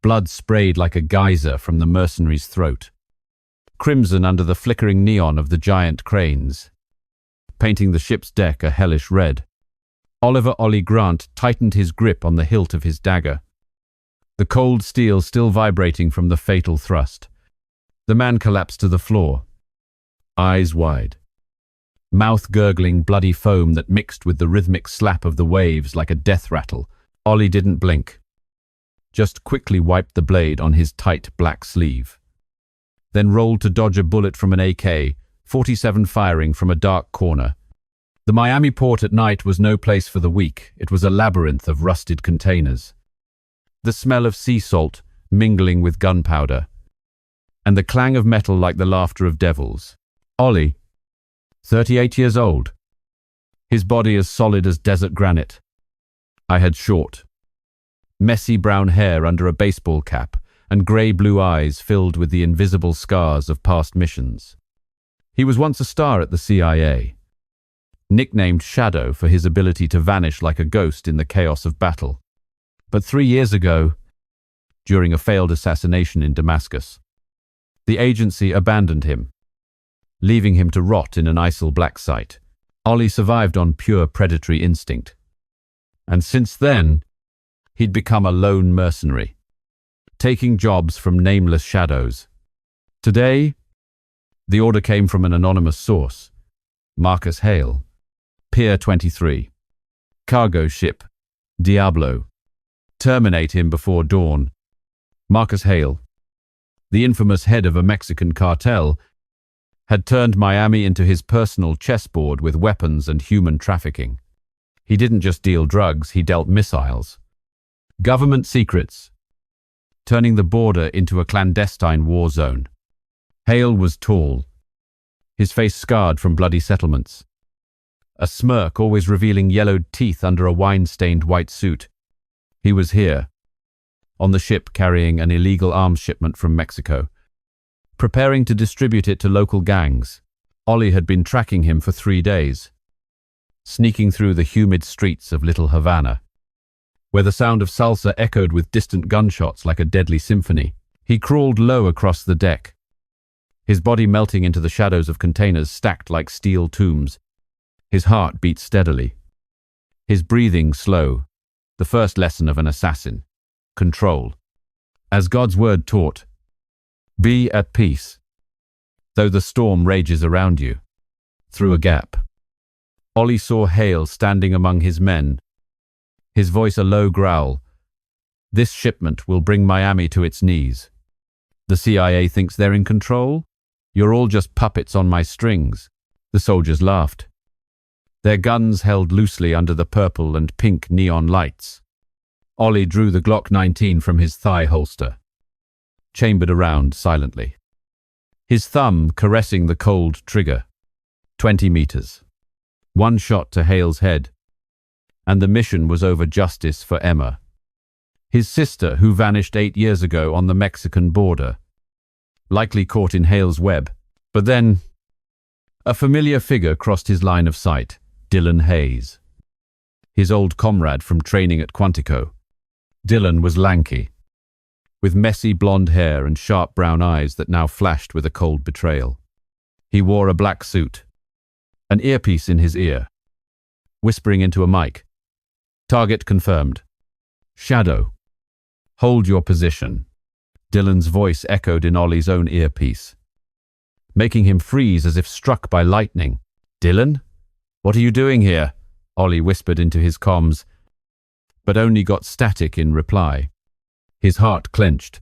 Blood sprayed like a geyser from the mercenary's throat. Crimson under the flickering neon of the giant cranes, painting the ship's deck a hellish red. Oliver "Ollie" Grant tightened his grip on the hilt of his dagger, the cold steel still vibrating from the fatal thrust. The man collapsed to the floor, eyes wide, mouth gurgling bloody foam that mixed with the rhythmic slap of the waves like a death rattle. Ollie didn't blink, just quickly wiped the blade on his tight black sleeve, then rolled to dodge a bullet from an AK-47 firing from a dark corner. The Miami port at night was no place for the weak. It was a labyrinth of rusted containers, the smell of sea salt mingling with gunpowder, and the clang of metal like the laughter of devils. Ollie, 38 years old, his body as solid as desert granite. I had short, messy brown hair under a baseball cap and grey-blue eyes filled with the invisible scars of past missions. He was once a star at the CIA, nicknamed Shadow for his ability to vanish like a ghost in the chaos of battle. But 3 years ago, during a failed assassination in Damascus, the agency abandoned him, leaving him to rot in an ISIL black site. Ollie survived on pure predatory instinct. And since then, he'd become a lone mercenary, taking jobs from nameless shadows. Today, the order came from an anonymous source, Marcus Hale, Pier 23, cargo ship, Diablo. Terminate him before dawn. Marcus Hale, the infamous head of a Mexican cartel, had turned Miami into his personal chessboard with weapons and human trafficking. He didn't just deal drugs, he dealt missiles, government secrets, turning the border into a clandestine war zone. Hale was tall, his face scarred from bloody settlements, a smirk always revealing yellowed teeth under a wine-stained white suit. He was here, on the ship carrying an illegal arms shipment from Mexico, preparing to distribute it to local gangs. Ollie had been tracking him for 3 days, sneaking through the humid streets of Little Havana, where the sound of salsa echoed with distant gunshots like a deadly symphony. He crawled low across the deck, his body melting into the shadows of containers stacked like steel tombs. His heart beat steadily, his breathing slow, the first lesson of an assassin: control. As God's word taught, be at peace, though the storm rages around you. Through a gap, Ollie saw Hale standing among his men, his voice a low growl. This shipment will bring Miami to its knees. The CIA thinks they're in control? You're all just puppets on my strings. The soldiers laughed, their guns held loosely under the purple and pink neon lights. Ollie drew the Glock 19 from his thigh holster, chambered around silently, his thumb caressing the cold trigger. 20 meters. One shot to Hale's head, and the mission was over. Justice for Emma, his sister who vanished 8 years ago on the Mexican border, likely caught in Hale's web. But then, a familiar figure crossed his line of sight: Dylan Hayes, his old comrade from training at Quantico. Dylan was lanky, with messy blonde hair and sharp brown eyes that now flashed with a cold betrayal. He wore a black suit, an earpiece in his ear, whispering into a mic. Target confirmed. Shadow, hold your position. Dylan's voice echoed in Ollie's own earpiece, making him freeze as if struck by lightning. Dylan? What are you doing here? Ollie whispered into his comms, but only got static in reply. His heart clenched.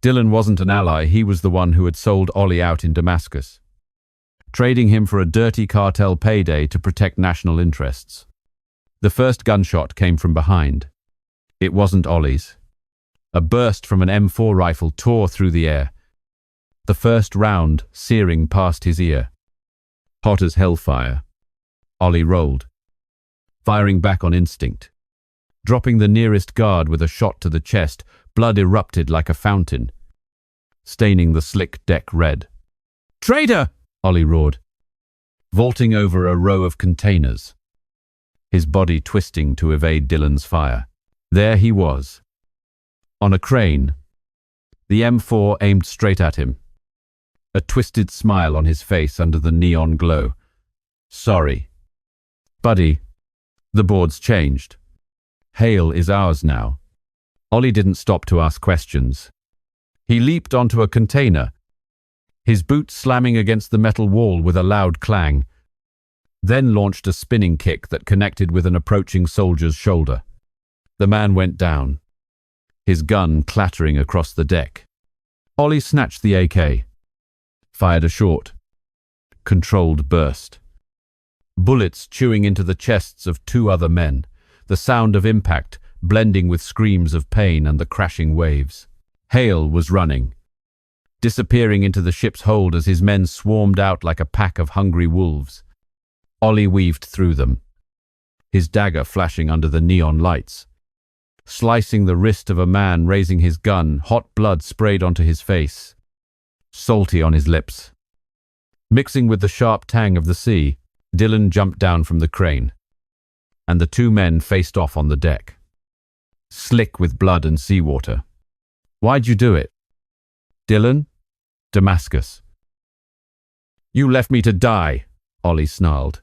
Dylan wasn't an ally, he was the one who had sold Ollie out in Damascus, trading him for a dirty cartel payday to protect national interests. The first gunshot came from behind. It wasn't Ollie's. A burst from an M4 rifle tore through the air, the first round searing past his ear. Hot as hellfire, Ollie rolled, firing back on instinct. Dropping the nearest guard with a shot to the chest, blood erupted like a fountain, staining the slick deck red. Traitor! Ollie roared, vaulting over a row of containers, his body twisting to evade Dylan's fire. There he was, on a crane, The M4 aimed straight at him, a twisted smile on his face under the neon glow. "Sorry, buddy, the board's changed. Hale is ours now." Ollie didn't stop to ask questions. He leaped onto a container, his boot slamming against the metal wall with a loud clang, then launched a spinning kick that connected with an approaching soldier's shoulder. The man went down, his gun clattering across the deck. Ollie snatched the AK, fired a short, controlled burst. Bullets chewing into the chests of two other men, the sound of impact blending with screams of pain and the crashing waves. Hale was running, disappearing into the ship's hold as his men swarmed out like a pack of hungry wolves. Ollie weaved through them, his dagger flashing under the neon lights, slicing the wrist of a man raising his gun, hot blood sprayed onto his face, salty on his lips. Mixing with the sharp tang of the sea, Dylan jumped down from the crane, and the two men faced off on the deck, slick with blood and seawater. "Why'd you do it?" "Dylan?" "Damascus." "You left me to die," Ollie snarled.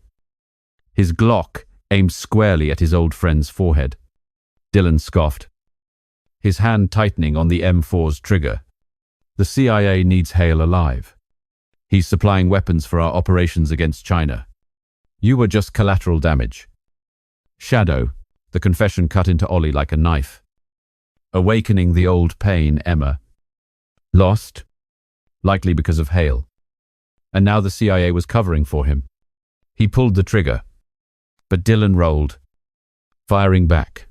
His Glock aimed squarely at his old friend's forehead. Dylan scoffed, his hand tightening on the M4's trigger. "The CIA needs Hale alive. He's supplying weapons for our operations against China. You were just collateral damage." "Shadow," the confession cut into Ollie like a knife, awakening the old pain. "Emma. Lost, likely because of Hale. And now the CIA was covering for him." He pulled the trigger, but Dylan rolled, firing back.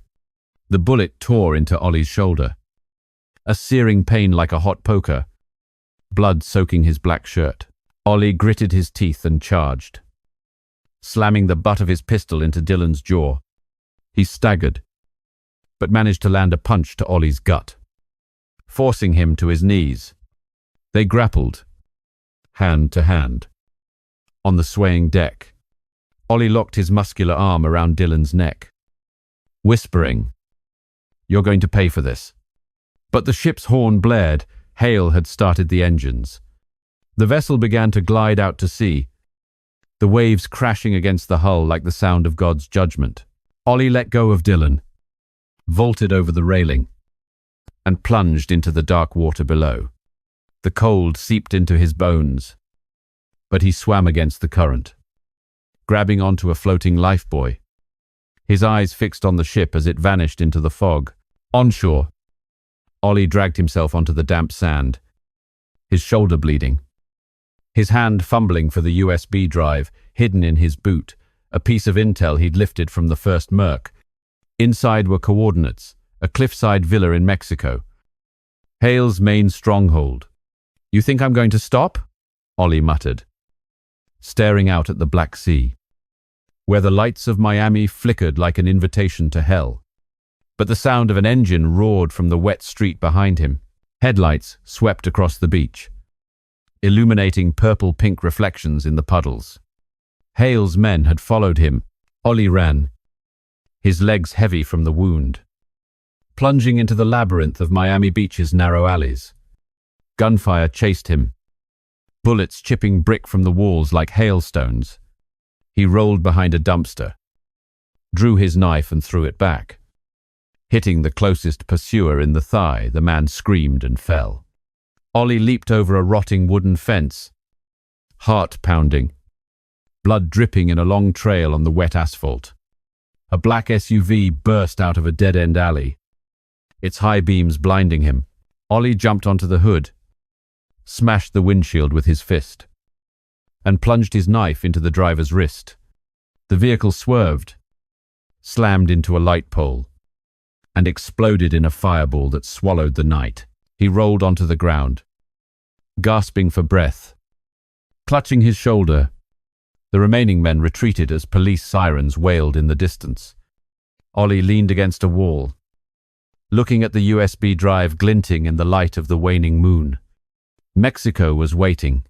The bullet tore into Ollie's shoulder, a searing pain like a hot poker, blood soaking his black shirt. Ollie gritted his teeth and charged, slamming the butt of his pistol into Dylan's jaw. He staggered, but managed to land a punch to Ollie's gut, forcing him to his knees. They grappled, hand to hand, on the swaying deck. Ollie locked his muscular arm around Dylan's neck, whispering, "You're going to pay for this." But the ship's horn blared. Hale had started the engines. The vessel began to glide out to sea, the waves crashing against the hull like the sound of God's judgment. Ollie let go of Dylan, vaulted over the railing, and plunged into the dark water below. The cold seeped into his bones, but he swam against the current, grabbing onto a floating lifebuoy, his eyes fixed on the ship as it vanished into the fog. Onshore, Ollie dragged himself onto the damp sand, his shoulder bleeding, his hand fumbling for the USB drive hidden in his boot, a piece of intel he'd lifted from the first Merc. Inside were coordinates, a cliffside villa in Mexico, Hale's main stronghold. "You think I'm going to stop?" Ollie muttered, staring out at the Black Sea, where the lights of Miami flickered like an invitation to hell. But the sound of an engine roared from the wet street behind him. Headlights swept across the beach, illuminating purple-pink reflections in the puddles. Hale's men had followed him. Ollie ran, his legs heavy from the wound, plunging into the labyrinth of Miami Beach's narrow alleys. Gunfire chased him, bullets chipping brick from the walls like hailstones. He rolled behind a dumpster, drew his knife and threw it back. Hitting the closest pursuer in the thigh, the man screamed and fell. Ollie leaped over a rotting wooden fence, heart pounding, blood dripping in a long trail on the wet asphalt. A black SUV burst out of a dead-end alley, its high beams blinding him. Ollie jumped onto the hood, smashed the windshield with his fist, and plunged his knife into the driver's wrist. The vehicle swerved, slammed into a light pole, and exploded in a fireball that swallowed the night. He rolled onto the ground, gasping for breath. Clutching his shoulder, the remaining men retreated as police sirens wailed in the distance. Ollie leaned against a wall, looking at the USB drive glinting in the light of the waning moon. Mexico was waiting,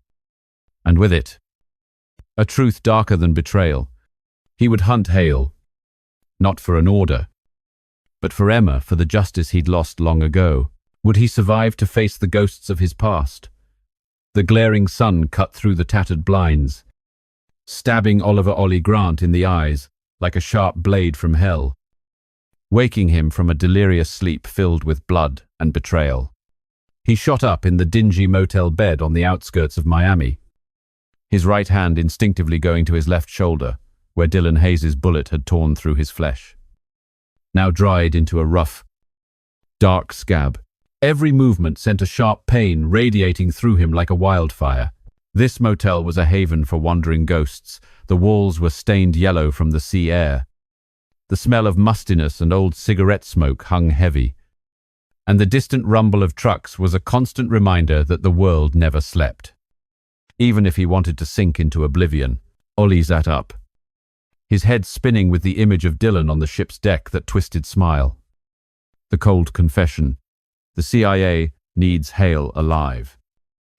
and with it, a truth darker than betrayal. He would hunt Hale, not for an order, but for Emma, for the justice he'd lost long ago. Would he survive to face the ghosts of his past? The glaring sun cut through the tattered blinds, stabbing Oliver Ollie Grant in the eyes like a sharp blade from hell, waking him from a delirious sleep filled with blood and betrayal. He shot up in the dingy motel bed on the outskirts of Miami, his right hand instinctively going to his left shoulder, where Dylan Hayes' bullet had torn through his flesh, now dried into a rough, dark scab. Every movement sent a sharp pain radiating through him like a wildfire. This motel was a haven for wandering ghosts. The walls were stained yellow from the sea air. The smell of mustiness and old cigarette smoke hung heavy, and the distant rumble of trucks was a constant reminder that the world never slept. Even if he wanted to sink into oblivion, Ollie sat up, his head spinning with the image of Dylan on the ship's deck, that twisted smile. The cold confession. The CIA needs Hale alive.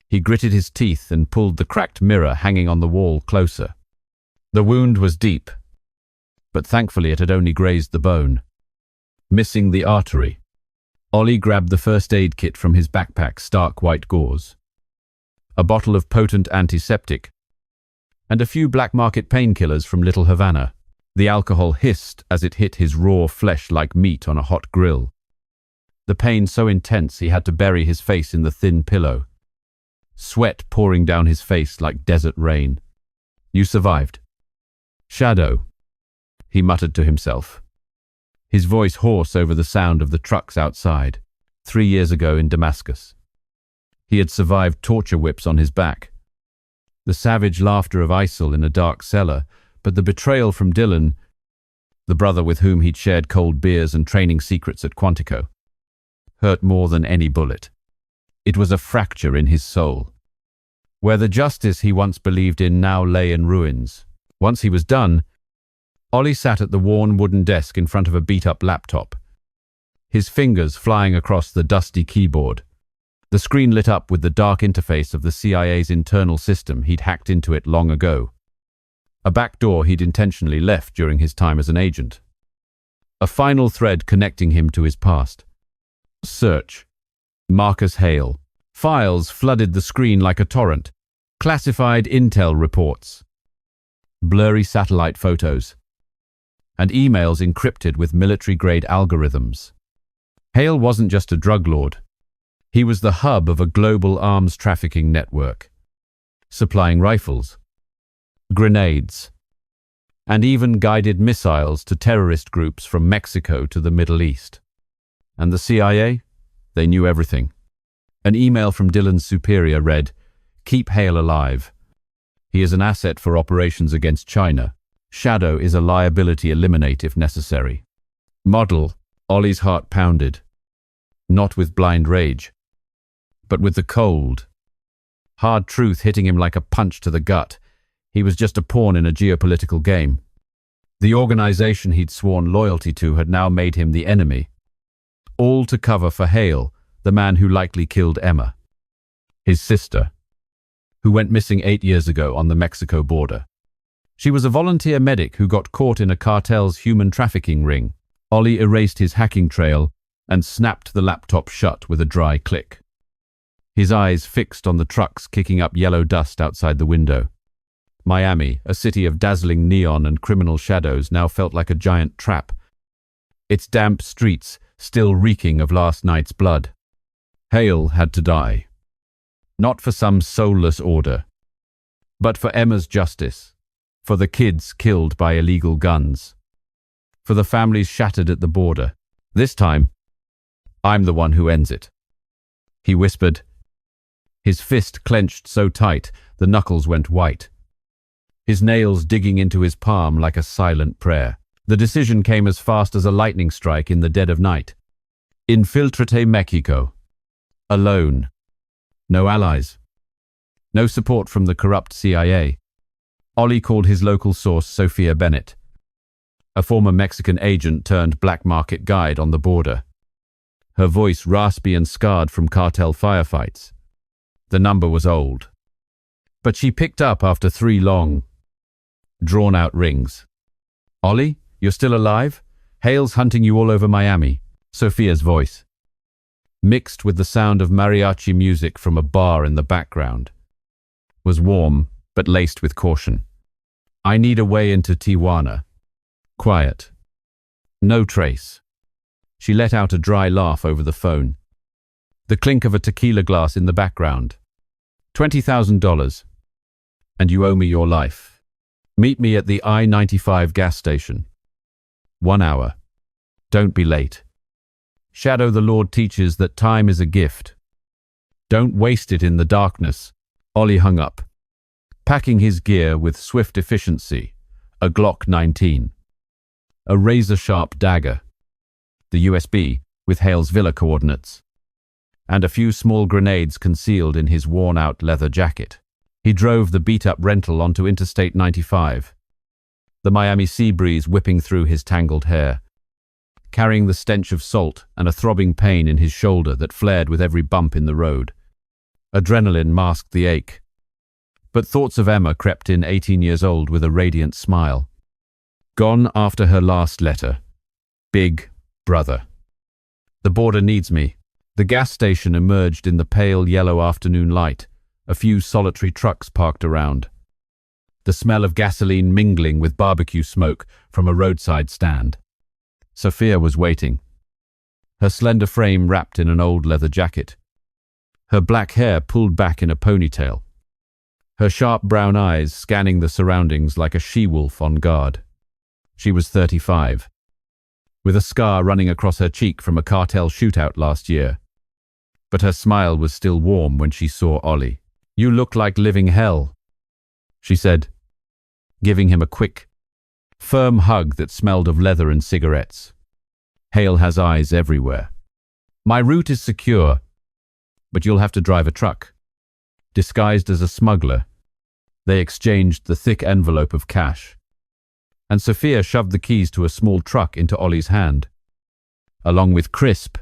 He gritted his teeth and pulled the cracked mirror hanging on the wall closer. The wound was deep, but thankfully it had only grazed the bone, missing the artery. Ollie grabbed the first aid kit from his backpack, stark white gauze, a bottle of potent antiseptic, and a few black market painkillers from Little Havana. The alcohol hissed as it hit his raw flesh like meat on a hot grill. The pain so intense he had to bury his face in the thin pillow, sweat pouring down his face like desert rain. "You survived." "Shadow," he muttered to himself, his voice hoarse over the sound of the trucks outside. 3 years ago in Damascus, he had survived torture whips on his back, the savage laughter of ISIL in a dark cellar, but the betrayal from Dylan, the brother with whom he'd shared cold beers and training secrets at Quantico, hurt more than any bullet. It was a fracture in his soul, where the justice he once believed in now lay in ruins. Once he was done, Ollie sat at the worn wooden desk in front of a beat-up laptop, his fingers flying across the dusty keyboard. The screen lit up with the dark interface of the CIA's internal system. He'd hacked into it long ago, a back door he'd intentionally left during his time as an agent, a final thread connecting him to his past. Search. Marcus Hale. Files flooded the screen like a torrent. Classified intel reports, blurry satellite photos, and emails encrypted with military-grade algorithms. Hale wasn't just a drug lord. He was the hub of a global arms trafficking network, supplying rifles, grenades, and even guided missiles to terrorist groups from Mexico to the Middle East. And the CIA? They knew everything. An email from Dylan's superior read, "Keep Hale alive. He is an asset for operations against China. Shadow is a liability. Eliminate if necessary." Model. Ollie's heart pounded, not with blind rage, but with the cold, hard truth hitting him like a punch to the gut. He was just a pawn in a geopolitical game. The organization he'd sworn loyalty to had now made him the enemy, all to cover for Hale, the man who likely killed Emma, his sister, who went missing 8 years ago on the Mexico border. She was a volunteer medic who got caught in a cartel's human trafficking ring. Ollie erased his hacking trail and snapped the laptop shut with a dry click, his eyes fixed on the trucks kicking up yellow dust outside the window. Miami, a city of dazzling neon and criminal shadows, now felt like a giant trap, its damp streets still reeking of last night's blood. Hale had to die, not for some soulless order, but for Emma's justice, for the kids killed by illegal guns, for the families shattered at the border. "This time, I'm the one who ends it," he whispered, his fist clenched so tight the knuckles went white, his nails digging into his palm like a silent prayer. The decision came as fast as a lightning strike in the dead of night. Infiltrate Mexico. Alone. No allies. No support from the corrupt CIA. Ollie called his local source Sophia Bennett, a former Mexican agent turned black market guide on the border, her voice raspy and scarred from cartel firefights. The number was old, but she picked up after 3 long, drawn-out rings. "Ollie, you're still alive? Hale's hunting you all over Miami." Sophia's voice, mixed with the sound of mariachi music from a bar in the background, was warm but laced with caution. I need a way into Tijuana. Quiet. No trace. She let out a dry laugh over the phone. The clink of a tequila glass in the background. $20,000. And you owe me your life. Meet me at the I-95 gas station. 1 hour. Don't be late. Shadow the Lord teaches that time is a gift. Don't waste it in the darkness. Ollie hung up, packing his gear with swift efficiency, a Glock 19. A razor-sharp dagger, the USB with Hale's villa coordinates, and a few small grenades concealed in his worn-out leather jacket. He drove the beat-up rental onto Interstate 95, the Miami sea breeze whipping through his tangled hair, carrying the stench of salt and a throbbing pain in his shoulder that flared with every bump in the road. Adrenaline masked the ache, but thoughts of Emma crept in, 18 years old with a radiant smile. Gone after her last letter. Big brother. The border needs me. The gas station emerged in the pale yellow afternoon light, a few solitary trucks parked around. The smell of gasoline mingling with barbecue smoke from a roadside stand. Sophia was waiting, her slender frame wrapped in an old leather jacket, her black hair pulled back in a ponytail, her sharp brown eyes scanning the surroundings like a she-wolf on guard. She was 35, with a scar running across her cheek from a cartel shootout last year. But her smile was still warm when she saw Ollie. "You look like living hell," she said, giving him a quick, firm hug that smelled of leather and cigarettes. Hale has eyes everywhere. "My route is secure, but you'll have to drive a truck." Disguised as a smuggler, they exchanged the thick envelope of cash, and Sophia shoved the keys to a small truck into Ollie's hand, along with crisp,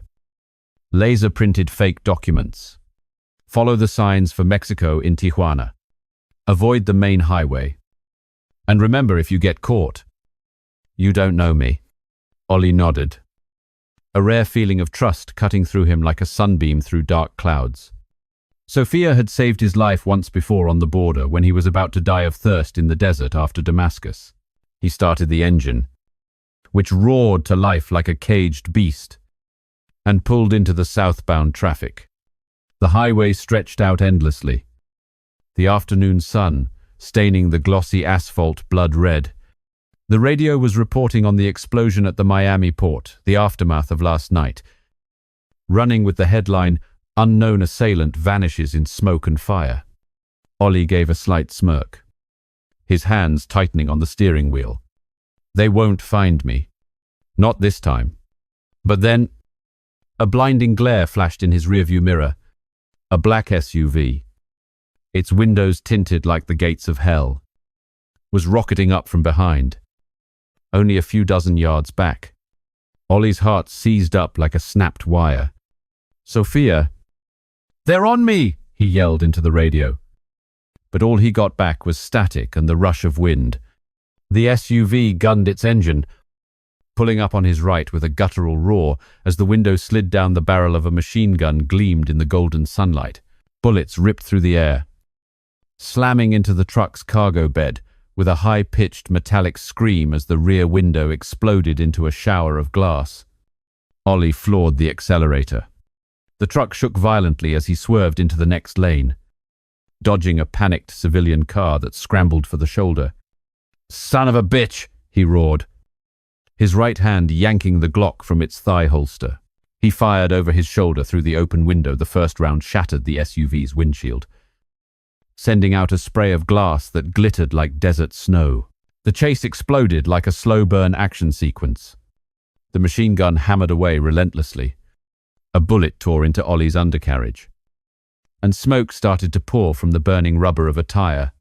laser-printed fake documents. "Follow the signs for Mexico in Tijuana. Avoid the main highway. And remember, if you get caught, you don't know me." Ollie nodded, a rare feeling of trust cutting through him like a sunbeam through dark clouds. Sophia had saved his life once before on the border when he was about to die of thirst in the desert after Damascus. He started the engine, which roared to life like a caged beast, and pulled into the southbound traffic. The highway stretched out endlessly, the afternoon sun staining the glossy asphalt blood red. The radio was reporting on the explosion at the Miami port, the aftermath of last night, running with the headline, "Unknown assailant vanishes in smoke and fire." Ollie gave a slight smirk, his hands tightening on the steering wheel. "They won't find me. Not this time." But then, a blinding glare flashed in his rearview mirror. A black SUV, its windows tinted like the gates of hell, was rocketing up from behind, only a few dozen yards back. Ollie's heart seized up like a snapped wire. "Sophia!" "They're on me!" he yelled into the radio. But all he got back was static and the rush of wind. The SUV gunned its engine, pulling up on his right with a guttural roar as the window slid down. The barrel of a machine gun gleamed in the golden sunlight. Bullets ripped through the air, slamming into the truck's cargo bed with a high-pitched metallic scream as the rear window exploded into a shower of glass. Ollie floored the accelerator. The truck shook violently as he swerved into the next lane, dodging a panicked civilian car that scrambled for the shoulder. "Son of a bitch!" he roared, his right hand yanking the Glock from its thigh holster. He fired over his shoulder through the open window. The first round shattered the SUV's windshield, sending out a spray of glass that glittered like desert snow. The chase exploded like a slow-burn action sequence. The machine gun hammered away relentlessly. A bullet tore into Ollie's undercarriage, and smoke started to pour from the burning rubber of a tire.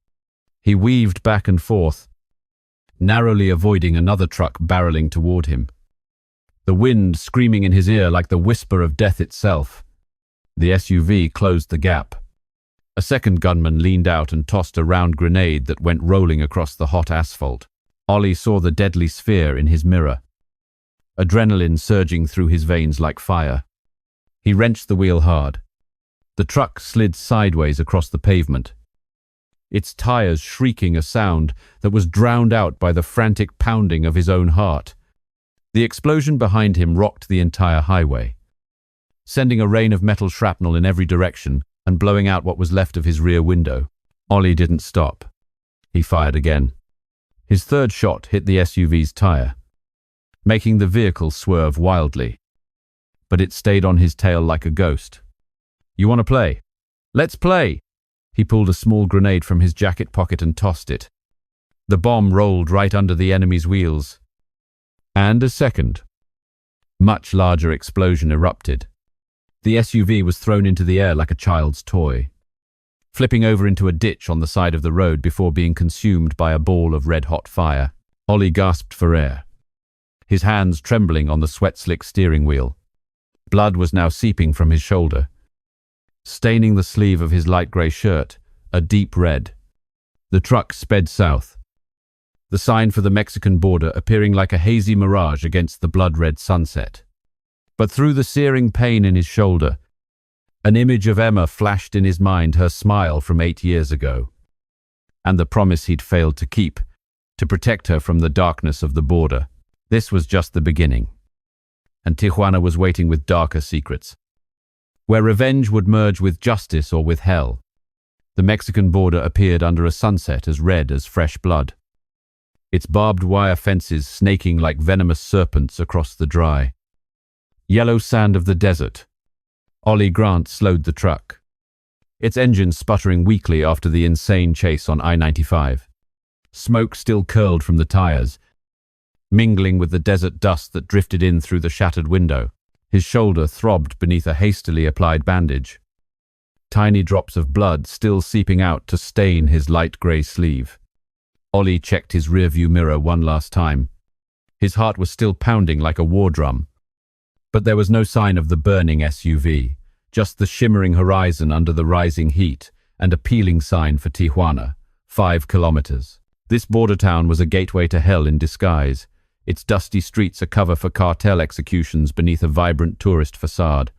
He weaved back and forth, narrowly avoiding another truck barreling toward him, the wind screaming in his ear like the whisper of death itself. The SUV closed the gap. A second gunman leaned out and tossed a round grenade that went rolling across the hot asphalt. Ollie saw the deadly sphere in his mirror, adrenaline surging through his veins like fire. He wrenched the wheel hard. The truck slid sideways across the pavement, its tires shrieking a sound that was drowned out by the frantic pounding of his own heart. The explosion behind him rocked the entire highway, sending a rain of metal shrapnel in every direction and blowing out what was left of his rear window. Ollie didn't stop. He fired again. His third shot hit the SUV's tire, making the vehicle swerve wildly. But it stayed on his tail like a ghost. "You want to play? Let's play!" He pulled a small grenade from his jacket pocket and tossed it. The bomb rolled right under the enemy's wheels. And a second, much larger explosion erupted. The SUV was thrown into the air like a child's toy, flipping over into a ditch on the side of the road before being consumed by a ball of red-hot fire. Ollie gasped for air, his hands trembling on the sweat-slick steering wheel. Blood was now seeping from his shoulder, staining the sleeve of his light grey shirt a deep red. The truck sped south, the sign for the Mexican border appearing like a hazy mirage against the blood-red sunset. But through the searing pain in his shoulder, an image of Emma flashed in his mind, her smile from 8 years ago, and the promise he'd failed to keep, to protect her from the darkness of the border. This was just the beginning, and Tijuana was waiting with darker secrets, where revenge would merge with justice or with hell. The Mexican border appeared under a sunset as red as fresh blood, its barbed wire fences snaking like venomous serpents across the dry, yellow sand of the desert. Ollie Grant slowed the truck, its engine sputtering weakly after the insane chase on I-95. Smoke still curled from the tires, mingling with the desert dust that drifted in through the shattered window. His shoulder throbbed beneath a hastily applied bandage, tiny drops of blood still seeping out to stain his light grey sleeve. Ollie checked his rearview mirror one last time. His heart was still pounding like a war drum. But there was no sign of the burning SUV, just the shimmering horizon under the rising heat and a peeling sign for Tijuana, 5 kilometers. This border town was a gateway to hell in disguise, its dusty streets a cover for cartel executions beneath a vibrant tourist facade.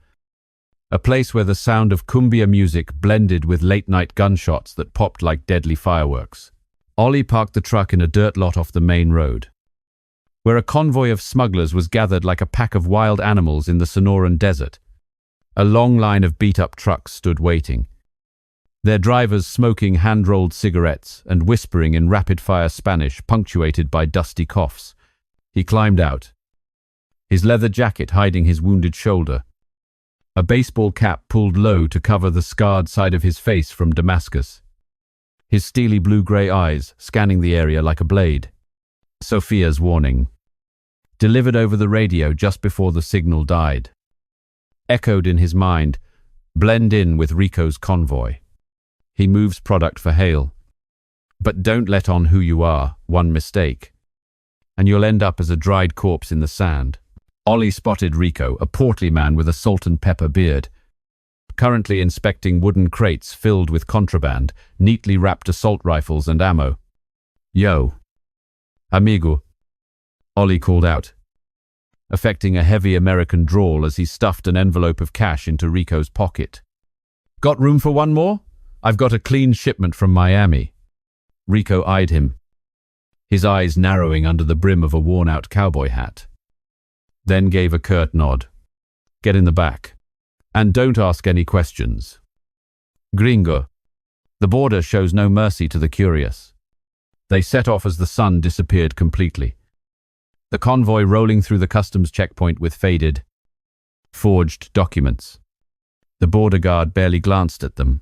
A place where the sound of cumbia music blended with late-night gunshots that popped like deadly fireworks. Ollie parked the truck in a dirt lot off the main road, where a convoy of smugglers was gathered like a pack of wild animals in the Sonoran desert. A long line of beat-up trucks stood waiting, their drivers smoking hand-rolled cigarettes and whispering in rapid-fire Spanish punctuated by dusty coughs. He climbed out, his leather jacket hiding his wounded shoulder, a baseball cap pulled low to cover the scarred side of his face from Damascus, his steely blue-grey eyes scanning the area like a blade. Sophia's warning, delivered over the radio just before the signal died, echoed in his mind, blend in with Rico's convoy. He moves product for Hale. But don't let on who you are, one mistake, and you'll end up as a dried corpse in the sand. Ollie spotted Rico, a portly man with a salt and pepper beard, currently inspecting wooden crates filled with contraband, neatly wrapped assault rifles and ammo. "Yo, amigo," Ollie called out, affecting a heavy American drawl as he stuffed an envelope of cash into Rico's pocket. "Got room for one more? I've got a clean shipment from Miami." Rico eyed him, his eyes narrowing under the brim of a worn-out cowboy hat, then gave a curt nod. "Get in the back. And don't ask any questions. Gringo." The border shows no mercy to the curious. They set off as the sun disappeared completely, the convoy rolling through the customs checkpoint with faded, forged documents. The border guard barely glanced at them,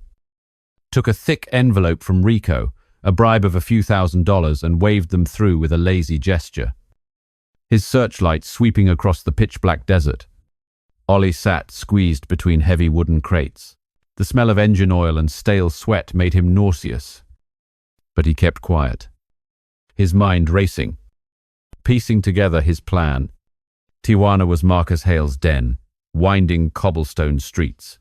took a thick envelope from Rico, a bribe of a few $1,000s, and waved them through with a lazy gesture, his searchlight sweeping across the pitch-black desert. Ollie sat squeezed between heavy wooden crates. The smell of engine oil and stale sweat made him nauseous, but he kept quiet, his mind racing, piecing together his plan. Tijuana was Marcus Hale's den, winding cobblestone streets,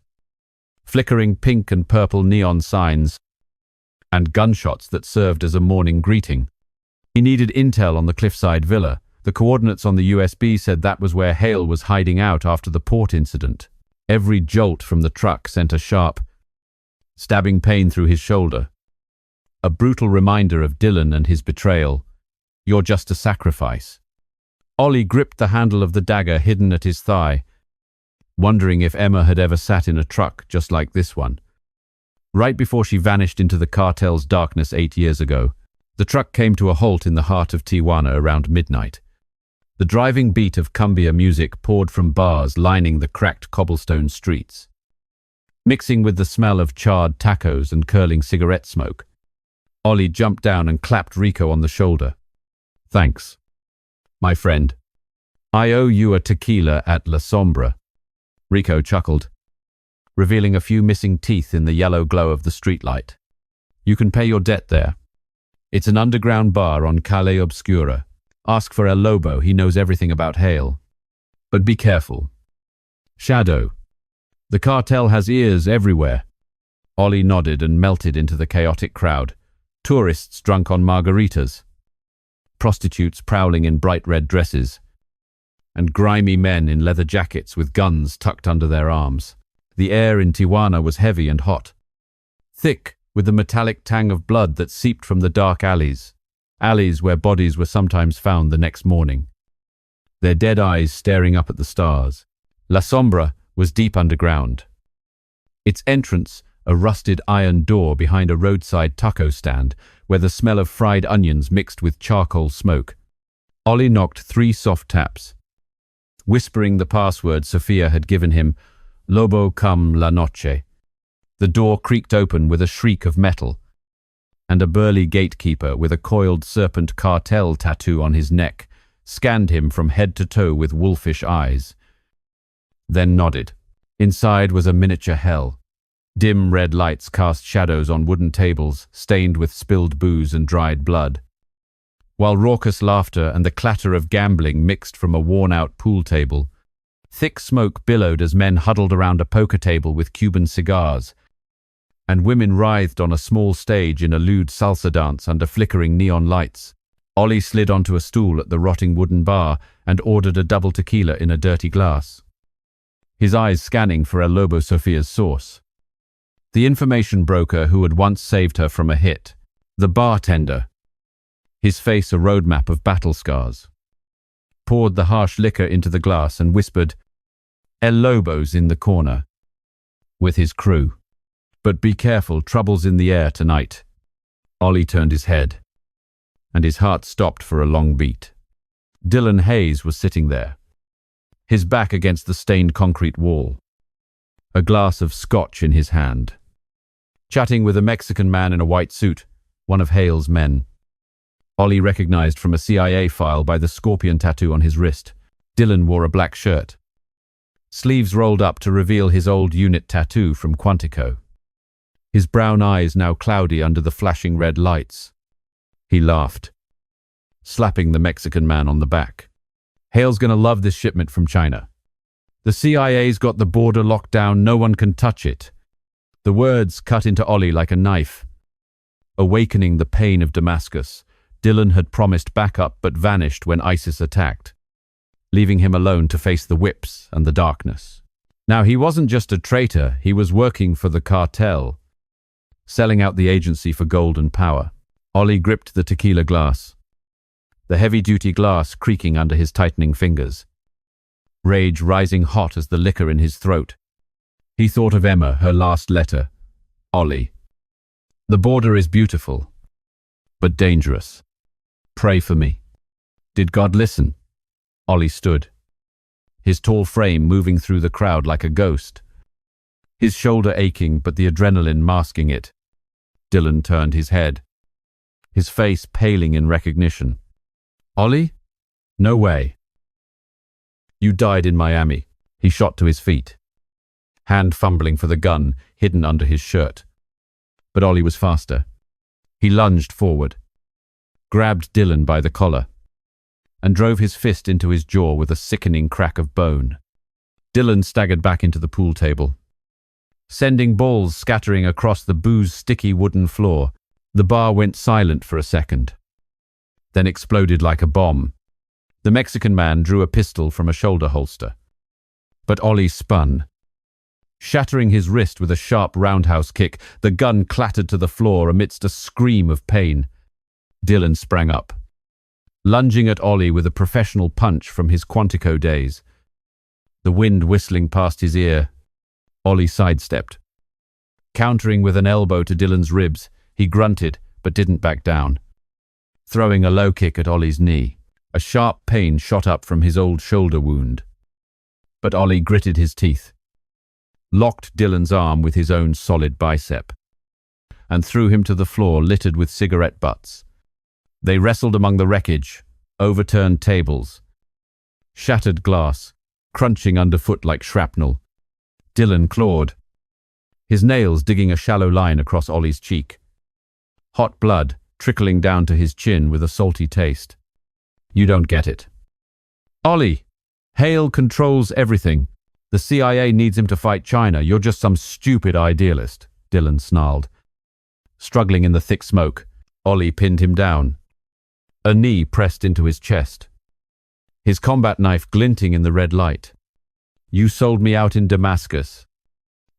flickering pink and purple neon signs, and gunshots that served as a morning greeting. He needed intel on the cliffside villa. The coordinates on the USB said that was where Hale was hiding out after the port incident. Every jolt from the truck sent a sharp, stabbing pain through his shoulder. A brutal reminder of Dylan and his betrayal. You're just a sacrifice. Ollie gripped the handle of the dagger hidden at his thigh, wondering if Emma had ever sat in a truck just like this one. Right before she vanished into the cartel's darkness 8 years ago, the truck came to a halt in the heart of Tijuana around midnight. The driving beat of cumbia music poured from bars lining the cracked cobblestone streets, mixing with the smell of charred tacos and curling cigarette smoke. Ollie jumped down and clapped Rico on the shoulder. Thanks, my friend. I owe you a tequila at La Sombra. Rico chuckled, revealing a few missing teeth in the yellow glow of the streetlight. You can pay your debt there. It's an underground bar on Calle Obscura. Ask for El Lobo, he knows everything about Hale. But be careful. Shadow. The cartel has ears everywhere. Ollie nodded and melted into the chaotic crowd. Tourists drunk on margaritas. Prostitutes prowling in bright red dresses. And grimy men in leather jackets with guns tucked under their arms. The air in Tijuana was heavy and hot. Thick, with the metallic tang of blood that seeped from the dark alleys where bodies were sometimes found the next morning, their dead eyes staring up at the stars. La Sombra was deep underground. Its entrance, a rusted iron door behind a roadside taco stand where the smell of fried onions mixed with charcoal smoke. Ollie knocked 3 soft taps, whispering the password Sophia had given him, Lobo cum la noche. The door creaked open with a shriek of metal, and a burly gatekeeper with a coiled serpent cartel tattoo on his neck scanned him from head to toe with wolfish eyes, then nodded. Inside was a miniature hell. Dim red lights cast shadows on wooden tables stained with spilled booze and dried blood, while raucous laughter and the clatter of gambling mixed from a worn-out pool table. Thick smoke billowed as men huddled around a poker table with Cuban cigars, and women writhed on a small stage in a lewd salsa dance under flickering neon lights. Ollie slid onto a stool at the rotting wooden bar and ordered a double tequila in a dirty glass, his eyes scanning for El Lobo Sophia's source. The information broker who had once saved her from a hit. The bartender, his face a roadmap of battle scars, poured the harsh liquor into the glass and whispered, El Lobo's in the corner, with his crew. But be careful, trouble's in the air tonight. Ollie turned his head, and his heart stopped for a long beat. Dylan Hayes was sitting there, his back against the stained concrete wall, a glass of scotch in his hand, chatting with a Mexican man in a white suit, one of Hale's men. Ollie recognized from a CIA file by the scorpion tattoo on his wrist. Dylan wore a black shirt, sleeves rolled up to reveal his old unit tattoo from Quantico, his brown eyes now cloudy under the flashing red lights. He laughed, slapping the Mexican man on the back. Hale's gonna love this shipment from China. The CIA's got the border locked down, no one can touch it. The words cut into Ollie like a knife. Awakening the pain of Damascus, Dylan had promised backup but vanished when ISIS attacked, leaving him alone to face the whips and the darkness. Now he wasn't just a traitor, he was working for the cartel, selling out the agency for gold and power. Ollie gripped the tequila glass, the heavy-duty glass creaking under his tightening fingers, rage rising hot as the liquor in his throat. He thought of Emma, her last letter. Ollie. The border is beautiful, but dangerous. Pray for me. Did God listen? Ollie stood, his tall frame moving through the crowd like a ghost, his shoulder aching but the adrenaline masking it. Dylan turned his head, his face paling in recognition. Ollie? No way. You died in Miami. He shot to his feet, hand fumbling for the gun hidden under his shirt. But Ollie was faster. He lunged forward, grabbed Dylan by the collar, and drove his fist into his jaw with a sickening crack of bone. Dylan staggered back into the pool table, sending balls scattering across the booze-sticky wooden floor. The bar went silent for a second, then exploded like a bomb. The Mexican man drew a pistol from a shoulder holster, but Ollie spun, Shattering his wrist with a sharp roundhouse kick, the gun clattered to the floor amidst a scream of pain. Dylan sprang up, lunging at Ollie with a professional punch from his Quantico days. The wind whistling past his ear, Ollie sidestepped. Countering with an elbow to Dylan's ribs, he grunted but didn't back down. Throwing a low kick at Ollie's knee, a sharp pain shot up from his old shoulder wound. But Ollie gritted his teeth, locked Dylan's arm with his own solid bicep, and threw him to the floor littered with cigarette butts. They wrestled among the wreckage, overturned tables, shattered glass, crunching underfoot like shrapnel. Dylan clawed, his nails digging a shallow line across Ollie's cheek. Hot blood trickling down to his chin with a salty taste. You don't get it. Ollie, Hale controls everything. The CIA needs him to fight China. You're just some stupid idealist, Dylan snarled. Struggling in the thick smoke, Ollie pinned him down. A knee pressed into his chest, his combat knife glinting in the red light. You sold me out in Damascus.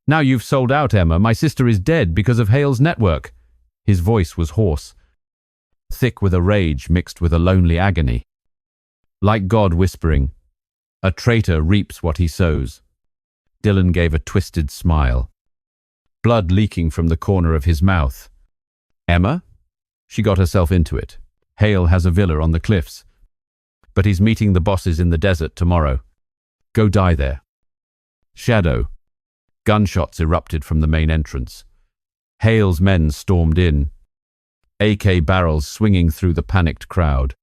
Now you've sold out, Emma. My sister is dead because of Hale's network. His voice was hoarse, thick with a rage mixed with a lonely agony. Like God whispering, a traitor reaps what he sows. Dylan gave a twisted smile, blood leaking from the corner of his mouth. Emma? She got herself into it. Hale has a villa on the cliffs, but he's meeting the bosses in the desert tomorrow. Go die there. Shadow. Gunshots erupted from the main entrance. Hale's men stormed in, AK barrels swinging through the panicked crowd.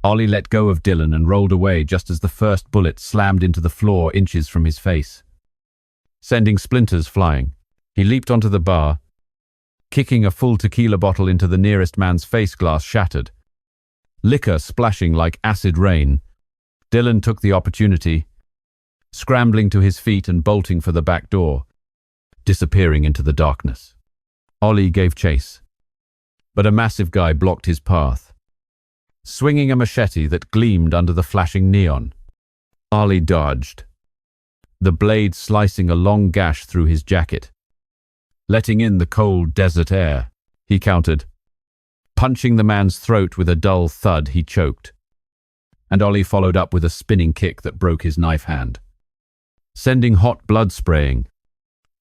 Ollie let go of Dylan and rolled away just as the first bullet slammed into the floor inches from his face, sending splinters flying. He leaped onto the bar, kicking a full tequila bottle into the nearest man's face. Glass shattered, liquor splashing like acid rain. Dylan took the opportunity, scrambling to his feet and bolting for the back door, disappearing into the darkness. Ollie gave chase, but a massive guy blocked his path, swinging a machete that gleamed under the flashing neon. Ollie dodged, the blade slicing a long gash through his jacket, letting in the cold desert air. He countered, punching the man's throat with a dull thud. He choked, and Ollie followed up with a spinning kick that broke his knife hand, sending hot blood spraying.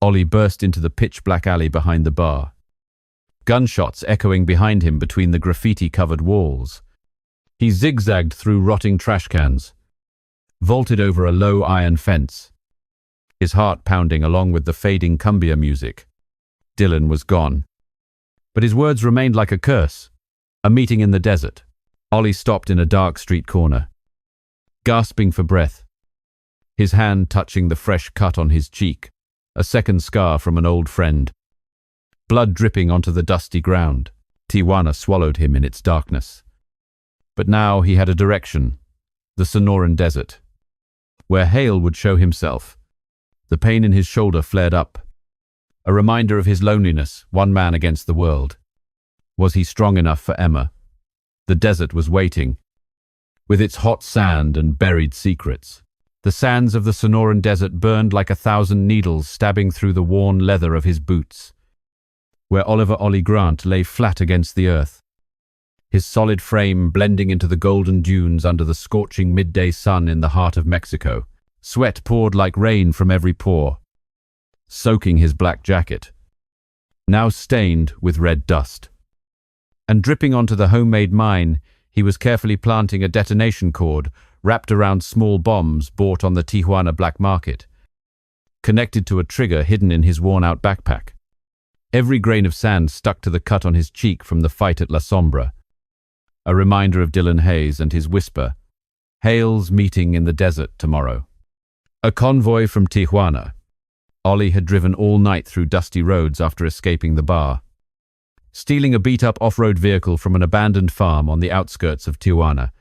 Ollie burst into the pitch-black alley behind the bar, gunshots echoing behind him between the graffiti-covered walls. He zigzagged through rotting trash cans, vaulted over a low iron fence, his heart pounding along with the fading cumbia music. Dylan was gone, but his words remained like a curse. A meeting in the desert. Ollie stopped in a dark street corner, gasping for breath, his hand touching the fresh cut on his cheek, a second scar from an old friend. Blood dripping onto the dusty ground. Tijuana swallowed him in its darkness. But now he had a direction, the Sonoran Desert, where Hale would show himself. The pain in his shoulder flared up, a reminder of his loneliness, one man against the world. Was he strong enough for Emma? The desert was waiting, with its hot sand and buried secrets. The sands of the Sonoran Desert burned like 1,000 needles stabbing through the worn leather of his boots, where Oliver Ollie Grant lay flat against the earth, his solid frame blending into the golden dunes under the scorching midday sun in the heart of Mexico. Sweat poured like rain from every pore, soaking his black jacket, now stained with red dust. And dripping onto the homemade mine, he was carefully planting a detonation cord wrapped around small bombs bought on the Tijuana black market, connected to a trigger hidden in his worn-out backpack. Every grain of sand stuck to the cut on his cheek from the fight at La Sombra, a reminder of Dylan Hayes and his whisper, Hale's meeting in the desert tomorrow. A convoy from Tijuana. Ollie had driven all night through dusty roads after escaping the bar, stealing a beat-up off-road vehicle from an abandoned farm on the outskirts of Tijuana.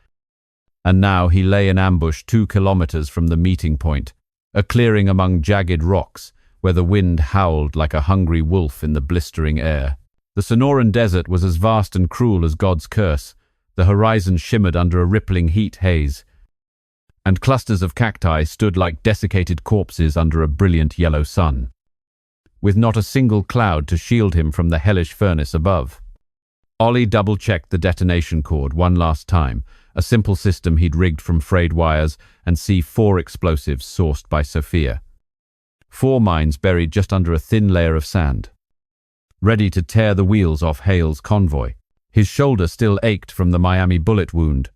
And now he lay in ambush 2 kilometers from the meeting point, a clearing among jagged rocks where the wind howled like a hungry wolf in the blistering air. The Sonoran Desert was as vast and cruel as God's curse. The horizon shimmered under a rippling heat haze, and clusters of cacti stood like desiccated corpses under a brilliant yellow sun, with not a single cloud to shield him from the hellish furnace above. Ollie double-checked the detonation cord one last time, a simple system he'd rigged from frayed wires, and see 4 explosives sourced by Sophia. 4 mines buried just under a thin layer of sand, ready to tear the wheels off Hale's convoy. His shoulder still ached from the Miami bullet wound,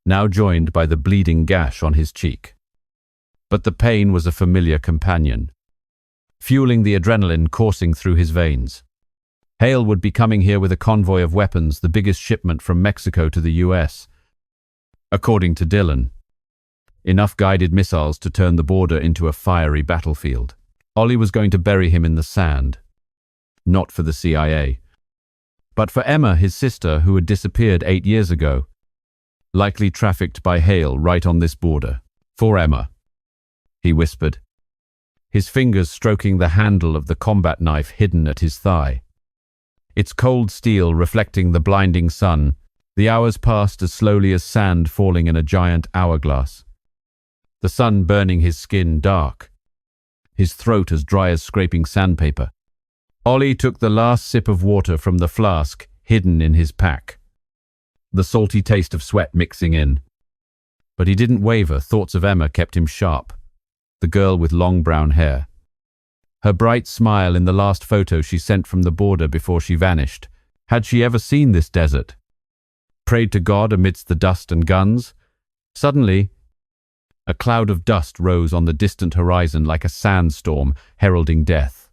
now joined by the bleeding gash on his cheek. But the pain was a familiar companion, fueling the adrenaline coursing through his veins. Hale would be coming here with a convoy of weapons, the biggest shipment from Mexico to the US. According to Dylan, enough guided missiles to turn the border into a fiery battlefield. Ollie was going to bury him in the sand, not for the CIA, but for Emma, his sister, who had disappeared 8 years ago, likely trafficked by Hale right on this border. For Emma, he whispered, his fingers stroking the handle of the combat knife hidden at his thigh. Its cold steel reflecting the blinding sun, the hours passed as slowly as sand falling in a giant hourglass. The sun burning his skin dark, his throat as dry as scraping sandpaper. Ollie took the last sip of water from the flask hidden in his pack, the salty taste of sweat mixing in. But he didn't waver. Thoughts of Emma kept him sharp, the girl with long brown hair. Her bright smile in the last photo she sent from the border before she vanished. Had she ever seen this desert? Prayed to God amidst the dust and guns? Suddenly, a cloud of dust rose on the distant horizon like a sandstorm heralding death.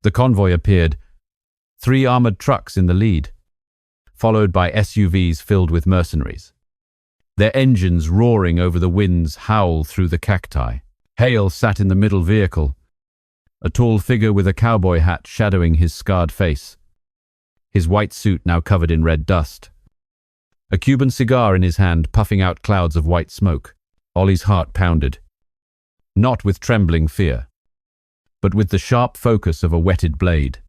The convoy appeared, 3 armored trucks in the lead, followed by SUVs filled with mercenaries, their engines roaring over the wind's howl through the cacti. Hale sat in the middle vehicle, a tall figure with a cowboy hat shadowing his scarred face, his white suit now covered in red dust. A Cuban cigar in his hand, puffing out clouds of white smoke. Ollie's heart pounded, not with trembling fear, but with the sharp focus of a whetted blade.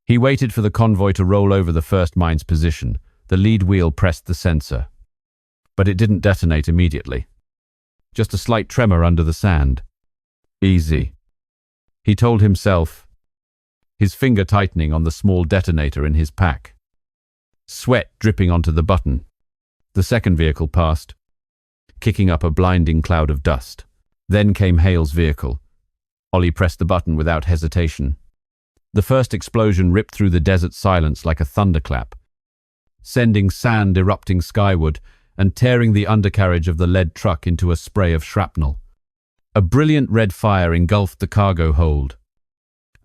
He waited for the convoy to roll over the first mine's position. The lead wheel pressed the sensor, but it didn't detonate immediately. Just a slight tremor under the sand. Easy, he told himself, his finger tightening on the small detonator in his pack. Sweat dripping onto the button. The second vehicle passed, kicking up a blinding cloud of dust. Then came Hale's vehicle. Ollie pressed the button without hesitation. The first explosion ripped through the desert silence like a thunderclap, sending sand erupting skyward and tearing the undercarriage of the lead truck into a spray of shrapnel. A brilliant red fire engulfed the cargo hold,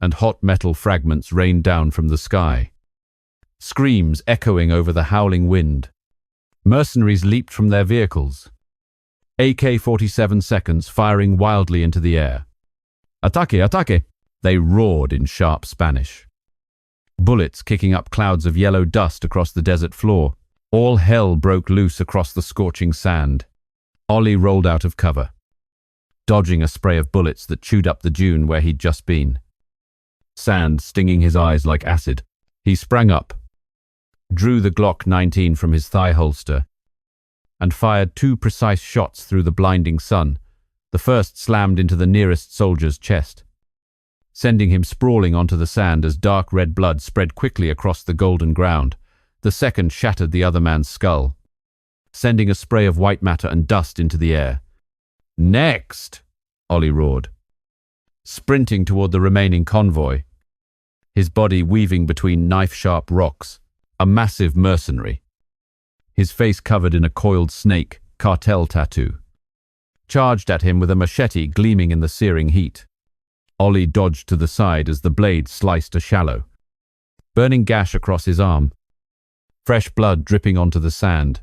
and hot metal fragments rained down from the sky, screams echoing over the howling wind. Mercenaries leaped from their vehicles, AK-47 seconds firing wildly into the air. "Ataque, ataque!" they roared in sharp Spanish. Bullets kicking up clouds of yellow dust across the desert floor. All hell broke loose across the scorching sand. Ollie rolled out of cover, dodging a spray of bullets that chewed up the dune where he'd just been. Sand stinging his eyes like acid. He sprang up, drew the Glock 19 from his thigh holster, and fired 2 precise shots through the blinding sun. The first slammed into the nearest soldier's chest, sending him sprawling onto the sand as dark red blood spread quickly across the golden ground. The second shattered the other man's skull, sending a spray of white matter and dust into the air. "Next!" Ollie roared, sprinting toward the remaining convoy, his body weaving between knife-sharp rocks. A massive mercenary, his face covered in a coiled snake, Cartel tattoo, charged at him with a machete gleaming in the searing heat. Ollie dodged to the side as the blade sliced a shallow, burning gash across his arm, fresh blood dripping onto the sand.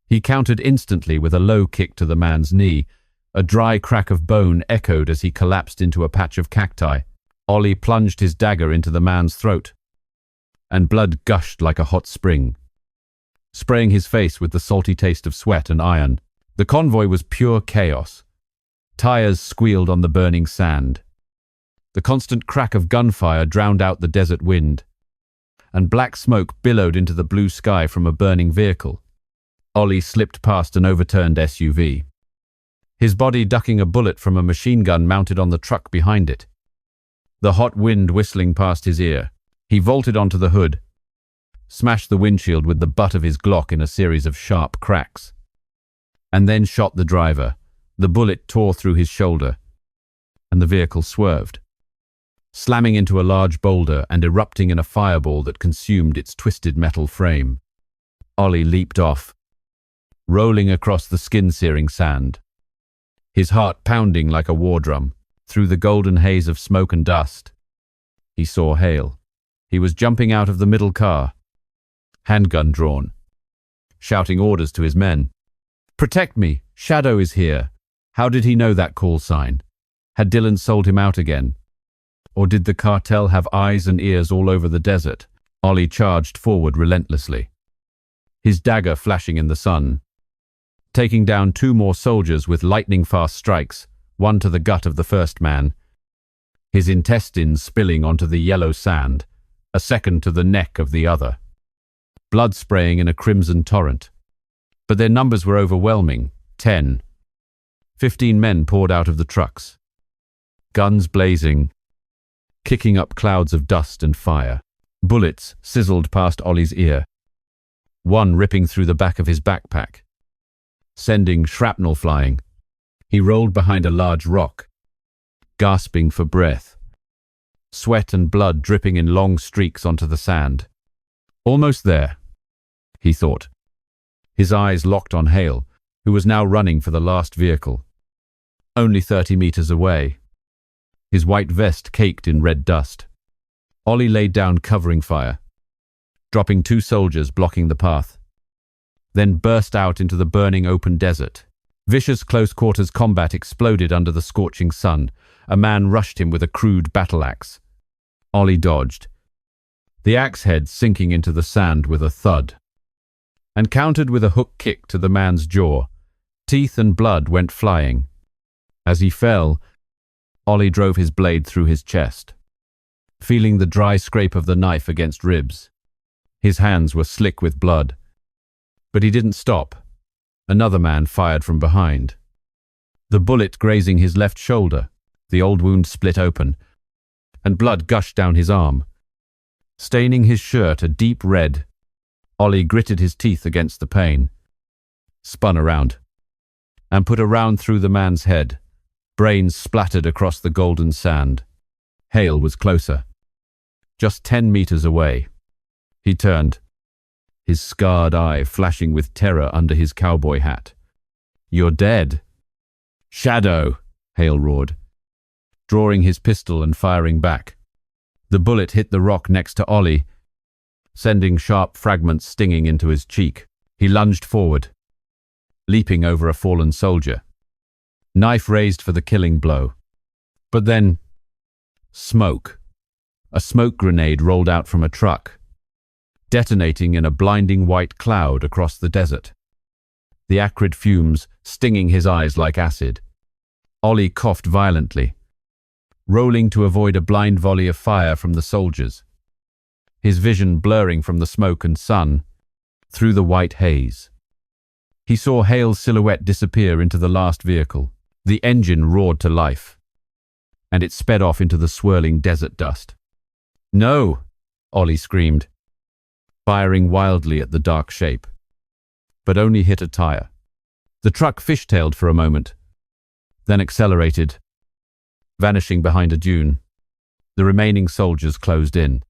He countered instantly with a low kick to the man's knee. A dry crack of bone echoed as he collapsed into a patch of cacti. Ollie plunged his dagger into the man's throat, and blood gushed like a hot spring, spraying his face with the salty taste of sweat and iron. The convoy was pure chaos. Tires squealed on the burning sand. The constant crack of gunfire drowned out the desert wind, and black smoke billowed into the blue sky from a burning vehicle. Ollie slipped past an overturned SUV, his body ducking a bullet from a machine gun mounted on the truck behind it. The hot wind whistling past his ear. He vaulted onto the hood, smashed the windshield with the butt of his Glock in a series of sharp cracks, and then shot the driver. The bullet tore through his shoulder, and the vehicle swerved, slamming into a large boulder and erupting in a fireball that consumed its twisted metal frame. Ollie leaped off, rolling across the skin-searing sand, his heart pounding like a war drum. Through the golden haze of smoke and dust, he saw Hale. He was jumping out of the middle car, handgun drawn, shouting orders to his men. "Protect me! Shadow is here!" How did he know that call sign? Had Dylan sold him out again? Or did the cartel have eyes and ears all over the desert? Ollie charged forward relentlessly, his dagger flashing in the sun, taking down 2 more soldiers with lightning-fast strikes, one to the gut of the first man, his intestines spilling onto the yellow sand, a second to the neck of the other, blood spraying in a crimson torrent. But their numbers were overwhelming. 10, 15 men poured out of the trucks, guns blazing, kicking up clouds of dust and fire. Bullets sizzled past Ollie's ear, one ripping through the back of his backpack, sending shrapnel flying. He rolled behind a large rock, gasping for breath, sweat and blood dripping in long streaks onto the sand. Almost there, he thought, his eyes locked on Hale, who was now running for the last vehicle. Only 30 meters away, his white vest caked in red dust. Ollie laid down covering fire, dropping 2 soldiers blocking the path, then burst out into the burning open desert. Vicious close-quarters combat exploded under the scorching sun. A man rushed him with a crude battle axe. Ollie dodged, the axe head sinking into the sand with a thud, and countered with a hook kick to the man's jaw. Teeth and blood went flying. As he fell, Ollie drove his blade through his chest, feeling the dry scrape of the knife against ribs. His hands were slick with blood. But he didn't stop. Another man fired from behind, the bullet grazing his left shoulder. The old wound split open, and blood gushed down his arm, staining his shirt a deep red. Ollie gritted his teeth against the pain, spun around, and put a round through the man's head. Brains splattered across the golden sand. Hale was closer, just 10 meters away. He turned, his scarred eye flashing with terror under his cowboy hat. "You're dead." "Shadow!" Hale roared, drawing his pistol and firing back. The bullet hit the rock next to Ollie, sending sharp fragments stinging into his cheek. He lunged forward, leaping over a fallen soldier, knife raised for the killing blow. But then, smoke. A smoke grenade rolled out from a truck, detonating in a blinding white cloud across the desert, the acrid fumes stinging his eyes like acid. Ollie coughed violently, rolling to avoid a blind volley of fire from the soldiers, his vision blurring from the smoke and sun through the white haze. He saw Hale's silhouette disappear into the last vehicle. The engine roared to life, and it sped off into the swirling desert dust. "No!" Ollie screamed, firing wildly at the dark shape, but only hit a tire. The truck fishtailed for a moment, then accelerated, vanishing behind a dune. The remaining soldiers closed in,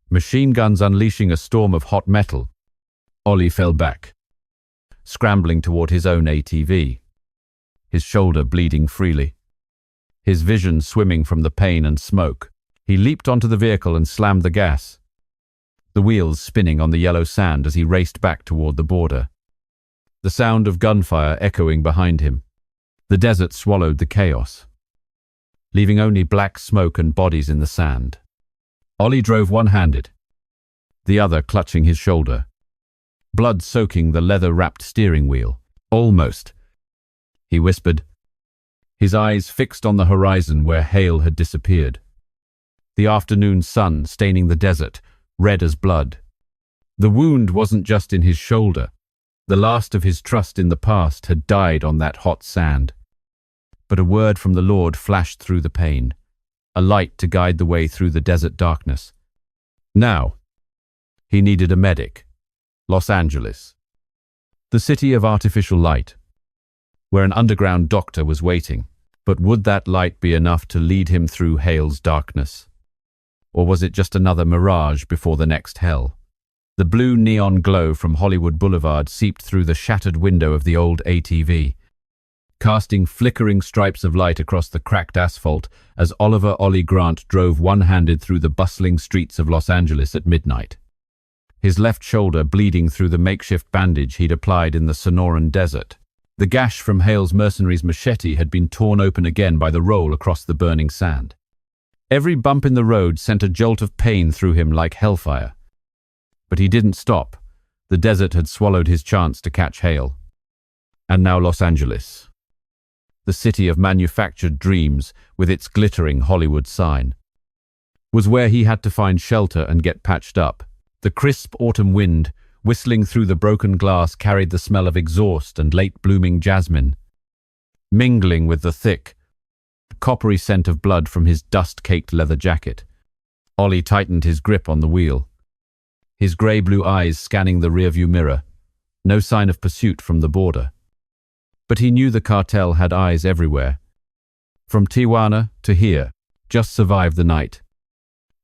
machine guns unleashing a storm of hot metal. Ollie fell back, scrambling toward his own ATV, his shoulder bleeding freely, his vision swimming from the pain and smoke. He leaped onto the vehicle and slammed the gas, the wheels spinning on the yellow sand as he raced back toward the border, the sound of gunfire echoing behind him. The desert swallowed the chaos, leaving only black smoke and bodies in the sand. Ollie drove one-handed, the other clutching his shoulder, blood soaking the leather-wrapped steering wheel. "Almost," he whispered, his eyes fixed on the horizon where Hale had disappeared, the afternoon sun staining the desert, red as blood. The wound wasn't just in his shoulder. The last of his trust in the past had died on that hot sand. but a word from the Lord flashed through the pain, a light to guide the way through the desert darkness. Now, he needed a medic. Los Angeles. The city of artificial light, where an underground doctor was waiting. But would that light be enough to lead him through Hale's darkness? Or was it just another mirage before the next hell? The blue neon glow from Hollywood Boulevard seeped through the shattered window of the old ATV, casting flickering stripes of light across the cracked asphalt as Oliver Ollie Grant drove one-handed through the bustling streets of Los Angeles at midnight. His left shoulder bleeding through the makeshift bandage he'd applied in the Sonoran desert. The gash from Hale's mercenary's machete had been torn open again by the roll across the burning sand. Every bump in the road sent a jolt of pain through him like hellfire. But he didn't stop. The desert had swallowed his chance to catch Hale. And now Los Angeles. The city of manufactured dreams, with its glittering Hollywood sign, was where he had to find shelter and get patched up. The crisp autumn wind, whistling through the broken glass, carried the smell of exhaust and late-blooming jasmine, mingling with the thick, coppery scent of blood from his dust-caked leather jacket. Ollie tightened his grip on the wheel, his grey-blue eyes scanning the rearview mirror. No sign of pursuit from the border. But he knew the cartel had eyes everywhere. From Tijuana to here, just survive the night,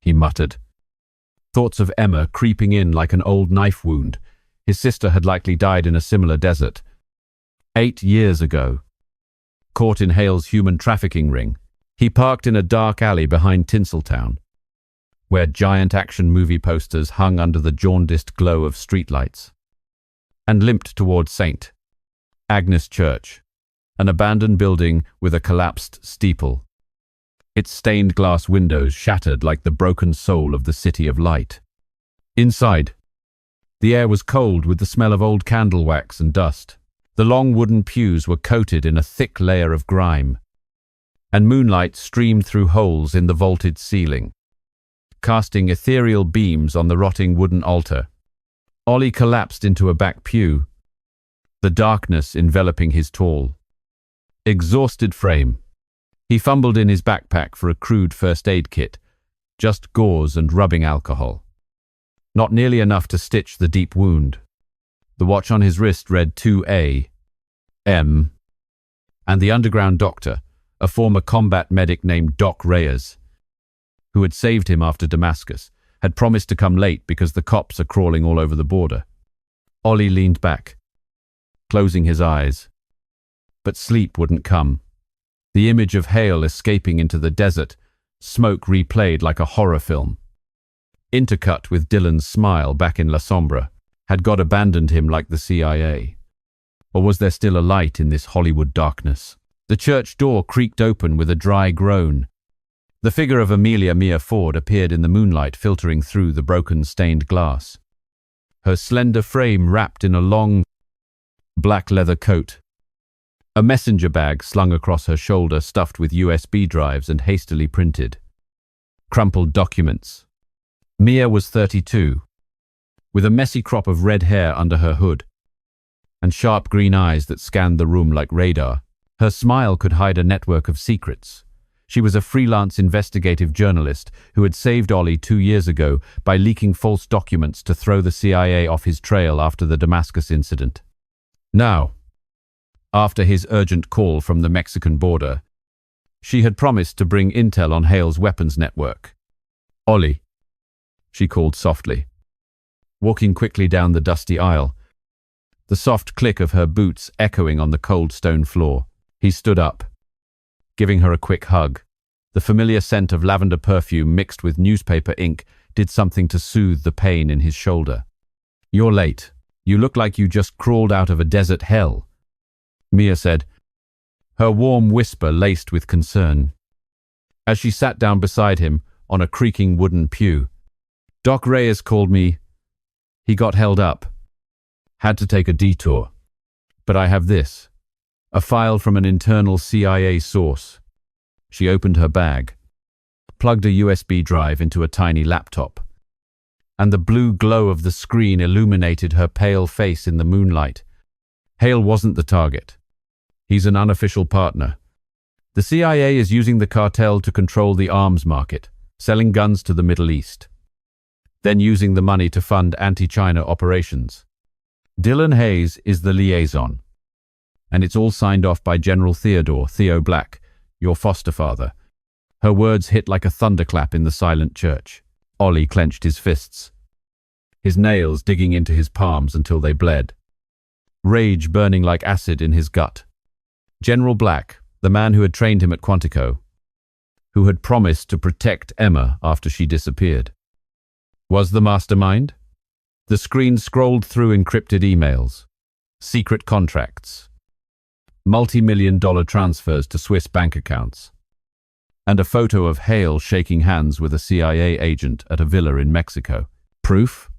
he muttered. Thoughts of Emma creeping in like an old knife wound. His sister had likely died in a similar desert. 8 years ago. Caught in Hale's human trafficking ring, he parked in a dark alley behind Tinseltown, where giant action movie posters hung under the jaundiced glow of streetlights, and limped toward St. Agnes Church, an abandoned building with a collapsed steeple, its stained glass windows shattered like the broken soul of the city of light. Inside, the air was cold with the smell of old candle wax and dust. The long wooden pews were coated in a thick layer of grime, and moonlight streamed through holes in the vaulted ceiling, casting ethereal beams on the rotting wooden altar. Ollie collapsed into a back pew, the darkness enveloping his tall, exhausted frame. He fumbled in his backpack for a crude first aid kit, just gauze and rubbing alcohol. Not nearly enough to stitch the deep wound. The watch on his wrist read 2A, M, and the underground doctor, a former combat medic named Doc Reyes, who had saved him after Damascus, had promised to come late because the cops are crawling all over the border. Ollie leaned back, closing his eyes. But sleep wouldn't come. The image of Hale escaping into the desert, smoke replayed like a horror film, intercut with Dylan's smile back in La Sombra. Had God abandoned him like the CIA? Or was there still a light in this Hollywood darkness? The church door creaked open with a dry groan. The figure of Amelia Mia Ford appeared in the moonlight filtering through the broken stained glass, her slender frame wrapped in a long, black leather coat. A messenger bag slung across her shoulder stuffed with USB drives and hastily printed, crumpled documents. Mia was 32, with a messy crop of red hair under her hood, and sharp green eyes that scanned the room like radar. Her smile could hide a network of secrets. She was a freelance investigative journalist who had saved Ollie 2 years ago by leaking false documents to throw the CIA off his trail after the Damascus incident. Now, after his urgent call from the Mexican border, she had promised to bring intel on Hale's weapons network. Ollie, she called softly, walking quickly down the dusty aisle, the soft click of her boots echoing on the cold stone floor. He stood up, giving her a quick hug. The familiar scent of lavender perfume mixed with newspaper ink did something to soothe the pain in his shoulder. "You're late. You look like you just crawled out of a desert hell," Mia said, her warm whisper laced with concern, as she sat down beside him on a creaking wooden pew. "Doc Reyes called me. He got held up. Had to take a detour. But I have this. A file from an internal CIA source." She opened her bag, plugged a USB drive into a tiny laptop, and the blue glow of the screen illuminated her pale face in the moonlight. Hale wasn't the target. He's an unofficial partner. The CIA is using the cartel to control the arms market, selling guns to the Middle East, then using the money to fund anti-China operations. Dylan Hayes is the liaison, and it's all signed off by General Theo Black, your foster father. Her words hit like a thunderclap in the silent church. Ollie clenched his fists, his nails digging into his palms until they bled, rage burning like acid in his gut. General Black, the man who had trained him at Quantico, who had promised to protect Emma after she disappeared, was the mastermind? The screen scrolled through encrypted emails, secret contracts, multi-million-dollar transfers to Swiss bank accounts, and a photo of Hale shaking hands with a CIA agent at a villa in Mexico. Proof?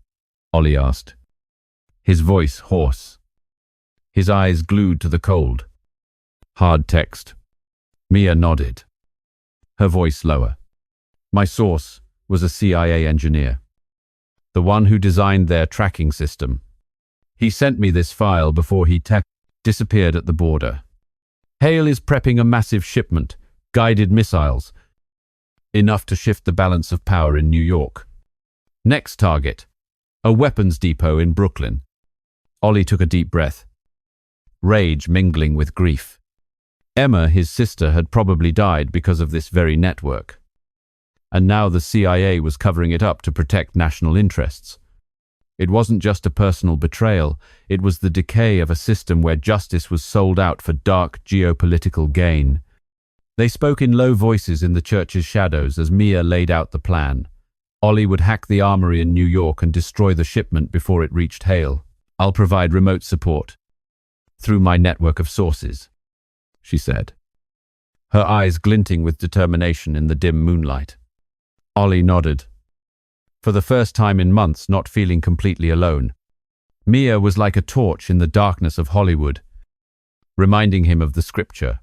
Ollie asked, his voice hoarse, his eyes glued to the cold, hard text. Mia nodded, her voice lower. My source was a CIA engineer, the one who designed their tracking system. He sent me this file before he disappeared at the border. Hale is prepping a massive shipment, guided missiles, enough to shift the balance of power in New York. Next target, a weapons depot in Brooklyn. Ollie took a deep breath, rage mingling with grief. Emma, his sister, had probably died because of this very network. And now the CIA was covering it up to protect national interests. It wasn't just a personal betrayal, it was the decay of a system where justice was sold out for dark geopolitical gain. They spoke in low voices in the church's shadows as Mia laid out the plan. Ollie would hack the armory in New York and destroy the shipment before it reached Hale. I'll provide remote support through my network of sources, she said, her eyes glinting with determination in the dim moonlight. Ollie nodded, for the first time in months not feeling completely alone. Mia was like a torch in the darkness of Hollywood, reminding him of the scripture.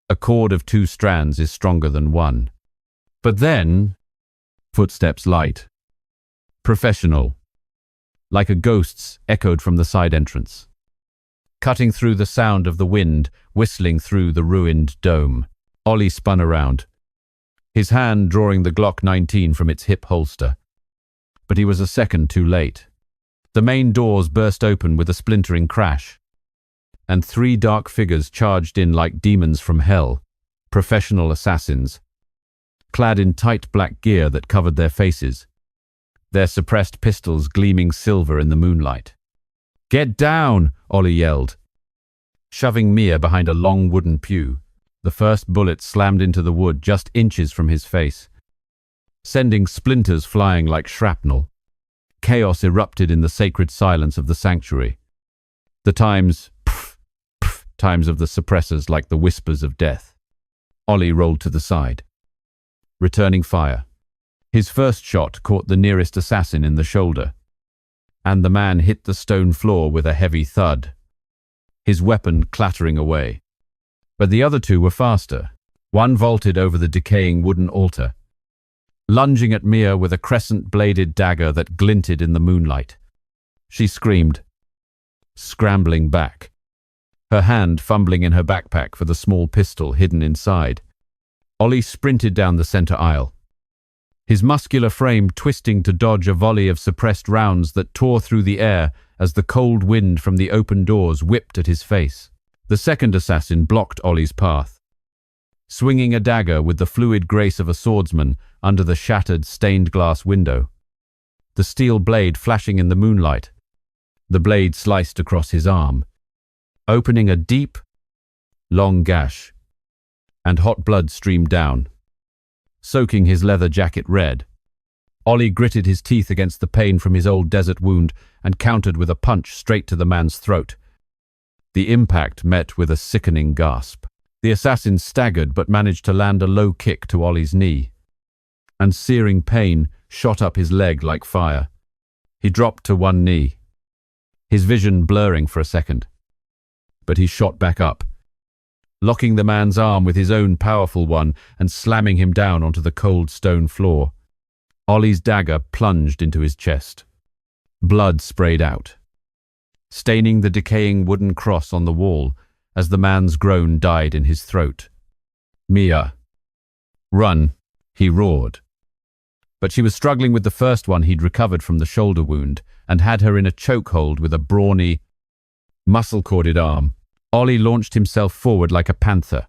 A cord of two strands is stronger than one. But then, footsteps light, professional, like a ghost's, echoed from the side entrance, cutting through the sound of the wind whistling through the ruined dome. Ollie spun around, his hand drawing the Glock 19 from its hip holster. But he was a second too late. The main doors burst open with a splintering crash, and three dark figures charged in like demons from hell, professional assassins, clad in tight black gear that covered their faces, their suppressed pistols gleaming silver in the moonlight. Get down, Ollie yelled, shoving Mia behind a long wooden pew. The first bullet slammed into the wood just inches from his face, sending splinters flying like shrapnel. Chaos erupted in the sacred silence of the sanctuary. The times of the suppressors like the whispers of death. Ollie rolled to the side, returning fire. His first shot caught the nearest assassin in the shoulder, and the man hit the stone floor with a heavy thud, his weapon clattering away. But the other two were faster. One vaulted over the decaying wooden altar, lunging at Mia with a crescent-bladed dagger that glinted in the moonlight. She screamed, scrambling back, her hand fumbling in her backpack for the small pistol hidden inside. Ollie sprinted down the center aisle, his muscular frame twisting to dodge a volley of suppressed rounds that tore through the air as the cold wind from the open doors whipped at his face. The second assassin blocked Ollie's path, swinging a dagger with the fluid grace of a swordsman under the shattered stained glass window. The steel blade flashing in the moonlight, the blade sliced across his arm, opening a deep, long gash, and hot blood streamed down, soaking his leather jacket red. Ollie gritted his teeth against the pain from his old desert wound and countered with a punch straight to the man's throat. The impact met with a sickening gasp. The assassin staggered but managed to land a low kick to Ollie's knee, and searing pain shot up his leg like fire. He dropped to one knee, his vision blurring for a second. But he shot back up, locking the man's arm with his own powerful one and slamming him down onto the cold stone floor. Ollie's dagger plunged into his chest. Blood sprayed out, staining the decaying wooden cross on the wall as the man's groan died in his throat. Mia. Run, he roared. But she was struggling with the first one he'd recovered from the shoulder wound and had her in a chokehold with a brawny, muscle-corded arm. Ollie launched himself forward like a panther,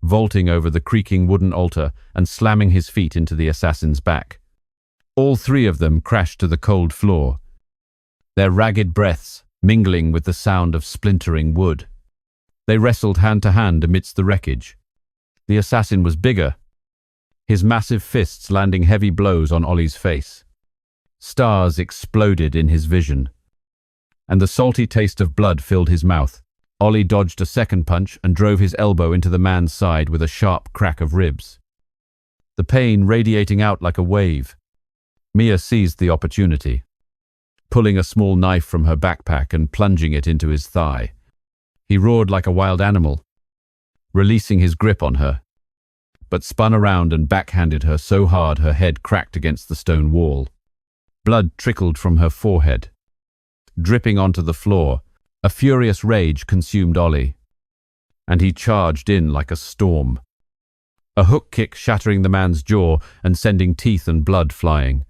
vaulting over the creaking wooden altar and slamming his feet into the assassin's back. All three of them crashed to the cold floor, their ragged breaths mingling with the sound of splintering wood. They wrestled hand to hand amidst the wreckage. The assassin was bigger, his massive fists landing heavy blows on Ollie's face. Stars exploded in his vision, and the salty taste of blood filled his mouth. Ollie dodged a second punch and drove his elbow into the man's side with a sharp crack of ribs, the pain radiating out like a wave. Mia seized the opportunity, pulling a small knife from her backpack and plunging it into his thigh. He roared like a wild animal, releasing his grip on her, but spun around and backhanded her so hard her head cracked against the stone wall. Blood trickled from her forehead, dripping onto the floor. A furious rage consumed Ollie, and he charged in like a storm, a hook kick shattering the man's jaw and sending teeth and blood flying.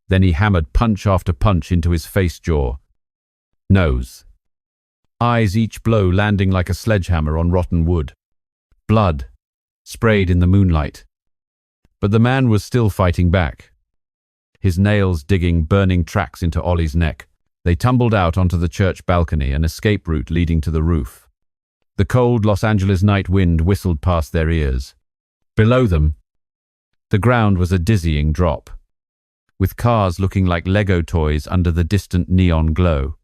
Then he hammered punch after punch into his face, jaw, nose, eyes, each blow landing like a sledgehammer on rotten wood. Blood sprayed in the moonlight, but the man was still fighting back, his nails digging burning tracks into Ollie's neck. They tumbled out onto the church balcony, an escape route leading to the roof. The cold Los Angeles night wind whistled past their ears. Below them, the ground was a dizzying drop, with cars looking like Lego toys under the distant neon glow.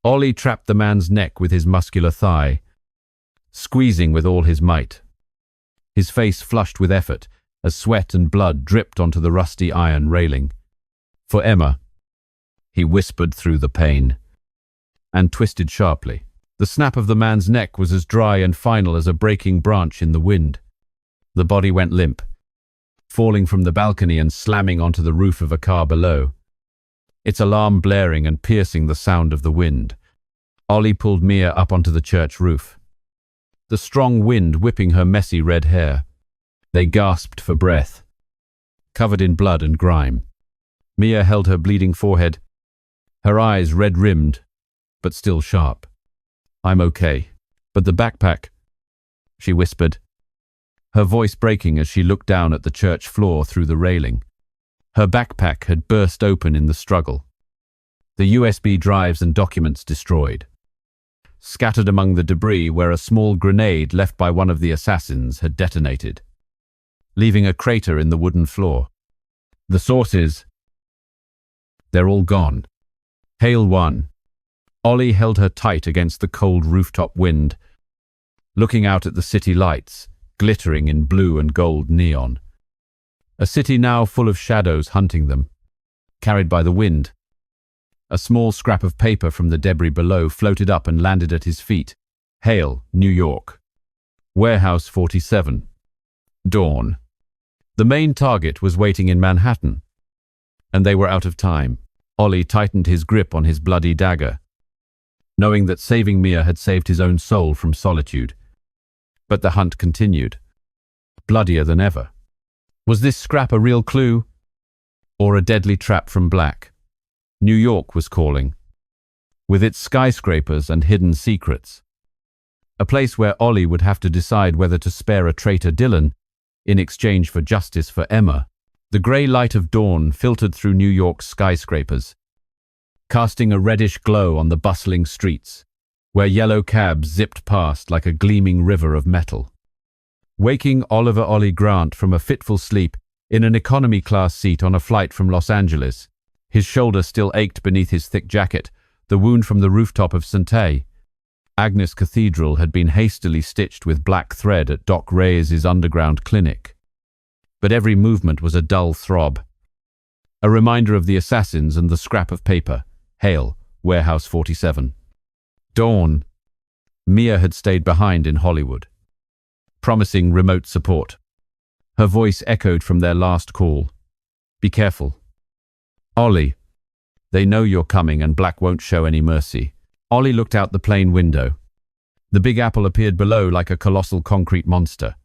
Ollie trapped the man's neck with his muscular thigh, squeezing with all his might. His face flushed with effort as sweat and blood dripped onto the rusty iron railing. For Emma, he whispered through the pain, and twisted sharply. The snap of the man's neck was as dry and final as a breaking branch in the wind. The body went limp, falling from the balcony and slamming onto the roof of a car below, its alarm blaring and piercing the sound of the wind. Ollie pulled Mia up onto the church roof, the strong wind whipping her messy red hair. They gasped for breath, covered in blood and grime. Mia held her bleeding forehead, her eyes red-rimmed, but still sharp. "I'm okay. But the backpack," she whispered, her voice breaking as she looked down at the church floor through the railing. Her backpack had burst open in the struggle, the USB drives and documents destroyed, scattered among the debris where a small grenade left by one of the assassins had detonated, leaving a crater in the wooden floor. "The sources, they're all gone." Hail 1. Ollie held her tight against the cold rooftop wind, looking out at the city lights, glittering in blue and gold neon. A city now full of shadows hunting them, carried by the wind. A small scrap of paper from the debris below floated up and landed at his feet. Hail, New York. Warehouse 47. Dawn. The main target was waiting in Manhattan, and they were out of time. Ollie tightened his grip on his bloody dagger, knowing that saving Mia had saved his own soul from solitude. But the hunt continued, bloodier than ever. Was this scrap a real clue, or a deadly trap from Black? New York was calling, with its skyscrapers and hidden secrets. A place where Ollie would have to decide whether to spare a traitor Dylan in exchange for justice for Emma. The grey light of dawn filtered through New York's skyscrapers, casting a reddish glow on the bustling streets, where yellow cabs zipped past like a gleaming river of metal. Waking Oliver Ollie Grant from a fitful sleep in an economy-class seat on a flight from Los Angeles, his shoulder still ached beneath his thick jacket, the wound from the rooftop of St. Agnes Cathedral had been hastily stitched with black thread at Doc Reyes's underground clinic. But every movement was a dull throb, a reminder of the assassins and the scrap of paper. Hail, Warehouse 47. Dawn. Mia had stayed behind in Hollywood, promising remote support. Her voice echoed from their last call. "Be careful. Ollie, they know you're coming and Black won't show any mercy." Ollie looked out the plane window. The Big Apple appeared below like a colossal concrete monster,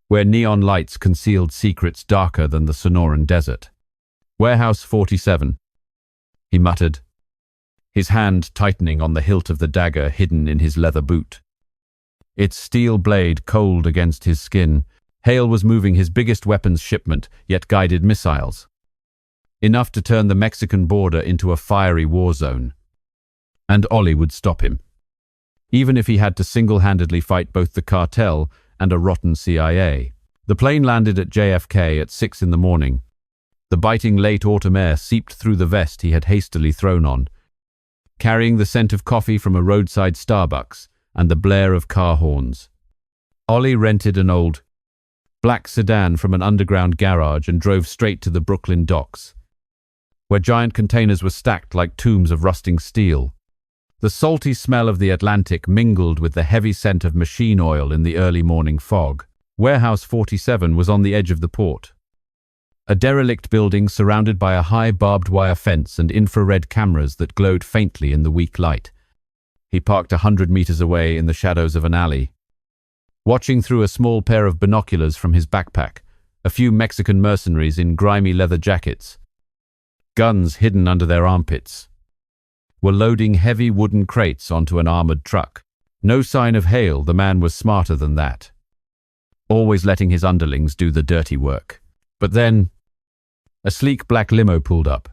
where neon lights concealed secrets darker than the Sonoran desert. "Warehouse 47, he muttered, his hand tightening on the hilt of the dagger hidden in his leather boot. Its steel blade cold against his skin, Hale was moving his biggest weapons shipment, yet guided missiles. Enough to turn the Mexican border into a fiery war zone. And Ollie would stop him. Even if he had to single-handedly fight both the cartel and a rotten CIA. The plane landed at JFK at 6 in the morning. The biting late autumn air seeped through the vest he had hastily thrown on, carrying the scent of coffee from a roadside Starbucks and the blare of car horns. Ollie rented an old black sedan from an underground garage and drove straight to the Brooklyn docks, where giant containers were stacked like tombs of rusting steel. The salty smell of the Atlantic mingled with the heavy scent of machine oil in the early morning fog. Warehouse 47 was on the edge of the port. A derelict building surrounded by a high barbed wire fence and infrared cameras that glowed faintly in the weak light. He parked 100 meters away in the shadows of an alley. Watching through a small pair of binoculars from his backpack, a few Mexican mercenaries in grimy leather jackets, guns hidden under their armpits, were loading heavy wooden crates onto an armored truck. No sign of Hale. The man was smarter than that, always letting his underlings do the dirty work. But then, a sleek black limo pulled up,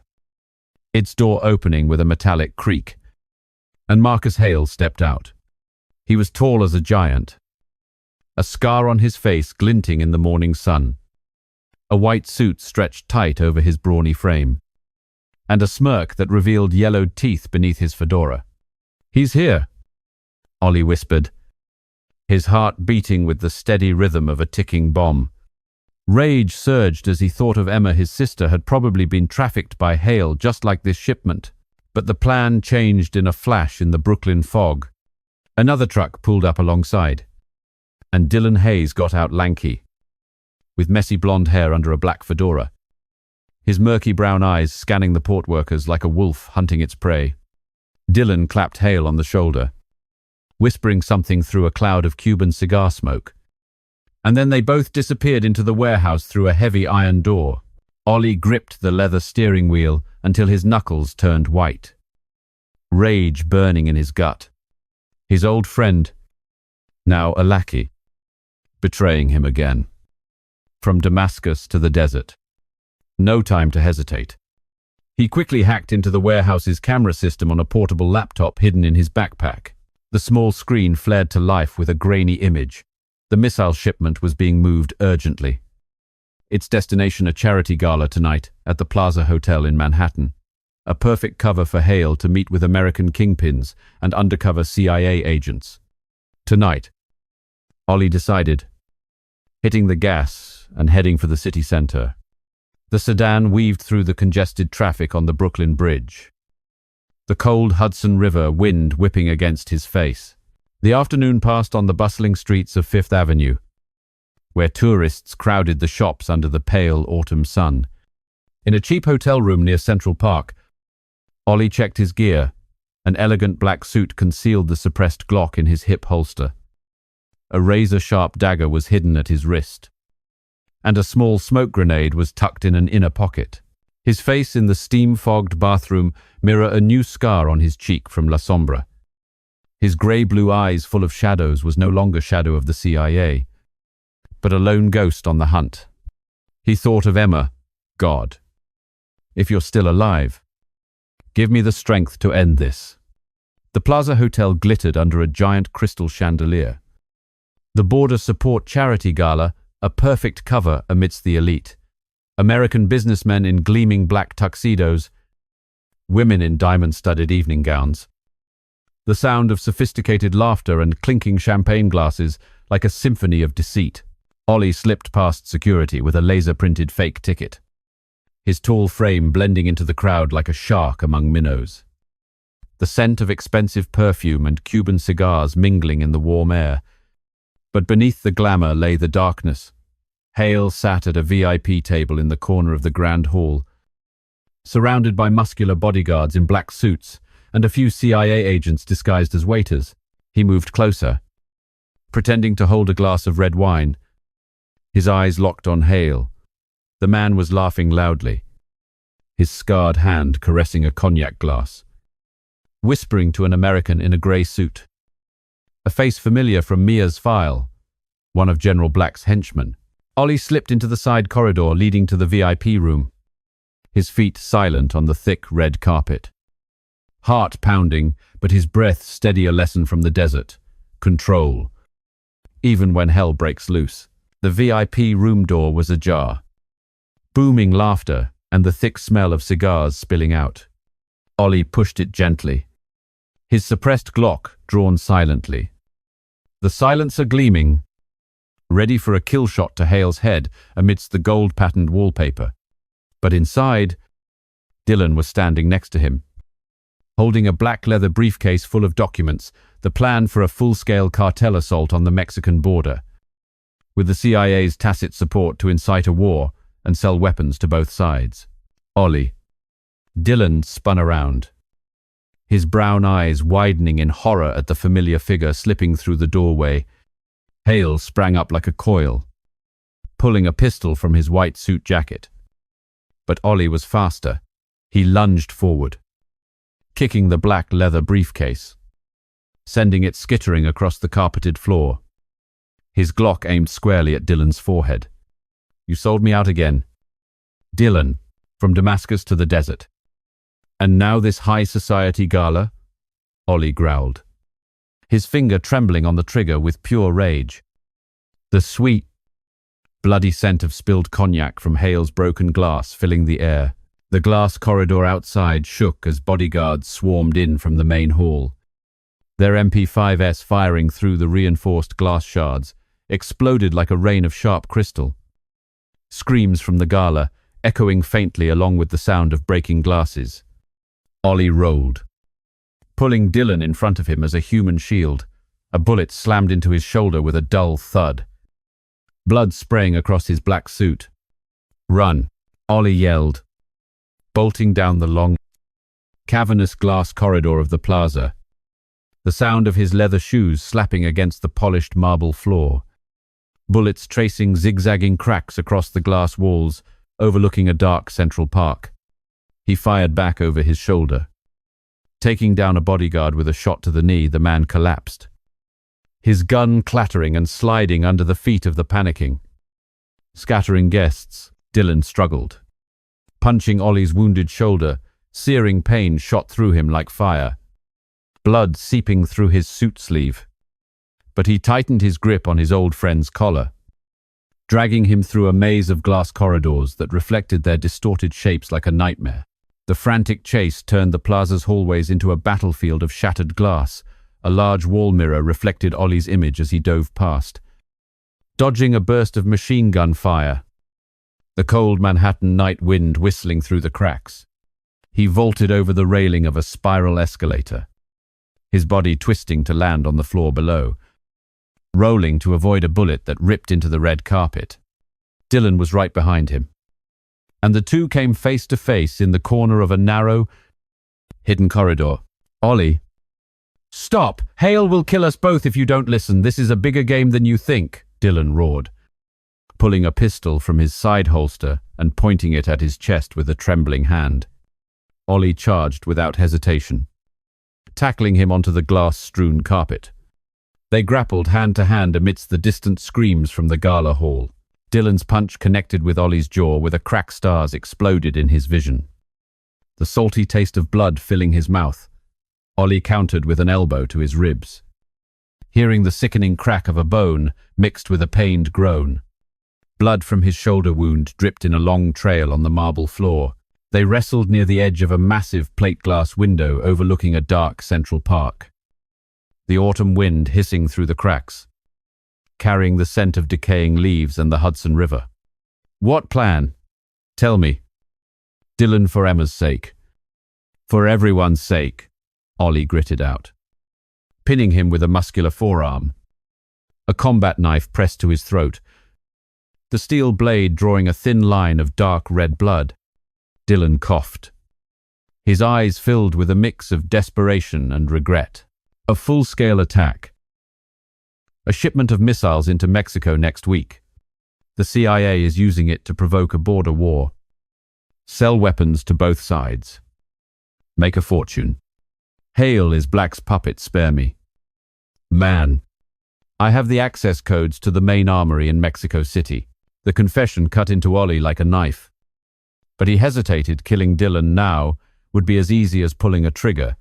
its door opening with a metallic creak, and Marcus Hale stepped out. He was tall as a giant, a scar on his face glinting in the morning sun, a white suit stretched tight over his brawny frame, and a smirk that revealed yellowed teeth beneath his fedora. "He's here," Ollie whispered, his heart beating with the steady rhythm of a ticking bomb. Rage surged as he thought of Emma. His sister had probably been trafficked by Hale just like this shipment. But the plan changed in a flash in the Brooklyn fog. Another truck pulled up alongside, and Dylan Hayes got out lanky, with messy blonde hair under a black fedora, his murky brown eyes scanning the port workers like a wolf hunting its prey. Dylan clapped Hale on the shoulder, whispering something through a cloud of Cuban cigar smoke. And then they both disappeared into the warehouse through a heavy iron door. Ollie gripped the leather steering wheel until his knuckles turned white, rage burning in his gut. His old friend, now a lackey, betraying him again. From Damascus to the desert. No time to hesitate. He quickly hacked into the warehouse's camera system on a portable laptop hidden in his backpack. The small screen flared to life with a grainy image. The missile shipment was being moved urgently. Its destination a charity gala tonight at the Plaza Hotel in Manhattan. A perfect cover for Hale to meet with American kingpins and undercover CIA agents. Tonight, Ollie decided, hitting the gas and heading for the city center. The sedan weaved through the congested traffic on the Brooklyn Bridge, the cold Hudson River wind whipping against his face. The afternoon passed on the bustling streets of Fifth Avenue, where tourists crowded the shops under the pale autumn sun. In a cheap hotel room near Central Park, Ollie checked his gear. An elegant black suit concealed the suppressed Glock in his hip holster. A razor-sharp dagger was hidden at his wrist, and a small smoke grenade was tucked in an inner pocket. His face in the steam-fogged bathroom mirrored a new scar on his cheek from La Sombra. His grey-blue eyes full of shadows was no longer shadow of the CIA, but a lone ghost on the hunt. He thought of Emma. God, if you're still alive, give me the strength to end this. The Plaza Hotel glittered under a giant crystal chandelier. The Border Support Charity Gala, a perfect cover amidst the elite. American businessmen in gleaming black tuxedos, women in diamond-studded evening gowns. The sound of sophisticated laughter and clinking champagne glasses like a symphony of deceit. Ollie slipped past security with a laser-printed fake ticket, his tall frame blending into the crowd like a shark among minnows. The scent of expensive perfume and Cuban cigars mingling in the warm air. But beneath the glamour lay the darkness. Hale sat at a VIP table in the corner of the grand hall, surrounded by muscular bodyguards in black suits and a few CIA agents disguised as waiters. He moved closer, pretending to hold a glass of red wine, His eyes locked on Hale. The man was laughing loudly, his scarred hand caressing a cognac glass, whispering to an American in a grey suit. A face familiar from Mia's file, one of General Black's henchmen. Ollie slipped into the side corridor leading to the VIP room, his feet silent on the thick red carpet. Heart pounding, but his breath steady, a lesson from the desert. Control. Even when hell breaks loose. The VIP room door was ajar. Booming laughter and the thick smell of cigars spilling out. Ollie pushed it gently, his suppressed Glock drawn silently. The silencer gleaming, ready for a kill shot to Hale's head amidst the gold-patterned wallpaper. But inside, Dylan was standing next to him, holding a black leather briefcase full of documents, the plan for a full-scale cartel assault on the Mexican border, with the CIA's tacit support to incite a war and sell weapons to both sides. Ollie. Dylan spun around, his brown eyes widening in horror at the familiar figure slipping through the doorway. Hale sprang up like a coil, pulling a pistol from his white suit jacket. But Ollie was faster. He lunged forward, kicking the black leather briefcase, sending it skittering across the carpeted floor. His Glock aimed squarely at Dylan's forehead. You sold me out again. Dylan, from Damascus to the desert. And now this high society gala? Ollie growled, his finger trembling on the trigger with pure rage. The sweet, bloody scent of spilled cognac from Hale's broken glass filling the air. The glass corridor outside shook as bodyguards swarmed in from the main hall, their MP5s firing through the reinforced glass shards, exploded like a rain of sharp crystal. Screams from the gala, echoing faintly along with the sound of breaking glasses. Ollie rolled, pulling Dylan in front of him as a human shield. A bullet slammed into his shoulder with a dull thud, blood spraying across his black suit. Run, Ollie yelled, bolting down the long, cavernous glass corridor of the plaza, the sound of his leather shoes slapping against the polished marble floor, bullets tracing zigzagging cracks across the glass walls, overlooking a dark central park. He fired back over his shoulder. Taking down a bodyguard with a shot to the knee, the man collapsed, his gun clattering and sliding under the feet of the panicking, scattering guests. Dylan struggled, punching Ollie's wounded shoulder. Searing pain shot through him like fire, blood seeping through his suit sleeve. But he tightened his grip on his old friend's collar, dragging him through a maze of glass corridors that reflected their distorted shapes like a nightmare. The frantic chase turned the plaza's hallways into a battlefield of shattered glass. A large wall mirror reflected Ollie's image as he dove past, dodging a burst of machine gun fire, the cold Manhattan night wind whistling through the cracks. He vaulted over the railing of a spiral escalator, his body twisting to land on the floor below, rolling to avoid a bullet that ripped into the red carpet. Dylan was right behind him, and the two came face to face in the corner of a narrow, hidden corridor. Ollie. Stop! Hale will kill us both if you don't listen. This is a bigger game than you think, Dylan roared, pulling a pistol from his side holster and pointing it at his chest with a trembling hand. Ollie charged without hesitation, tackling him onto the glass-strewn carpet. They grappled hand to hand amidst the distant screams from the gala hall. Dylan's punch connected with Ollie's jaw with a crack stars exploded in his vision, the salty taste of blood filling his mouth. Ollie countered with an elbow to his ribs, hearing the sickening crack of a bone mixed with a pained groan. Blood from his shoulder wound dripped in a long trail on the marble floor. They wrestled near the edge of a massive plate glass window overlooking a dark central park, the autumn wind hissing through the cracks, carrying the scent of decaying leaves and the Hudson River. What plan? Tell me. Dylan, for Emma's sake. For everyone's sake, Ollie gritted out, pinning him with a muscular forearm, a combat knife pressed to his throat, the steel blade drawing a thin line of dark red blood. Dylan coughed, his eyes filled with a mix of desperation and regret. A full-scale attack. A shipment of missiles into Mexico next week. The CIA is using it to provoke a border war. Sell weapons to both sides. Make a fortune. Hale is Black's puppet, spare me. Man. I have the access codes to the main armory in Mexico City. The confession cut into Ollie like a knife. But he hesitated. Killing Dylan now would be as easy as pulling a trigger.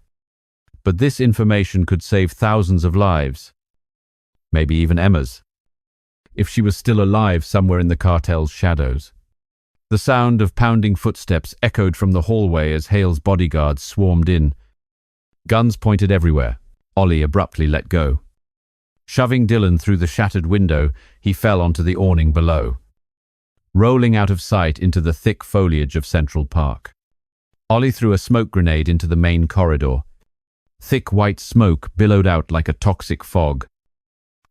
But this information could save thousands of lives. Maybe even Emma's. If she was still alive somewhere in the cartel's shadows. The sound of pounding footsteps echoed from the hallway as Hale's bodyguards swarmed in. Guns pointed everywhere. Ollie abruptly let go. Shoving Dylan through the shattered window, he fell onto the awning below, rolling out of sight into the thick foliage of Central Park. Ollie threw a smoke grenade into the main corridor. Thick white smoke billowed out like a toxic fog,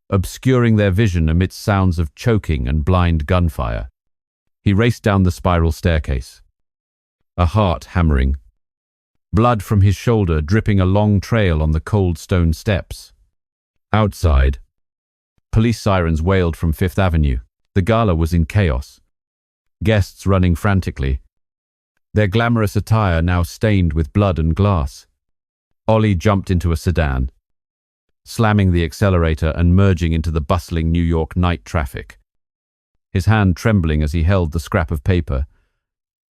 obscuring their vision amidst sounds of choking and blind gunfire. He raced down the spiral staircase, a heart hammering, blood from his shoulder dripping a long trail on the cold stone steps. Outside, police sirens wailed from Fifth Avenue. The gala was in chaos. Guests running frantically, their glamorous attire now stained with blood and glass. Ollie jumped into a sedan, slamming the accelerator and merging into the bustling New York night traffic, his hand trembling as he held the scrap of paper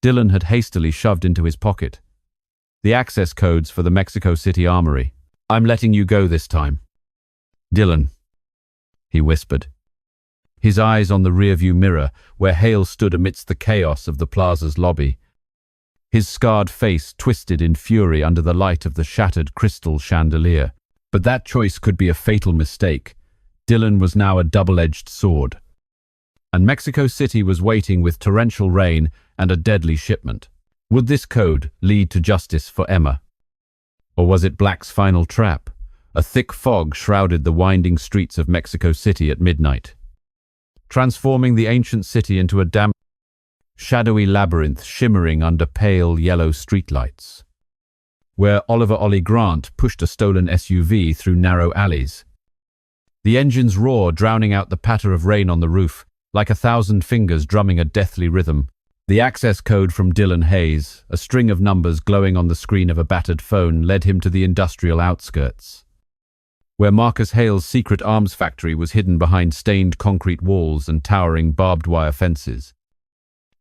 Dylan had hastily shoved into his pocket. The access codes for the Mexico City Armory. I'm letting you go this time. Dylan, he whispered, his eyes on the rearview mirror where Hale stood amidst the chaos of the plaza's lobby, his scarred face twisted in fury under the light of the shattered crystal chandelier. But that choice could be a fatal mistake. Dylan was now a double-edged sword, and Mexico City was waiting with torrential rain and a deadly shipment. Would this code lead to justice for Emma? Or was it Black's final trap? A thick fog shrouded the winding streets of Mexico City at midnight, transforming the ancient city into a damp, shadowy labyrinth shimmering under pale yellow streetlights, where Oliver Ollie Grant pushed a stolen SUV through narrow alleys. The engine's roar drowning out the patter of rain on the roof, like 1,000 fingers drumming a deathly rhythm. The access code from Dylan Hayes, a string of numbers glowing on the screen of a battered phone, led him to the industrial outskirts, where Marcus Hale's secret arms factory was hidden behind stained concrete walls and towering barbed wire fences.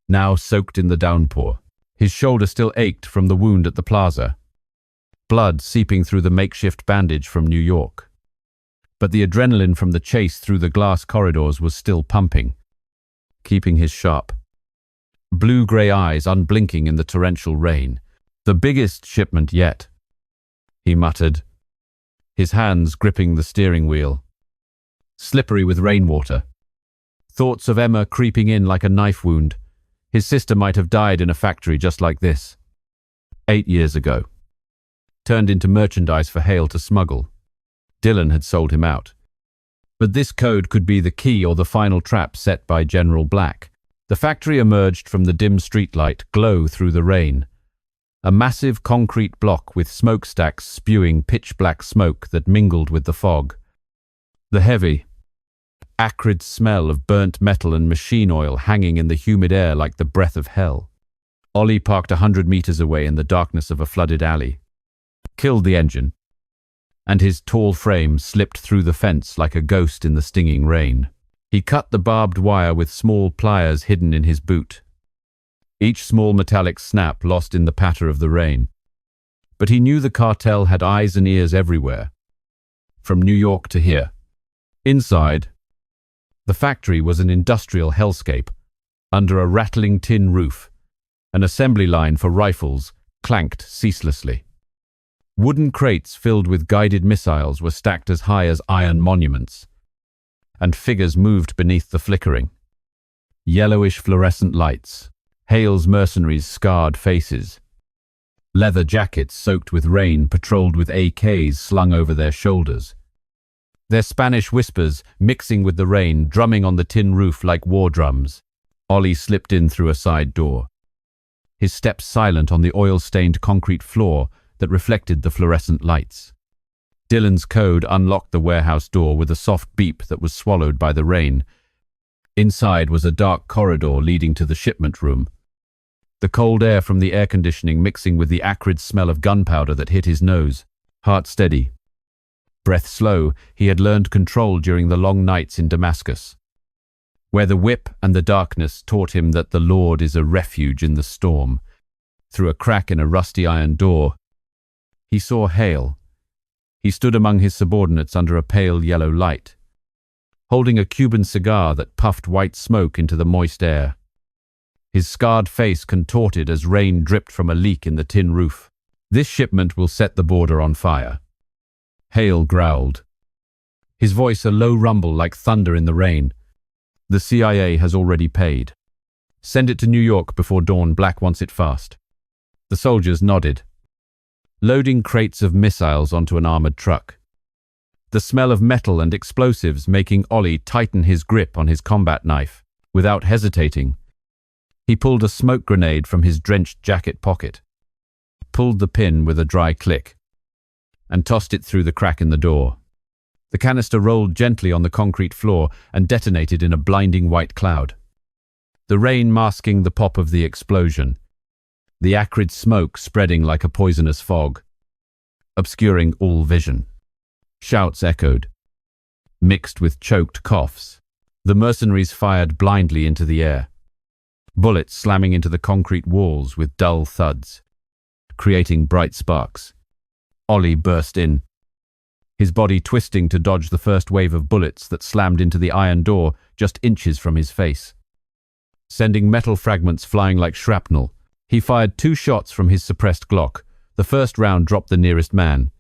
Now soaked in the downpour, his shoulder still ached from the wound at the plaza, blood seeping through the makeshift bandage from New York. But the adrenaline from the chase through the glass corridors was still pumping, keeping his sharp, blue-grey eyes unblinking in the torrential rain. The biggest shipment yet, he muttered, his hands gripping the steering wheel, slippery with rainwater. Thoughts of Emma creeping in like a knife wound. His sister might have died in a factory just like this, 8 years ago. Turned into merchandise for Hale to smuggle. Dylan had sold him out. But this code could be the key or the final trap set by General Black. The factory emerged from the dim streetlight, glow through the rain. A massive concrete block with smokestacks spewing pitch-black smoke that mingled with the fog. The heavy, acrid smell of burnt metal and machine oil hanging in the humid air like the breath of hell. Ollie parked 100 meters away in the darkness of a flooded alley, killed the engine, and his tall frame slipped through the fence like a ghost in the stinging rain. He cut the barbed wire with small pliers hidden in his boot, each small metallic snap lost in the patter of the rain. But he knew the cartel had eyes and ears everywhere, from New York to here. Inside, the factory was an industrial hellscape. Under a rattling tin roof, an assembly line for rifles clanked ceaselessly. Wooden crates filled with guided missiles were stacked as high as iron monuments, and figures moved beneath the flickering, yellowish fluorescent lights. Hale's mercenaries' scarred faces, leather jackets soaked with rain patrolled with AKs slung over their shoulders. Their Spanish whispers mixing with the rain, drumming on the tin roof like war drums. Ollie slipped in through a side door, his steps silent on the oil-stained concrete floor that reflected the fluorescent lights. Dylan's code unlocked the warehouse door with a soft beep that was swallowed by the rain. Inside was a dark corridor leading to the shipment room. The cold air from the air conditioning mixing with the acrid smell of gunpowder that hit his nose. Heart steady. Breath slow, he had learned control during the long nights in Damascus, where the whip and the darkness taught him that the Lord is a refuge in the storm. Through a crack in a rusty iron door, he saw Hale. He stood among his subordinates under a pale yellow light, holding a Cuban cigar that puffed white smoke into the moist air. His scarred face contorted as rain dripped from a leak in the tin roof. "This shipment will set the border on fire," Hale growled, his voice a low rumble like thunder in the rain. "The CIA has already paid. Send it to New York before dawn. Black wants it fast." The soldiers nodded, loading crates of missiles onto an armored truck. The smell of metal and explosives making Ollie tighten his grip on his combat knife. Without hesitating, he pulled a smoke grenade from his drenched jacket pocket, pulled the pin with a dry click, and tossed it through the crack in the door. The canister rolled gently on the concrete floor and detonated in a blinding white cloud, the rain masking the pop of the explosion, the acrid smoke spreading like a poisonous fog, obscuring all vision. Shouts echoed, mixed with choked coughs. The mercenaries fired blindly into the air, bullets slamming into the concrete walls with dull thuds, creating bright sparks. Ollie burst in, his body twisting to dodge the first wave of bullets that slammed into the iron door just inches from his face. Sending metal fragments flying like shrapnel, he fired 2 shots from his suppressed Glock. The first round dropped the nearest man,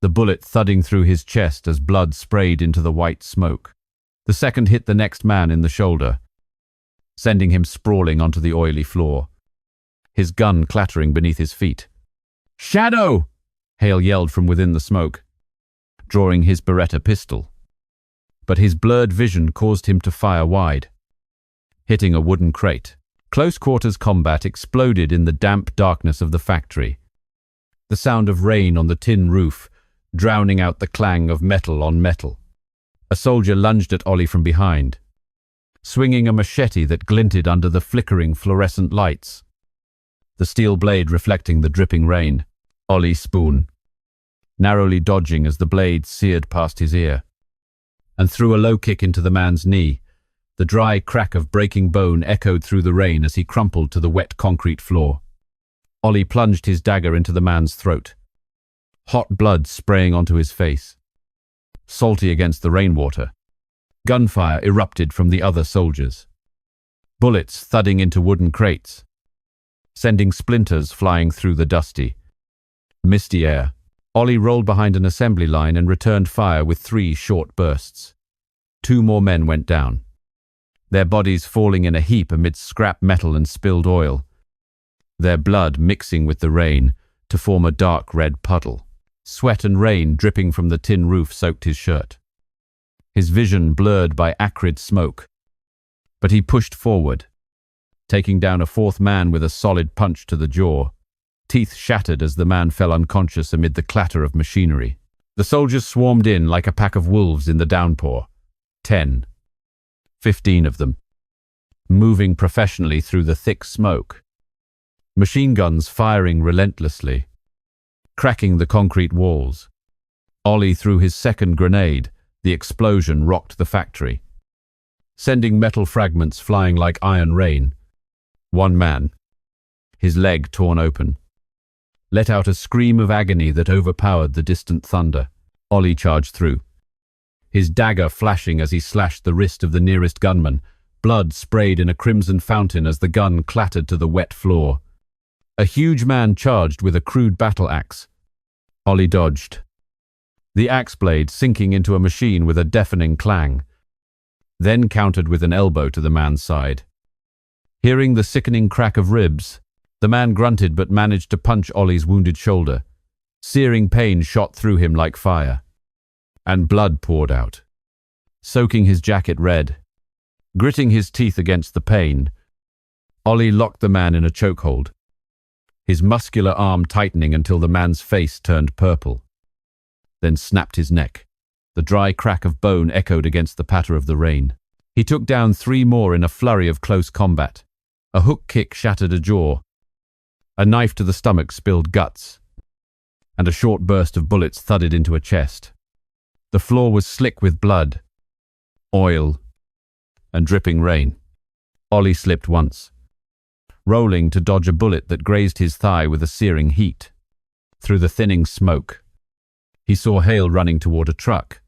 the bullet thudding through his chest as blood sprayed into the white smoke. The second hit the next man in the shoulder, sending him sprawling onto the oily floor, his gun clattering beneath his feet. "Shadow!" Hale yelled from within the smoke, drawing his Beretta pistol. But his blurred vision caused him to fire wide, hitting a wooden crate. Close quarters combat exploded in the damp darkness of the factory, the sound of rain on the tin roof drowning out the clang of metal on metal. A soldier lunged at Ollie from behind, swinging a machete that glinted under the flickering fluorescent lights, the steel blade reflecting the dripping rain. Ollie spun, narrowly dodging as the blade seared past his ear, and threw a low kick into the man's knee. The dry crack of breaking bone echoed through the rain as he crumpled to the wet concrete floor. Ollie plunged his dagger into the man's throat, hot blood spraying onto his face, salty against the rainwater. Gunfire erupted from the other soldiers, bullets thudding into wooden crates, sending splinters flying through the dusty, misty air. Ollie rolled behind an assembly line and returned fire with 3 short bursts. 2 more men went down, their bodies falling in a heap amidst scrap metal and spilled oil, their blood mixing with the rain to form a dark red puddle. Sweat and rain dripping from the tin roof soaked his shirt, his vision blurred by acrid smoke. But he pushed forward, taking down a 4th man with a solid punch to the jaw. Teeth shattered as the man fell unconscious amid the clatter of machinery. The soldiers swarmed in like a pack of wolves in the downpour. 10, 15 of them, moving professionally through the thick smoke. Machine guns firing relentlessly, cracking the concrete walls. Ollie threw his second grenade. The explosion rocked the factory, sending metal fragments flying like iron rain. 1 man, his leg torn open, let out a scream of agony that overpowered the distant thunder. Ollie charged through, his dagger flashing as he slashed the wrist of the nearest gunman. Blood sprayed in a crimson fountain as the gun clattered to the wet floor. A huge man charged with a crude battle axe. Ollie dodged, the axe blade sinking into a machine with a deafening clang, then countered with an elbow to the man's side. Hearing the sickening crack of ribs, the man grunted but managed to punch Ollie's wounded shoulder. Searing pain shot through him like fire, and blood poured out, soaking his jacket red. Gritting his teeth against the pain, Ollie locked the man in a chokehold, his muscular arm tightening until the man's face turned purple, then snapped his neck. The dry crack of bone echoed against the patter of the rain. He took down 3 more in a flurry of close combat. A hook kick shattered a jaw. A knife to the stomach spilled guts. And a short burst of bullets thudded into a chest. The floor was slick with blood, oil, and dripping rain. Ollie slipped once, rolling to dodge a bullet that grazed his thigh with a searing heat. Through the thinning smoke, he saw Hale running toward a truck,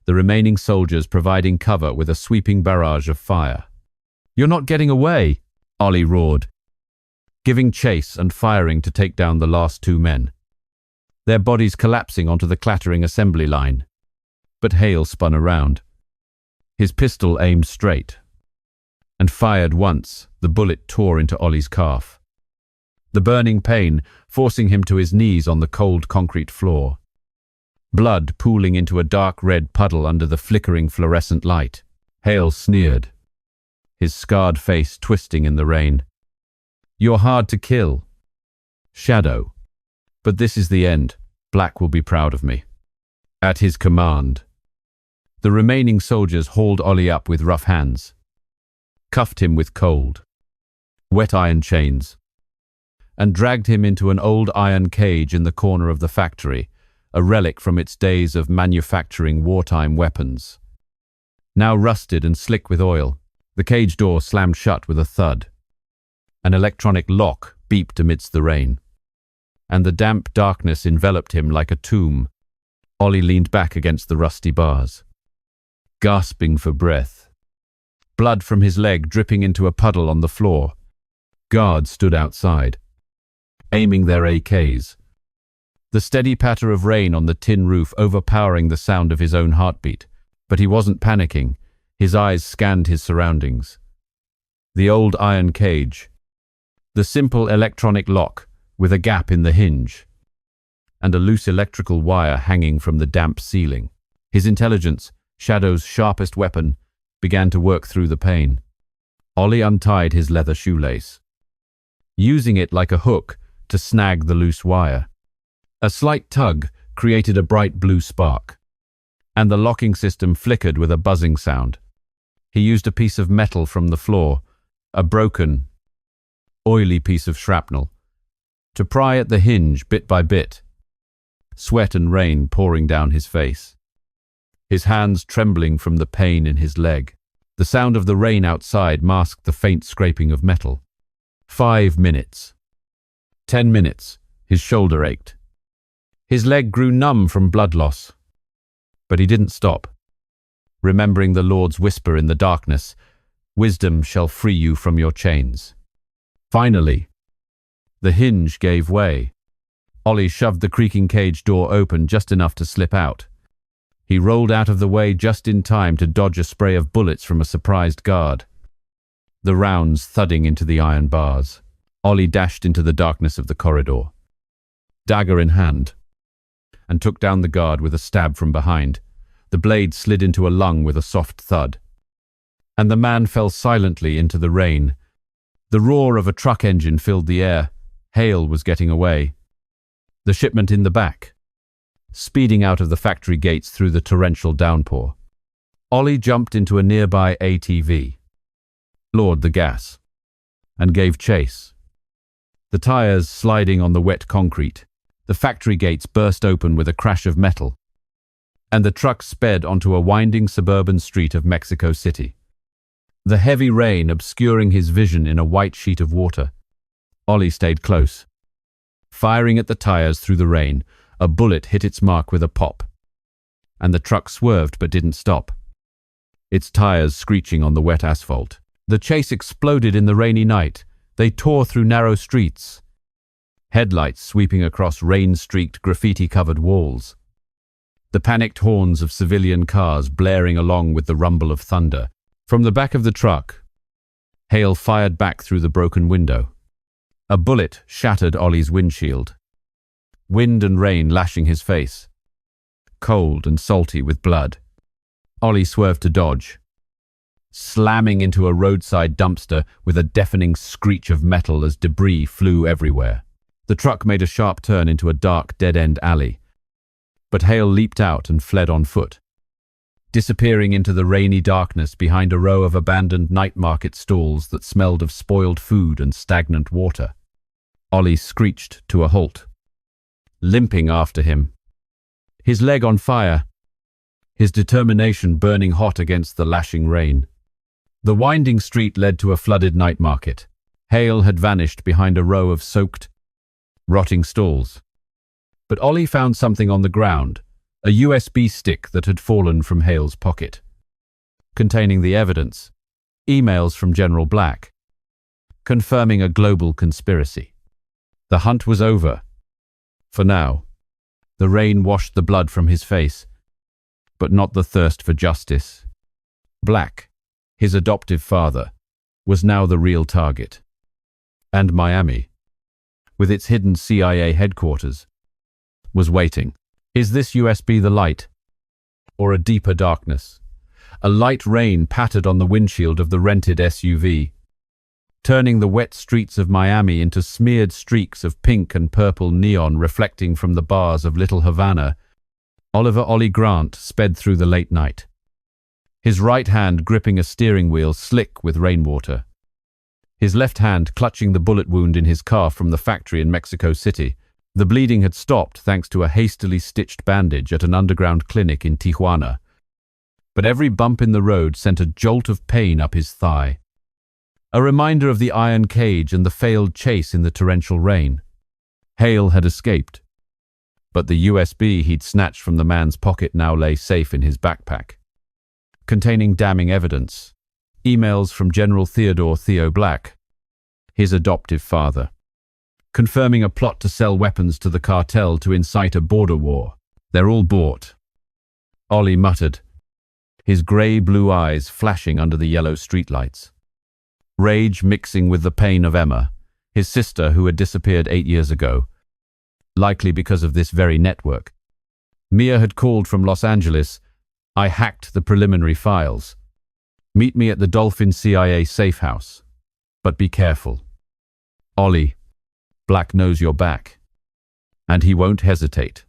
the remaining soldiers providing cover with a sweeping barrage of fire. "You're not getting away!" Ollie roared, giving chase and firing to take down the last 2 men, their bodies collapsing onto the clattering assembly line. But Hale spun around, his pistol aimed straight, and fired once. The bullet tore into Ollie's calf, the burning pain forcing him to his knees on the cold concrete floor, blood pooling into a dark red puddle under the flickering fluorescent light. Hale sneered, his scarred face twisting in the rain. "You're hard to kill, Shadow, but this is the end. Black will be proud of me." At his command, the remaining soldiers hauled Ollie up with rough hands, cuffed him with cold, wet iron chains, and dragged him into an old iron cage in the corner of the factory, a relic from its days of manufacturing wartime weapons. Now rusted and slick with oil, the cage door slammed shut with a thud. An electronic lock beeped amidst the rain, and the damp darkness enveloped him like a tomb. Ollie leaned back against the rusty bars, gasping for breath, blood from his leg dripping into a puddle on the floor. Guards stood outside, aiming their AKs, the steady patter of rain on the tin roof overpowering the sound of his own heartbeat. But he wasn't panicking. His eyes scanned his surroundings. The old iron cage, the simple electronic lock with a gap in the hinge, and a loose electrical wire hanging from the damp ceiling. His intelligence, Shadow's sharpest weapon, began to work through the pain. Ollie untied his leather shoelace, using it like a hook to snag the loose wire. A slight tug created a bright blue spark, and the locking system flickered with a buzzing sound. He used a piece of metal from the floor, a broken, oily piece of shrapnel, to pry at the hinge bit by bit, sweat and rain pouring down his face, his hands trembling from the pain in his leg. The sound of the rain outside masked the faint scraping of metal. 5 minutes. 10 minutes. His shoulder ached. His leg grew numb from blood loss. But he didn't stop, remembering the Lord's whisper in the darkness, "Wisdom shall free you from your chains." Finally, the hinge gave way. Ollie shoved the creaking cage door open just enough to slip out. He rolled out of the way just in time to dodge a spray of bullets from a surprised guard, the rounds thudding into the iron bars. Ollie dashed into the darkness of the corridor, dagger in hand, and took down the guard with a stab from behind. The blade slid into a lung with a soft thud, and the man fell silently into the rain. The roar of a truck engine filled the air. Hale was getting away. The shipment in the back, speeding out of the factory gates through the torrential downpour. Ollie jumped into a nearby ATV, lowered the gas, and gave chase. The tires sliding on the wet concrete, the factory gates burst open with a crash of metal, and the truck sped onto a winding suburban street of Mexico City, the heavy rain obscuring his vision in a white sheet of water. Ollie stayed close, firing at the tires through the rain. A bullet hit its mark with a pop, and the truck swerved but didn't stop, its tires screeching on the wet asphalt. The chase exploded in the rainy night. They tore through narrow streets, headlights sweeping across rain-streaked, graffiti-covered walls, the panicked horns of civilian cars blaring along with the rumble of thunder. From the back of the truck, Hale fired back through the broken window. A bullet shattered Ollie's windshield, wind and rain lashing his face, cold and salty with blood. Ollie swerved to dodge, slamming into a roadside dumpster with a deafening screech of metal as debris flew everywhere. The truck made a sharp turn into a dark, dead-end alley, but Hale leaped out and fled on foot, disappearing into the rainy darkness behind a row of abandoned night market stalls that smelled of spoiled food and stagnant water. Ollie screeched to a halt, limping after him, his leg on fire, his determination burning hot against the lashing rain. The winding street led to a flooded night market. Hale had vanished behind a row of soaked, rotting stalls. But Ollie found something on the ground, a USB stick that had fallen from Hale's pocket, containing the evidence, emails from General Black, confirming a global conspiracy. The hunt was over. For now. The rain washed the blood from his face, but not the thirst for justice. Black, his adoptive father, was now the real target. And Miami, with its hidden CIA headquarters, was waiting. Is this USB the light, or a deeper darkness? A light rain pattered on the windshield of the rented SUV, turning the wet streets of Miami into smeared streaks of pink and purple neon reflecting from the bars of Little Havana. Ollie Grant sped through the late night, his right hand gripping a steering wheel slick with rainwater, his left hand clutching the bullet wound in his car from the factory in Mexico City. The bleeding had stopped thanks to a hastily stitched bandage at an underground clinic in Tijuana. But every bump in the road sent a jolt of pain up his thigh, a reminder of the iron cage and the failed chase in the torrential rain. Hale had escaped, but the USB he'd snatched from the man's pocket now lay safe in his backpack, containing damning evidence, emails from General Theodore Theo Black, his adoptive father, confirming a plot to sell weapons to the cartel to incite a border war. They're all bought, Ollie muttered, his grey-blue eyes flashing under the yellow streetlights. Rage mixing with the pain of Emma, his sister who had disappeared 8 years ago, likely because of this very network. Mia had called from Los Angeles. I hacked the preliminary files. Meet me at the Dolphin CIA safe house. But be careful. Ollie, Black knows your back. And he won't hesitate.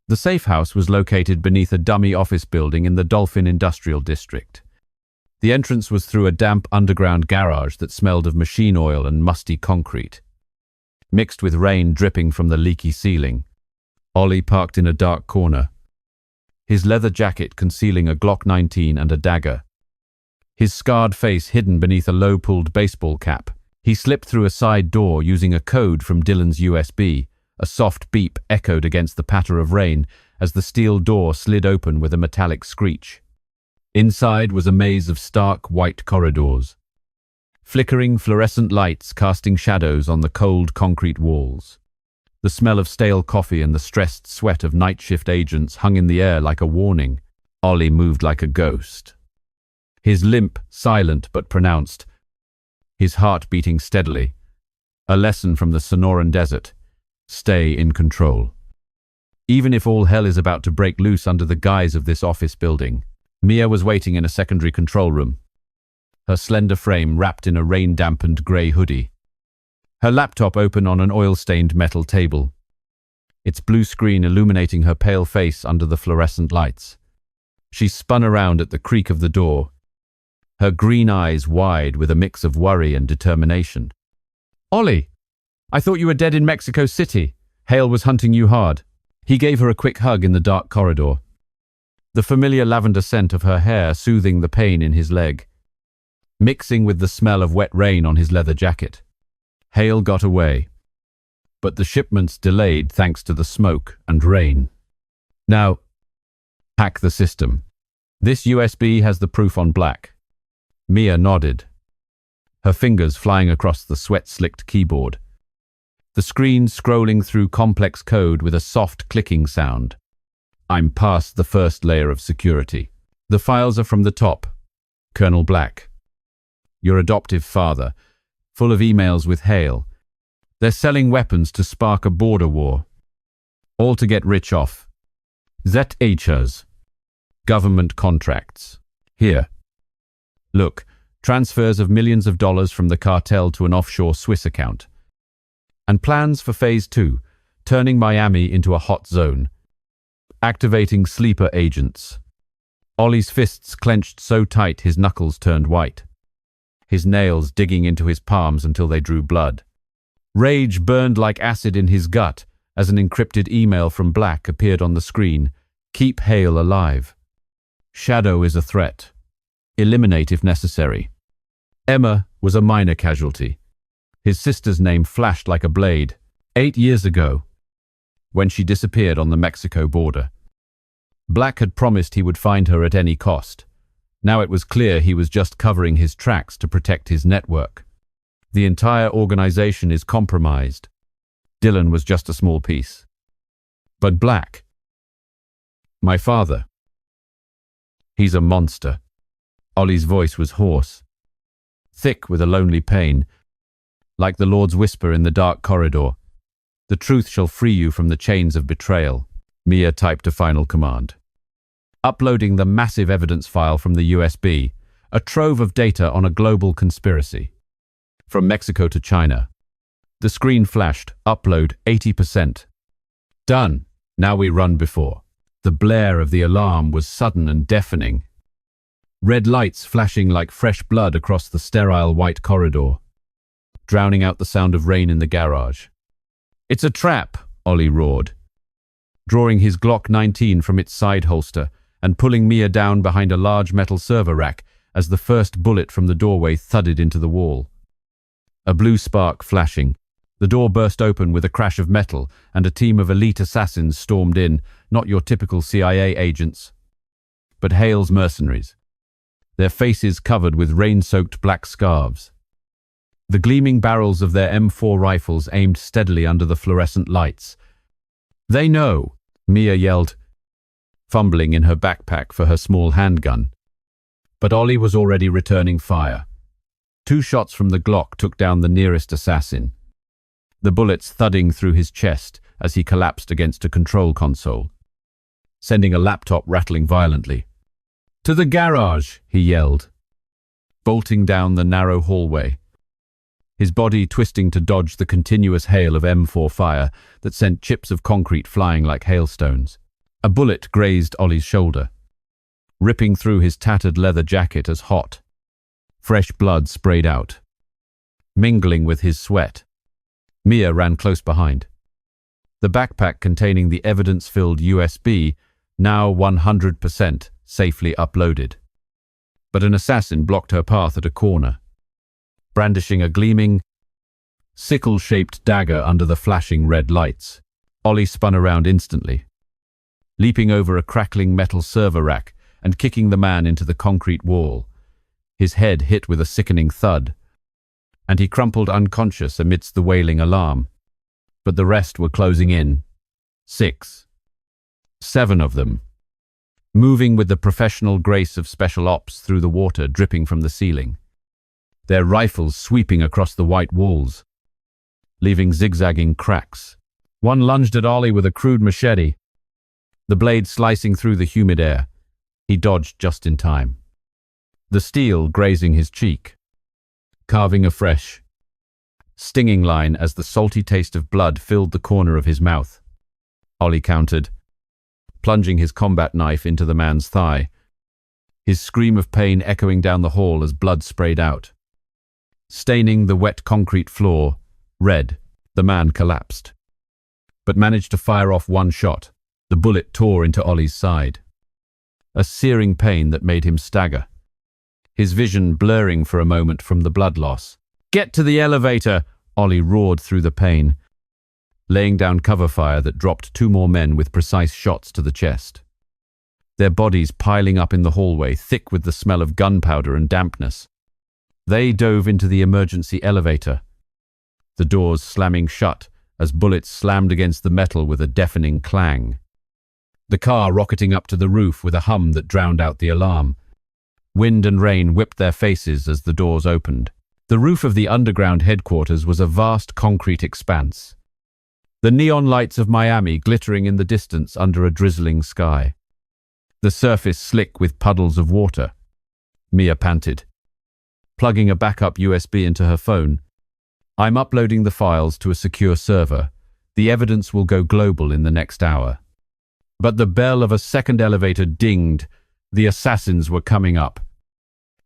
The safe house was located beneath a dummy office building in the Dolphin Industrial District. The entrance was through a damp underground garage that smelled of machine oil and musty concrete, mixed with rain dripping from the leaky ceiling. Ollie parked in a dark corner, his leather jacket concealing a Glock 19 and a dagger, his scarred face hidden beneath a low-pulled baseball cap. He slipped through a side door using a code from Dylan's USB. A soft beep echoed against the patter of rain as the steel door slid open with a metallic screech. Inside was a maze of stark white corridors, flickering fluorescent lights casting shadows on the cold concrete walls. The smell of stale coffee and the stressed sweat of night shift agents hung in the air like a warning. Ollie moved like a ghost, his limp silent but pronounced, his heart beating steadily. A lesson from the Sonoran Desert. Stay in control. Even if all hell is about to break loose under the guise of this office building. Mia was waiting in a secondary control room, her slender frame wrapped in a rain-dampened grey hoodie, her laptop open on an oil-stained metal table, its blue screen illuminating her pale face under the fluorescent lights. She spun around at the creak of the door, her green eyes wide with a mix of worry and determination. Ollie, I thought you were dead in Mexico City. Hale was hunting you hard. He gave her a quick hug in the dark corridor, the familiar lavender scent of her hair soothing the pain in his leg, mixing with the smell of wet rain on his leather jacket. Hale got away, but the shipments delayed thanks to the smoke and rain. Now, hack the system. This USB has the proof on Black. Mia nodded, her fingers flying across the sweat-slicked keyboard, the screen scrolling through complex code with a soft clicking sound. I'm past the first layer of security. The files are from the top. Colonel Black, your adoptive father, full of emails with Hale. They're selling weapons to spark a border war, all to get rich off. ZHers. Government contracts. Here. Look, transfers of millions of dollars from the cartel to an offshore Swiss account. And plans for Phase 2, turning Miami into a hot zone. Activating sleeper agents. Ollie's fists clenched so tight his knuckles turned white, his nails digging into his palms until they drew blood. Rage burned like acid in his gut as an encrypted email from Black appeared on the screen. Keep Hale alive. Shadow is a threat. Eliminate if necessary. Emma was a minor casualty. His sister's name flashed like a blade. 8 years ago, when she disappeared on the Mexico border. Black had promised he would find her at any cost. Now it was clear he was just covering his tracks to protect his network. The entire organization is compromised. Dylan was just a small piece. But Black, my father, he's a monster. Ollie's voice was hoarse, thick with a lonely pain, like the Lord's whisper in the dark corridor. The truth shall free you from the chains of betrayal. Mia typed a final command. Uploading the massive evidence file from the USB, a trove of data on a global conspiracy. From Mexico to China. The screen flashed, upload 80%. Done. Now we run before. The blare of the alarm was sudden and deafening. Red lights flashing like fresh blood across the sterile white corridor, drowning out the sound of rain in the garage. It's a trap, Ollie roared, drawing his Glock 19 from its side holster and pulling Mia down behind a large metal server rack as the first bullet from the doorway thudded into the wall. A blue spark flashing. The door burst open with a crash of metal and a team of elite assassins stormed in, not your typical CIA agents, but Hale's mercenaries, their faces covered with rain-soaked black scarves. The gleaming barrels of their M4 rifles aimed steadily under the fluorescent lights. They know, Mia yelled, fumbling in her backpack for her small handgun. But Ollie was already returning fire. 2 shots from the Glock took down the nearest assassin, the bullets thudding through his chest as he collapsed against a control console, sending a laptop rattling violently. To the garage, he yelled, bolting down the narrow hallway, his body twisting to dodge the continuous hail of M4 fire that sent chips of concrete flying like hailstones. A bullet grazed Ollie's shoulder, ripping through his tattered leather jacket as hot, fresh blood sprayed out, mingling with his sweat. Mia ran close behind. The backpack containing the evidence-filled USB, now 100% safely uploaded. But an assassin blocked her path at a corner, brandishing a gleaming, sickle-shaped dagger under the flashing red lights. Ollie spun around instantly, leaping over a crackling metal server rack and kicking the man into the concrete wall. His head hit with a sickening thud, and he crumpled unconscious amidst the wailing alarm. But the rest were closing in. 6, 7 of them, moving with the professional grace of special ops through the water dripping from the ceiling, their rifles sweeping across the white walls, leaving zigzagging cracks. One lunged at Ollie with a crude machete, the blade slicing through the humid air. He dodged just in time, the steel grazing his cheek, carving a fresh, stinging line as the salty taste of blood filled the corner of his mouth. Ollie countered, plunging his combat knife into the man's thigh, his scream of pain echoing down the hall as blood sprayed out. Staining the wet concrete floor red, the man collapsed, but managed to fire off one shot. The bullet tore into Ollie's side, a searing pain that made him stagger, his vision blurring for a moment from the blood loss. Get to the elevator, Ollie roared through the pain, laying down cover fire that dropped 2 more men with precise shots to the chest, their bodies piling up in the hallway, thick with the smell of gunpowder and dampness. They dove into the emergency elevator, the doors slamming shut as bullets slammed against the metal with a deafening clang. The car rocketing up to the roof with a hum that drowned out the alarm. Wind and rain whipped their faces as the doors opened. The roof of the underground headquarters was a vast concrete expanse, the neon lights of Miami glittering in the distance under a drizzling sky. The surface slick with puddles of water. Mia panted, plugging a backup USB into her phone. I'm uploading the files to a secure server. The evidence will go global in the next hour. But the bell of a second elevator dinged The assassins were coming up.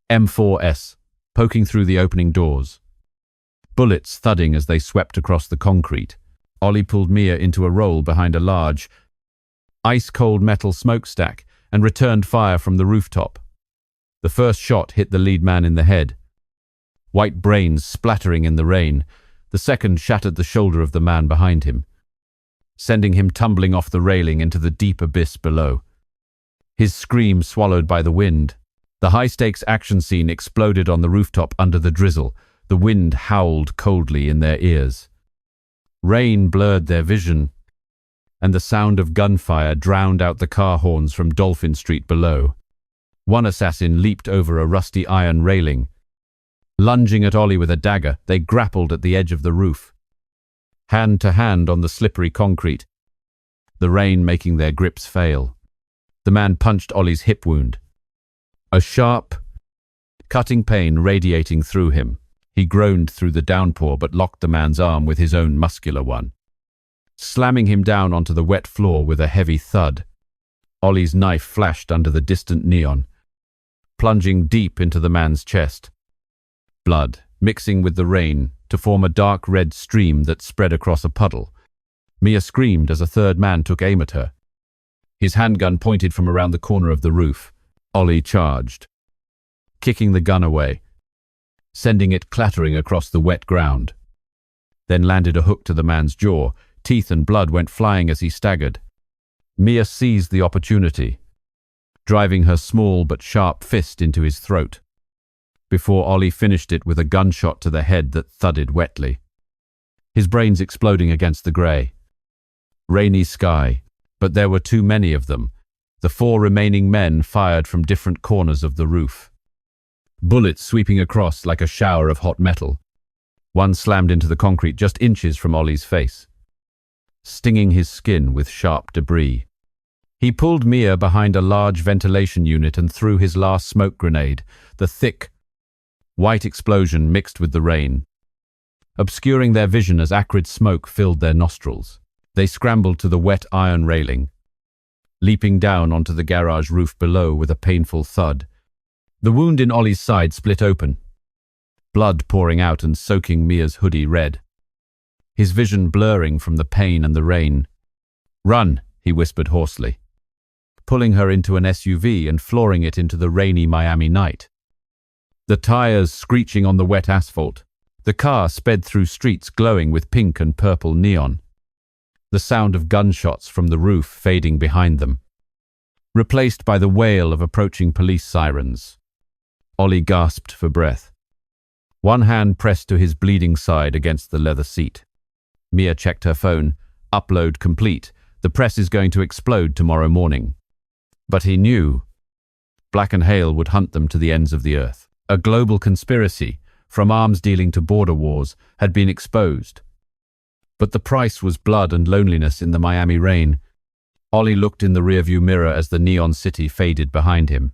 M4S, poking through the opening doors. Bullets thudding as they swept across the concrete. Ollie pulled Mia into a roll behind a large, ice-cold metal smokestack and returned fire from the rooftop. The first shot hit the lead man in the head, white brains splattering in the rain. The second shattered the shoulder of the man behind him, sending him tumbling off the railing into the deep abyss below. His scream swallowed by the wind. The high-stakes action scene exploded on the rooftop under the drizzle. The wind howled coldly in their ears. Rain blurred their vision, and the sound of gunfire drowned out the car horns from Dolphin Street below. One assassin leaped over a rusty iron railing. Lunging at Ollie with a dagger, they grappled at the edge of the roof, hand to hand on the slippery concrete, the rain making their grips fail. The man punched Ollie's hip wound, a sharp, cutting pain radiating through him. He groaned through the downpour but locked the man's arm with his own muscular one, slamming him down onto the wet floor with a heavy thud. Ollie's knife flashed under the distant neon, plunging deep into the man's chest. Blood mixing with the rain to form a dark red stream that spread across a puddle. Mia screamed as a third man took aim at her. His handgun pointed from around the corner of the roof. Ollie charged, kicking the gun away, sending it clattering across the wet ground. Then landed a hook to the man's jaw. Teeth and blood went flying as he staggered. Mia seized the opportunity, driving her small but sharp fist into his throat, before Ollie finished it with a gunshot to the head that thudded wetly, his brains exploding against the grey, rainy sky. But there were too many of them. The 4 remaining men fired from different corners of the roof, bullets sweeping across like a shower of hot metal. One slammed into the concrete just inches from Ollie's face, stinging his skin with sharp debris. He pulled Mia behind a large ventilation unit and threw his last smoke grenade. The thick, white explosion mixed with the rain, obscuring their vision as acrid smoke filled their nostrils. They scrambled to the wet iron railing, leaping down onto the garage roof below with a painful thud. The wound in Ollie's side split open, blood pouring out and soaking Mia's hoodie red, his vision blurring from the pain and the rain. "Run," he whispered hoarsely, pulling her into an SUV and flooring it into the rainy Miami night. The tires screeching on the wet asphalt, the car sped through streets glowing with pink and purple neon, the sound of gunshots from the roof fading behind them, replaced by the wail of approaching police sirens. Ollie gasped for breath, one hand pressed to his bleeding side against the leather seat. Mia checked her phone. Upload complete. The press is going to explode tomorrow morning. But he knew Black and Hale would hunt them to the ends of the earth. A global conspiracy, from arms dealing to border wars, had been exposed. But the price was blood and loneliness in the Miami rain. Ollie looked in the rearview mirror as the neon city faded behind him,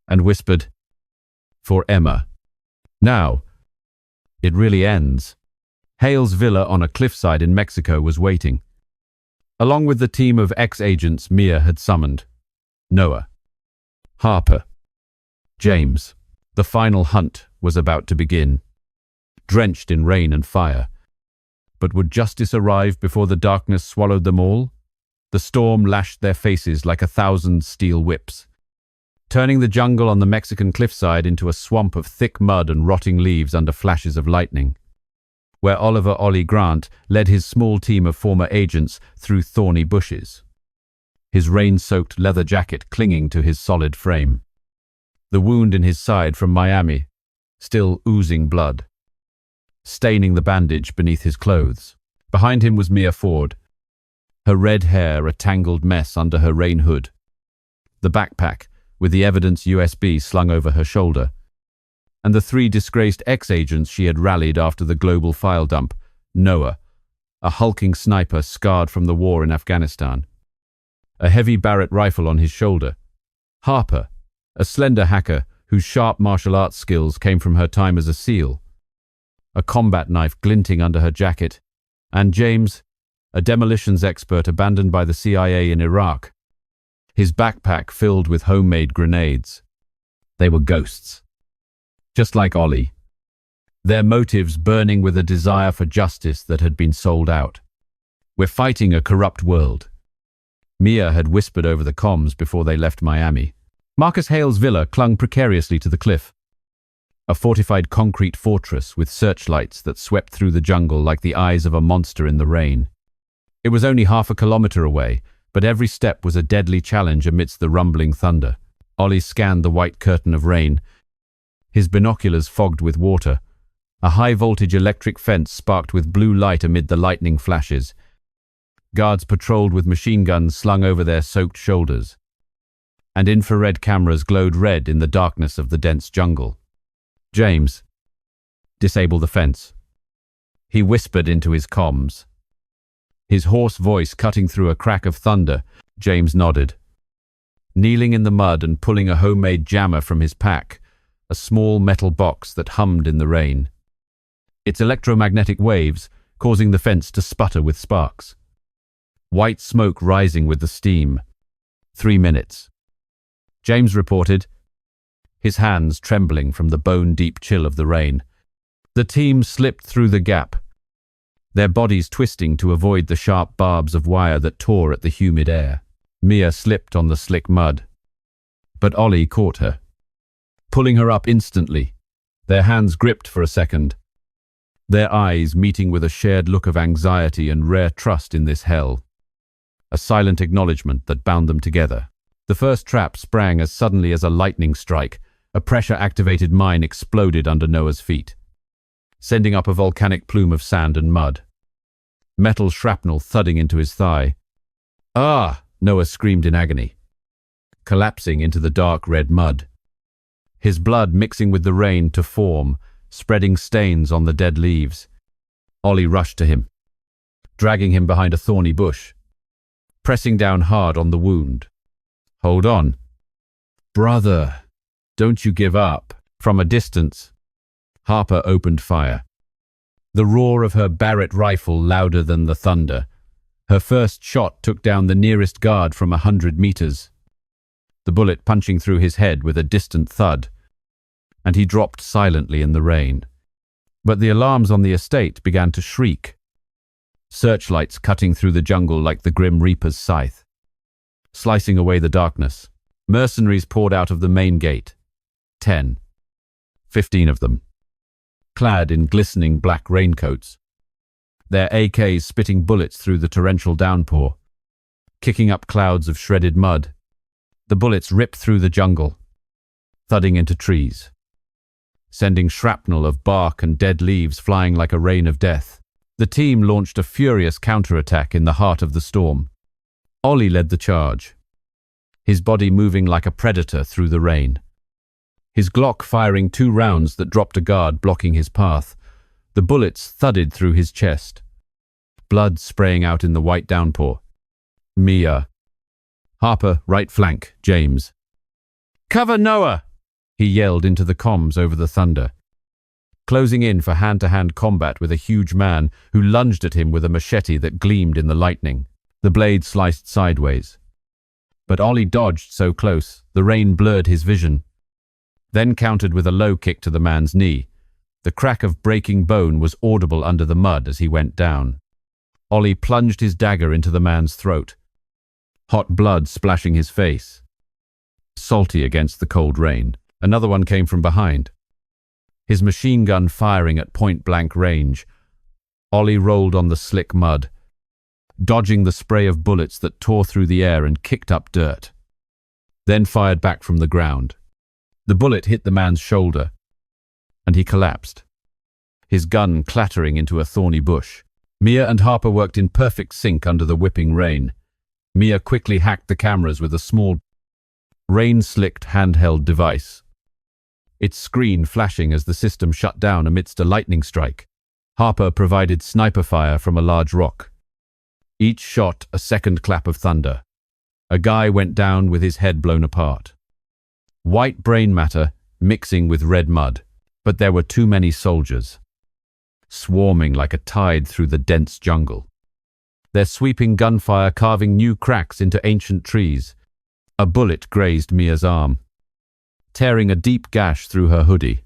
and whispered, "For Emma. Now, it really ends." Hale's villa on a cliffside in Mexico was waiting, along with the team of ex-agents Mia had summoned. Noah, Harper, James. The final hunt was about to begin, drenched in rain and fire. But would justice arrive before the darkness swallowed them all? The storm lashed their faces like 1,000 steel whips, turning the jungle on the Mexican cliffside into a swamp of thick mud and rotting leaves under flashes of lightning, where Oliver "Ollie" Grant led his small team of former agents through thorny bushes, his rain-soaked leather jacket clinging to his solid frame, the wound in his side from Miami still oozing blood, staining the bandage beneath his clothes. Behind him was Mia Ford, her red hair a tangled mess under her rain hood, the backpack with the evidence USB slung over her shoulder, and the 3 disgraced ex-agents she had rallied after the global file dump. Noah, a hulking sniper scarred from the war in Afghanistan, a heavy Barrett rifle on his shoulder. Harper, a slender hacker whose sharp martial arts skills came from her time as a SEAL, a combat knife glinting under her jacket. And James, a demolitions expert abandoned by the CIA in Iraq, his backpack filled with homemade grenades. They were ghosts. Just like Ollie. Their motives burning with a desire for justice that had been sold out. "We're fighting a corrupt world," Mia had whispered over the comms before they left Miami. Marcus Hale's villa clung precariously to the cliff. A fortified concrete fortress with searchlights that swept through the jungle like the eyes of a monster in the rain. It was only half a kilometer away, but every step was a deadly challenge amidst the rumbling thunder. Ollie scanned the white curtain of rain, his binoculars fogged with water. A high-voltage electric fence sparked with blue light amid the lightning flashes. Guards patrolled with machine guns slung over their soaked shoulders, and infrared cameras glowed red in the darkness of the dense jungle. "James, disable the fence," he whispered into his comms. His hoarse voice cutting through a crack of thunder. James nodded. Kneeling in the mud and pulling a homemade jammer from his pack, a small metal box that hummed in the rain. Its electromagnetic waves causing the fence to sputter with sparks. White smoke rising with the steam. 3 minutes. James reported, his hands trembling from the bone-deep chill of the rain. The team slipped through the gap, their bodies twisting to avoid the sharp barbs of wire that tore at the humid air. Mia slipped on the slick mud, but Ollie caught her, pulling her up instantly. Their hands gripped for a second, their eyes meeting with a shared look of anxiety and rare trust in this hell. A silent acknowledgement that bound them together. The first trap sprang as suddenly as a lightning strike. A pressure-activated mine exploded under Noah's feet, sending up a volcanic plume of sand and mud. Metal shrapnel thudding into his thigh. "Ah!" Noah screamed in agony, collapsing into the dark red mud. His blood mixing with the rain to form, spreading stains on the dead leaves. Ollie rushed to him, dragging him behind a thorny bush, pressing down hard on the wound. "Hold on. Brother, don't you give up." From a distance, Harper opened fire. The roar of her Barrett rifle louder than the thunder. Her first shot took down the nearest guard from 100 meters, the bullet punching through his head with a distant thud, and he dropped silently in the rain. But the alarms on the estate began to shriek, searchlights cutting through the jungle like the Grim Reaper's scythe, slicing away the darkness. Mercenaries poured out of the main gate. 10, 15 of them, clad in glistening black raincoats, their AKs spitting bullets through the torrential downpour, kicking up clouds of shredded mud. The bullets ripped through the jungle, thudding into trees, sending shrapnel of bark and dead leaves flying like a rain of death. The team launched a furious counterattack in the heart of the storm. Ollie led the charge, his body moving like a predator through the rain. His Glock firing 2 rounds that dropped a guard blocking his path. The bullets thudded through his chest, blood spraying out in the white downpour. Mia. Harper, right flank, James. "Cover Noah!" he yelled into the comms over the thunder, closing in for hand-to-hand combat with a huge man who lunged at him with a machete that gleamed in the lightning. The blade sliced sideways, but Ollie dodged so close, the rain blurred his vision, then countered with a low kick to the man's knee. The crack of breaking bone was audible under the mud as he went down. Ollie plunged his dagger into the man's throat, hot blood splashing his face, salty against the cold rain. Another one came from behind, his machine gun firing at point-blank range. Ollie rolled on the slick mud, dodging the spray of bullets that tore through the air and kicked up dirt, then fired back from the ground. The bullet hit the man's shoulder, and he collapsed, his gun clattering into a thorny bush. Mia and Harper worked in perfect sync under the whipping rain. Mia quickly hacked the cameras with a small, rain-slicked handheld device, its screen flashing as the system shut down amidst a lightning strike. Harper provided sniper fire from a large rock, each shot a second clap of thunder. A guy went down with his head blown apart, white brain matter mixing with red mud. But there were too many soldiers, swarming like a tide through the dense jungle, their sweeping gunfire carving new cracks into ancient trees. A bullet grazed Mia's arm, tearing a deep gash through her hoodie.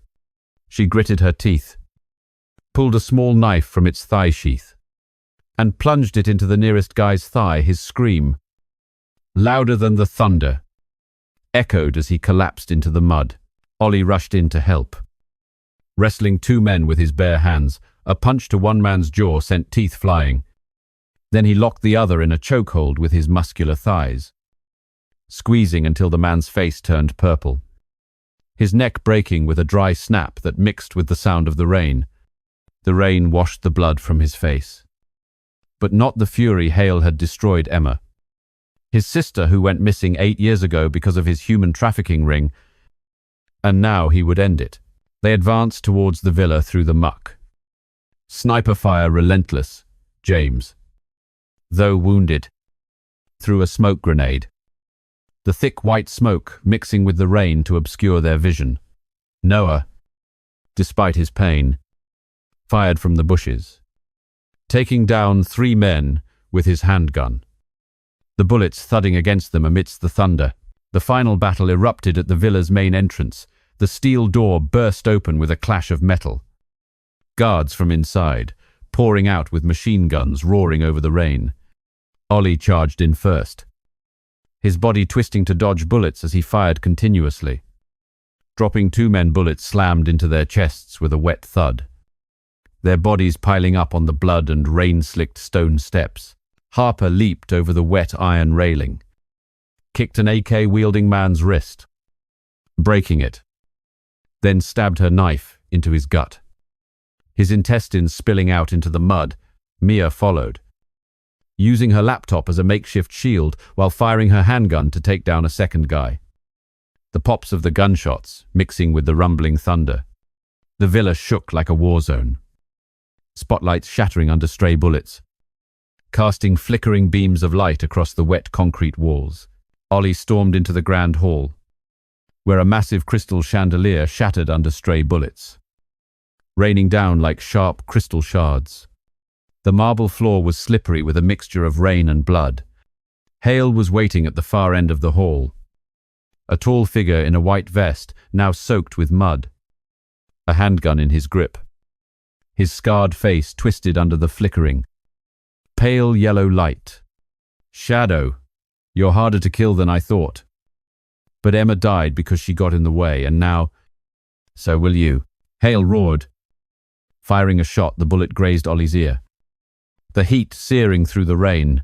She gritted her teeth, pulled a small knife from its thigh sheath, and plunged it into the nearest guy's thigh. His scream, louder than the thunder, echoed as he collapsed into the mud. Ollie rushed in to help, wrestling two men with his bare hands. A punch to one man's jaw sent teeth flying. Then he locked the other in a chokehold with his muscular thighs, squeezing until the man's face turned purple, his neck breaking with a dry snap that mixed with the sound of the rain. The rain washed the blood from his face. But not the fury Hale had destroyed Emma. His sister, who went missing 8 years ago because of his human trafficking ring, and now he would end it. They advanced towards the villa through the muck. Sniper fire relentless. James, though wounded, threw a smoke grenade, the thick white smoke mixing with the rain to obscure their vision. Noah, despite his pain, fired from the bushes, taking down 3 men with his handgun, the bullets thudding against them amidst the thunder. The final battle erupted at the villa's main entrance. The steel door burst open with a clash of metal. Guards from inside, pouring out with machine guns roaring over the rain. Ollie charged in first, his body twisting to dodge bullets as he fired continuously. Dropping 2 men, bullets slammed into their chests with a wet thud, their bodies piling up on the blood and rain-slicked stone steps. Harper leaped over the wet iron railing, kicked an AK-wielding man's wrist, breaking it, then stabbed her knife into his gut. His intestines spilling out into the mud. Mia followed, using her laptop as a makeshift shield while firing her handgun to take down a second guy. The pops of the gunshots mixing with the rumbling thunder. The villa shook like a war zone, spotlights shattering under stray bullets, casting flickering beams of light across the wet concrete walls. Ollie stormed into the grand hall, where a massive crystal chandelier shattered under stray bullets, raining down like sharp crystal shards. The marble floor was slippery with a mixture of rain and blood. Hale was waiting at the far end of the hall, a tall figure in a white vest, now soaked with mud, a handgun in his grip, his scarred face twisted under the flickering, pale yellow light. Shadow, you're harder to kill than I thought. But Emma died because she got in the way, and now, so will you. Hale roared. Firing a shot, the bullet grazed Ollie's ear, the heat searing through the rain.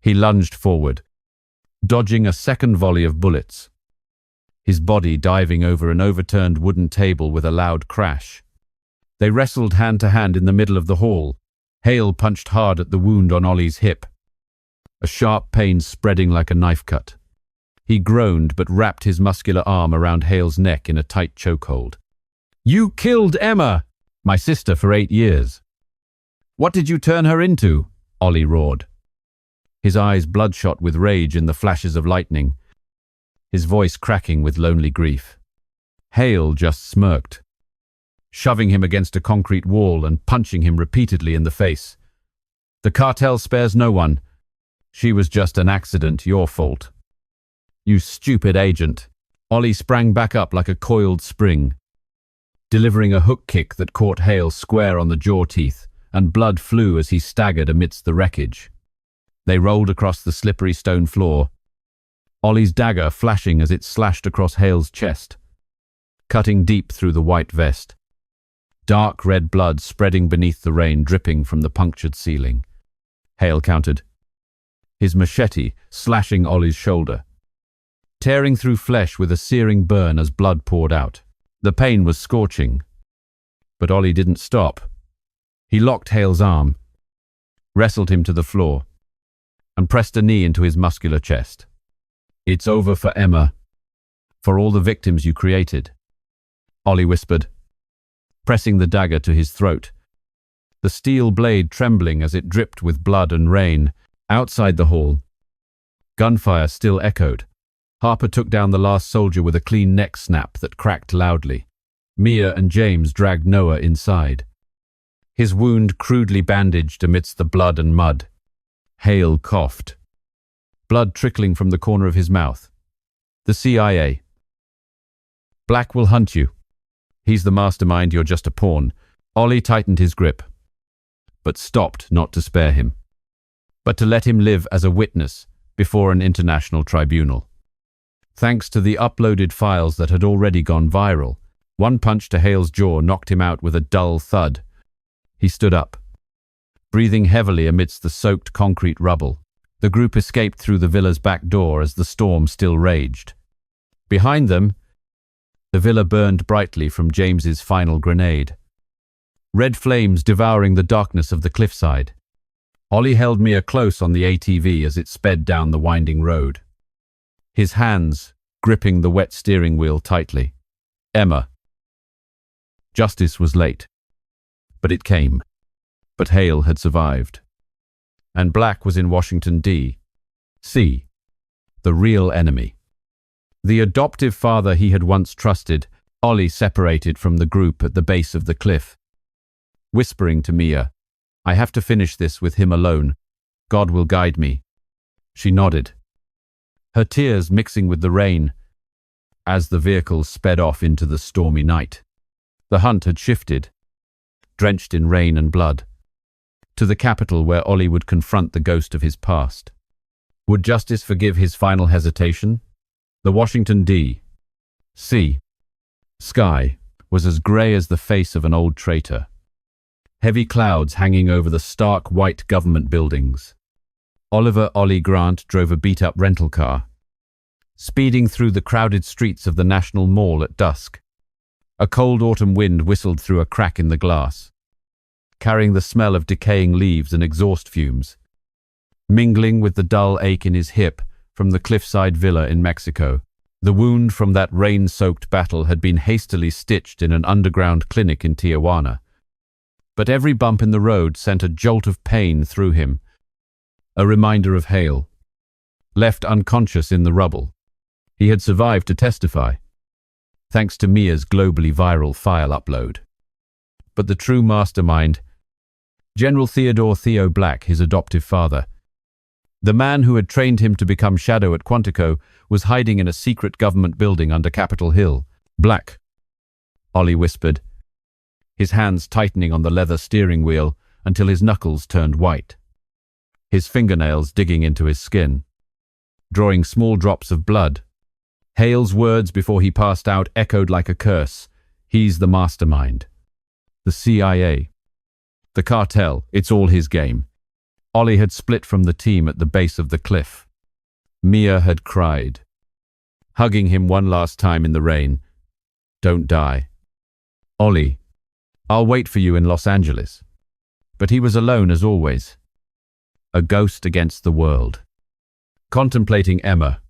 He lunged forward, dodging a second volley of bullets, his body diving over an overturned wooden table with a loud crash. They wrestled hand to hand in the middle of the hall. Hale punched hard at the wound on Ollie's hip, a sharp pain spreading like a knife cut. He groaned but wrapped his muscular arm around Hale's neck in a tight chokehold. You killed Emma, my sister, for 8 years. What did you turn her into? Ollie roared, his eyes bloodshot with rage in the flashes of lightning, his voice cracking with lonely grief. Hale just smirked, shoving him against a concrete wall and punching him repeatedly in the face. The cartel spares no one. She was just an accident, your fault. You stupid agent. Ollie sprang back up like a coiled spring, delivering a hook kick that caught Hale square on the jaw teeth, and blood flew as he staggered amidst the wreckage. They rolled across the slippery stone floor, Ollie's dagger flashing as it slashed across Hale's chest, cutting deep through the white vest. Dark red blood spreading beneath the rain, dripping from the punctured ceiling. Hale countered, his machete slashing Ollie's shoulder, tearing through flesh with a searing burn as blood poured out. The pain was scorching, but Ollie didn't stop. He locked Hale's arm, wrestled him to the floor, and pressed a knee into his muscular chest. It's over for Emma, for all the victims you created, Ollie whispered, pressing the dagger to his throat, the steel blade trembling as it dripped with blood and rain. Outside the hall, gunfire still echoed. Harper took down the last soldier with a clean neck snap that cracked loudly. Mia and James dragged Noah inside, his wound crudely bandaged amidst the blood and mud. Hale coughed, blood trickling from the corner of his mouth. The CIA. Black will hunt you. He's the mastermind, you're just a pawn. Ollie tightened his grip, but stopped not to spare him, but to let him live as a witness before an international tribunal. Thanks to the uploaded files that had already gone viral, one punch to Hale's jaw knocked him out with a dull thud. He stood up, breathing heavily amidst the soaked concrete rubble. The group escaped through the villa's back door as the storm still raged. Behind them, the villa burned brightly from James's final grenade, red flames devouring the darkness of the cliffside. Ollie held Mia close on the ATV as it sped down the winding road, his hands gripping the wet steering wheel tightly. Emma. Justice was late, but it came. But Hale had survived. And Black was in Washington, D.C., the real enemy. The adoptive father he had once trusted, Ollie separated from the group at the base of the cliff, whispering to Mia, "I have to finish this with him alone. God will guide me." She nodded, her tears mixing with the rain as the vehicle sped off into the stormy night. The hunt had shifted, drenched in rain and blood, to the capital where Ollie would confront the ghost of his past. Would justice forgive his final hesitation? The Washington, D.C. sky was as grey as the face of an old traitor. Heavy clouds hanging over the stark white government buildings. Oliver Ollie Grant drove a beat-up rental car, speeding through the crowded streets of the National Mall at dusk. A cold autumn wind whistled through a crack in the glass, carrying the smell of decaying leaves and exhaust fumes, mingling with the dull ache in his hip from the cliffside villa in Mexico. The wound from that rain-soaked battle had been hastily stitched in an underground clinic in Tijuana. But every bump in the road sent a jolt of pain through him, a reminder of Hale, left unconscious in the rubble. He had survived to testify, thanks to Mia's globally viral file upload. But the true mastermind, General Theodore Theo Black, his adoptive father, the man who had trained him to become Shadow at Quantico, was hiding in a secret government building under Capitol Hill. "Black," Ollie whispered, his hands tightening on the leather steering wheel until his knuckles turned white, his fingernails digging into his skin, drawing small drops of blood. Hale's words before he passed out echoed like a curse. He's the mastermind. The CIA. The cartel, it's all his game. Ollie had split from the team at the base of the cliff. Mia had cried, hugging him one last time in the rain. "Don't die." "Ollie, I'll wait for you in Los Angeles." But he was alone as always, a ghost against the world. Contemplating Emma,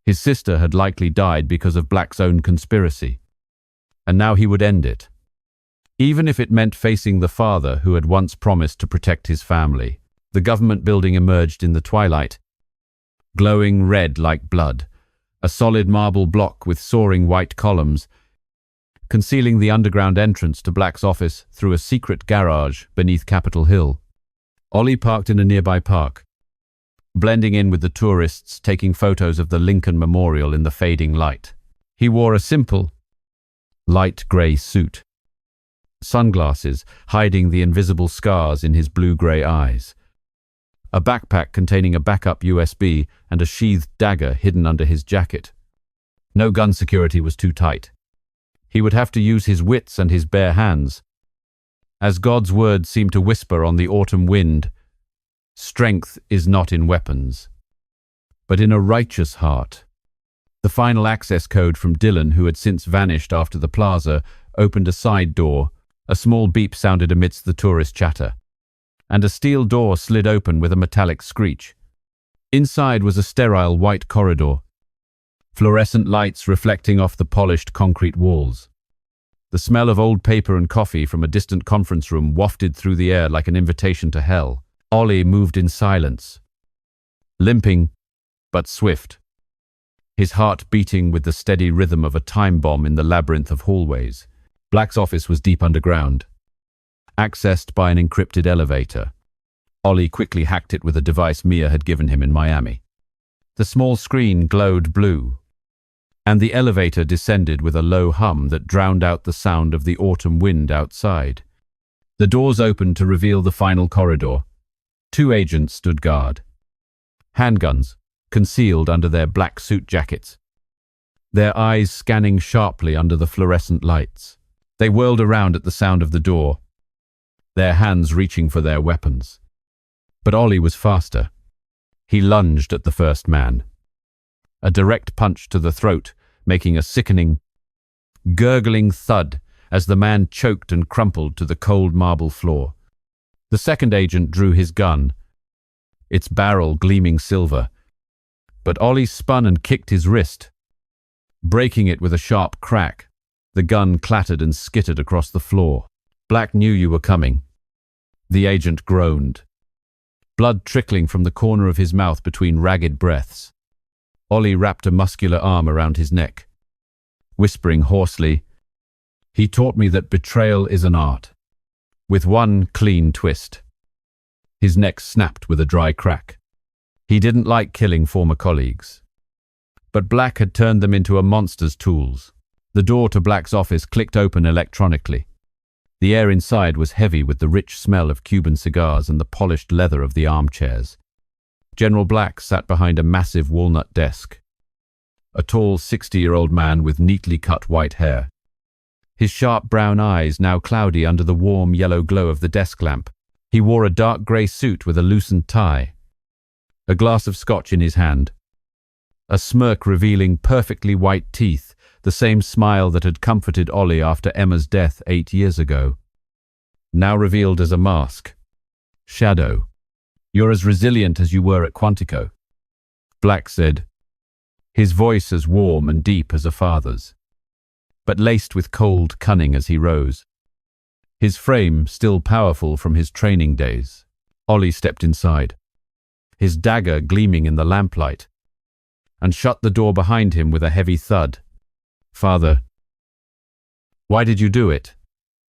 his sister had likely died because of Black's own conspiracy, and now he would end it, even if it meant facing the father who had once promised to protect his family. The government building emerged in the twilight, glowing red like blood, a solid marble block with soaring white columns, concealing the underground entrance to Black's office through a secret garage beneath Capitol Hill. Ollie parked in a nearby park, blending in with the tourists taking photos of the Lincoln Memorial in the fading light. He wore a simple, light grey suit, sunglasses hiding the invisible scars in his blue-grey eyes, a backpack containing a backup USB and a sheathed dagger hidden under his jacket. No gun security was too tight. He would have to use his wits and his bare hands. As God's word seemed to whisper on the autumn wind, strength is not in weapons, but in a righteous heart. The final access code from Dylan, who had since vanished after the plaza, opened a side door. A small beep sounded amidst the tourist chatter, and a steel door slid open with a metallic screech. Inside was a sterile white corridor, fluorescent lights reflecting off the polished concrete walls. The smell of old paper and coffee from a distant conference room wafted through the air like an invitation to hell. Ollie moved in silence, limping but swift, his heart beating with the steady rhythm of a time bomb in the labyrinth of hallways. Black's office was deep underground, accessed by an encrypted elevator. Ollie quickly hacked it with a device Mia had given him in Miami. The small screen glowed blue, and the elevator descended with a low hum that drowned out the sound of the autumn wind outside. The doors opened to reveal the final corridor. 2 agents stood guard. Handguns, concealed under their black suit jackets. Their eyes scanning sharply under the fluorescent lights. They whirled around at the sound of the door, their hands reaching for their weapons. But Ollie was faster. He lunged at the first man. A direct punch to the throat, making a sickening, gurgling thud as the man choked and crumpled to the cold marble floor. The second agent drew his gun, its barrel gleaming silver. But Ollie spun and kicked his wrist, breaking it with a sharp crack. The gun clattered and skittered across the floor. "Black knew you were coming." The agent groaned, blood trickling from the corner of his mouth between ragged breaths. Ollie wrapped a muscular arm around his neck, whispering hoarsely, "He taught me that betrayal is an art." With one clean twist, his neck snapped with a dry crack. He didn't like killing former colleagues, but Black had turned them into a monster's tools. The door to Black's office clicked open electronically. The air inside was heavy with the rich smell of Cuban cigars and the polished leather of the armchairs. General Black sat behind a massive walnut desk, a tall 60-year-old man with neatly cut white hair. His sharp brown eyes now cloudy under the warm yellow glow of the desk lamp. He wore a dark grey suit with a loosened tie, a glass of scotch in his hand, a smirk revealing perfectly white teeth, the same smile that had comforted Ollie after Emma's death 8 years ago, now revealed as a mask. "Shadow, you're as resilient as you were at Quantico," Black said, his voice as warm and deep as a father's, but laced with cold cunning as he rose, his frame still powerful from his training days. Ollie stepped inside, his dagger gleaming in the lamplight, and shut the door behind him with a heavy thud. "Father, why did you do it?"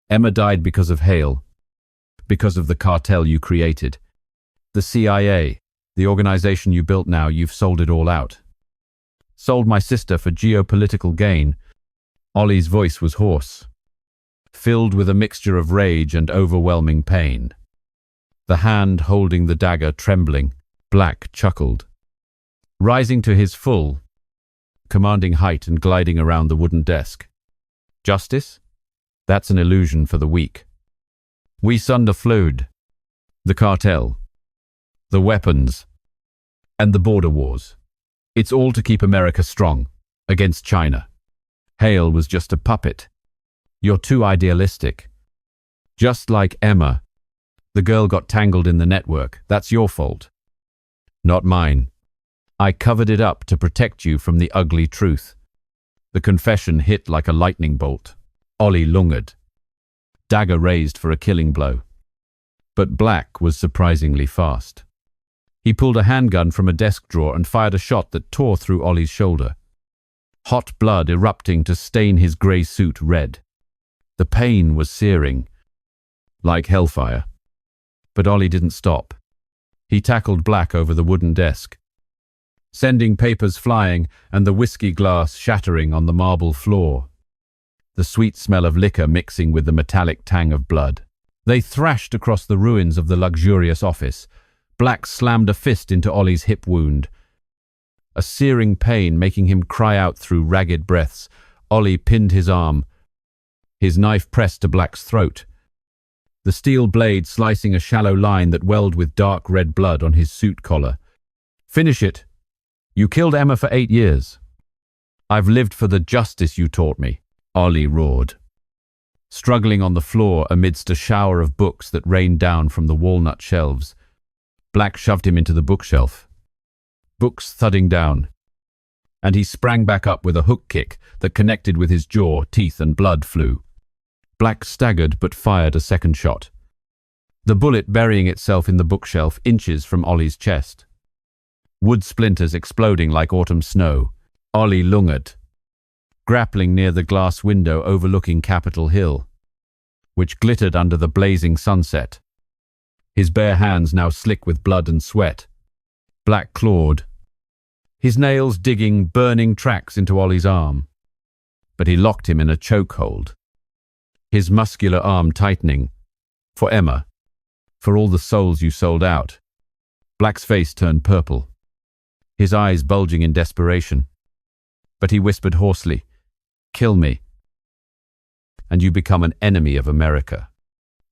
"Emma died because of Hale, because of the cartel you created. The CIA, the organization you built now, you've sold it all out. Sold my sister for geopolitical gain." Ollie's voice was hoarse, filled with a mixture of rage and overwhelming pain. The hand holding the dagger trembling, Black chuckled. Rising to his full, commanding height and gliding around the wooden desk. "Justice? That's an illusion for the weak. We sunderflewed the cartel, the weapons, and the border wars. It's all to keep America strong against China. Hale was just a puppet. You're too idealistic. Just like Emma. The girl got tangled in the network. That's your fault, not mine. I covered it up to protect you from the ugly truth." The confession hit like a lightning bolt. Ollie lungered, dagger raised for a killing blow. But Black was surprisingly fast. He pulled a handgun from a desk drawer and fired a shot that tore through Ollie's shoulder, hot blood erupting to stain his grey suit red. The pain was searing, like hellfire. But Ollie didn't stop. He tackled Black over the wooden desk, sending papers flying and the whiskey glass shattering on the marble floor, the sweet smell of liquor mixing with the metallic tang of blood. They thrashed across the ruins of the luxurious office. Black slammed a fist into Ollie's hip wound, a searing pain making him cry out through ragged breaths. Ollie pinned his arm, his knife pressed to Black's throat, the steel blade slicing a shallow line that welled with dark red blood on his suit collar. "Finish it. You killed Emma for 8 years. I've lived for the justice you taught me," Ollie roared, struggling on the floor amidst a shower of books that rained down from the walnut shelves. Black shoved him into the bookshelf, books thudding down, and he sprang back up with a hook kick that connected with his jaw. Teeth and blood flew. Black staggered but fired a second shot, the bullet burying itself in the bookshelf inches from Ollie's chest, wood splinters exploding like autumn snow. Ollie lungered, grappling near the glass window overlooking Capitol Hill, which glittered under the blazing sunset, his bare hands now slick with blood and sweat. Black clawed, his nails digging burning tracks into Ollie's arm. But he locked him in a chokehold, his muscular arm tightening. For Emma, for all the souls you sold out. Black's face turned purple, his eyes bulging in desperation. But he whispered hoarsely, "Kill me, and you become an enemy of America.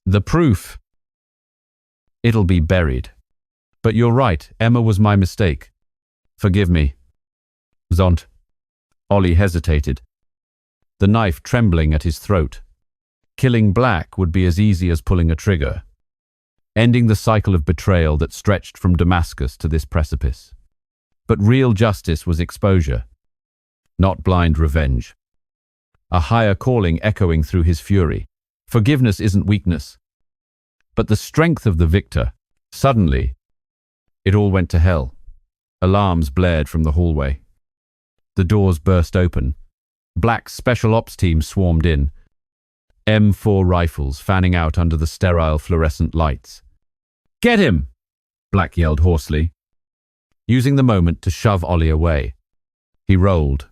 The proof, it'll be buried. But you're right, Emma was my mistake. Forgive me." Zont. Ollie hesitated, the knife trembling at his throat. Killing Black would be as easy as pulling a trigger, ending the cycle of betrayal that stretched from Damascus to this precipice. But real justice was exposure, not blind revenge. A higher calling echoing through his fury. Forgiveness isn't weakness, but the strength of the victor. Suddenly, it all went to hell. Alarms blared from the hallway. The doors burst open. Black's special ops team swarmed in, M4 rifles fanning out under the sterile fluorescent lights. "Get him!" Black yelled hoarsely, using the moment to shove Ollie away. He rolled,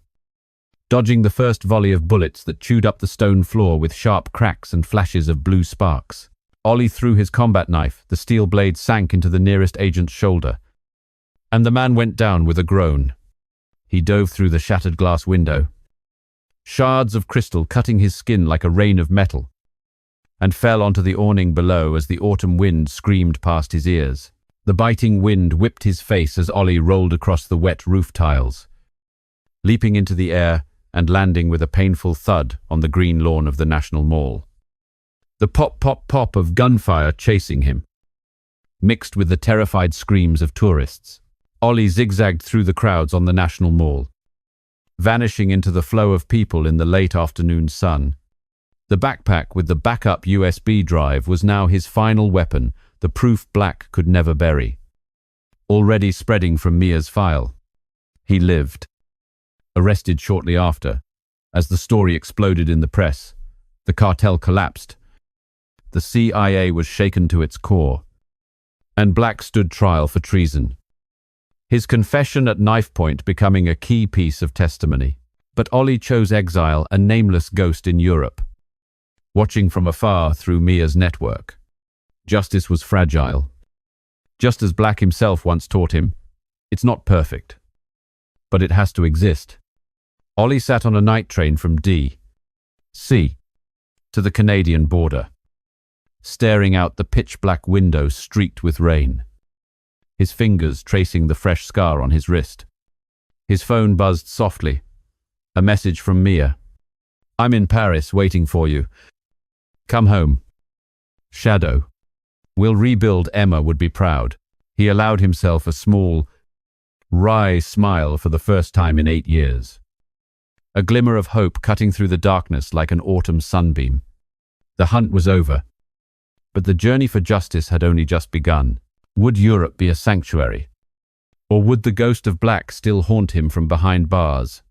dodging the first volley of bullets that chewed up the stone floor with sharp cracks and flashes of blue sparks. Ollie threw his combat knife, the steel blade sank into the nearest agent's shoulder, and the man went down with a groan. He dove through the shattered glass window, shards of crystal cutting his skin like a rain of metal, and fell onto the awning below as the autumn wind screamed past his ears. The biting wind whipped his face as Ollie rolled across the wet roof tiles, leaping into the air and landing with a painful thud on the green lawn of the National Mall. The pop, pop, pop of gunfire chasing him, mixed with the terrified screams of tourists. Ollie zigzagged through the crowds on the National Mall, vanishing into the flow of people in the late afternoon sun. The backpack with the backup USB drive was now his final weapon, the proof Black could never bury. Already spreading from Mia's file. He lived. Arrested shortly after, as the story exploded in the press, the cartel collapsed. The CIA was shaken to its core, and Black stood trial for treason. His confession at knife point becoming a key piece of testimony. But Ollie chose exile, a nameless ghost in Europe, watching from afar through Mia's network. Justice was fragile. Just as Black himself once taught him, it's not perfect, but it has to exist. Ollie sat on a night train from D.C. to the Canadian border, staring out the pitch-black window streaked with rain, his fingers tracing the fresh scar on his wrist. His phone buzzed softly. A message from Mia. "I'm in Paris waiting for you. Come home. Shadow. We'll rebuild." Emma would be proud. He allowed himself a small, wry smile for the first time in 8 years. A glimmer of hope cutting through the darkness like an autumn sunbeam. The hunt was over, but the journey for justice had only just begun. Would Europe be a sanctuary? Or would the ghost of Black still haunt him from behind bars?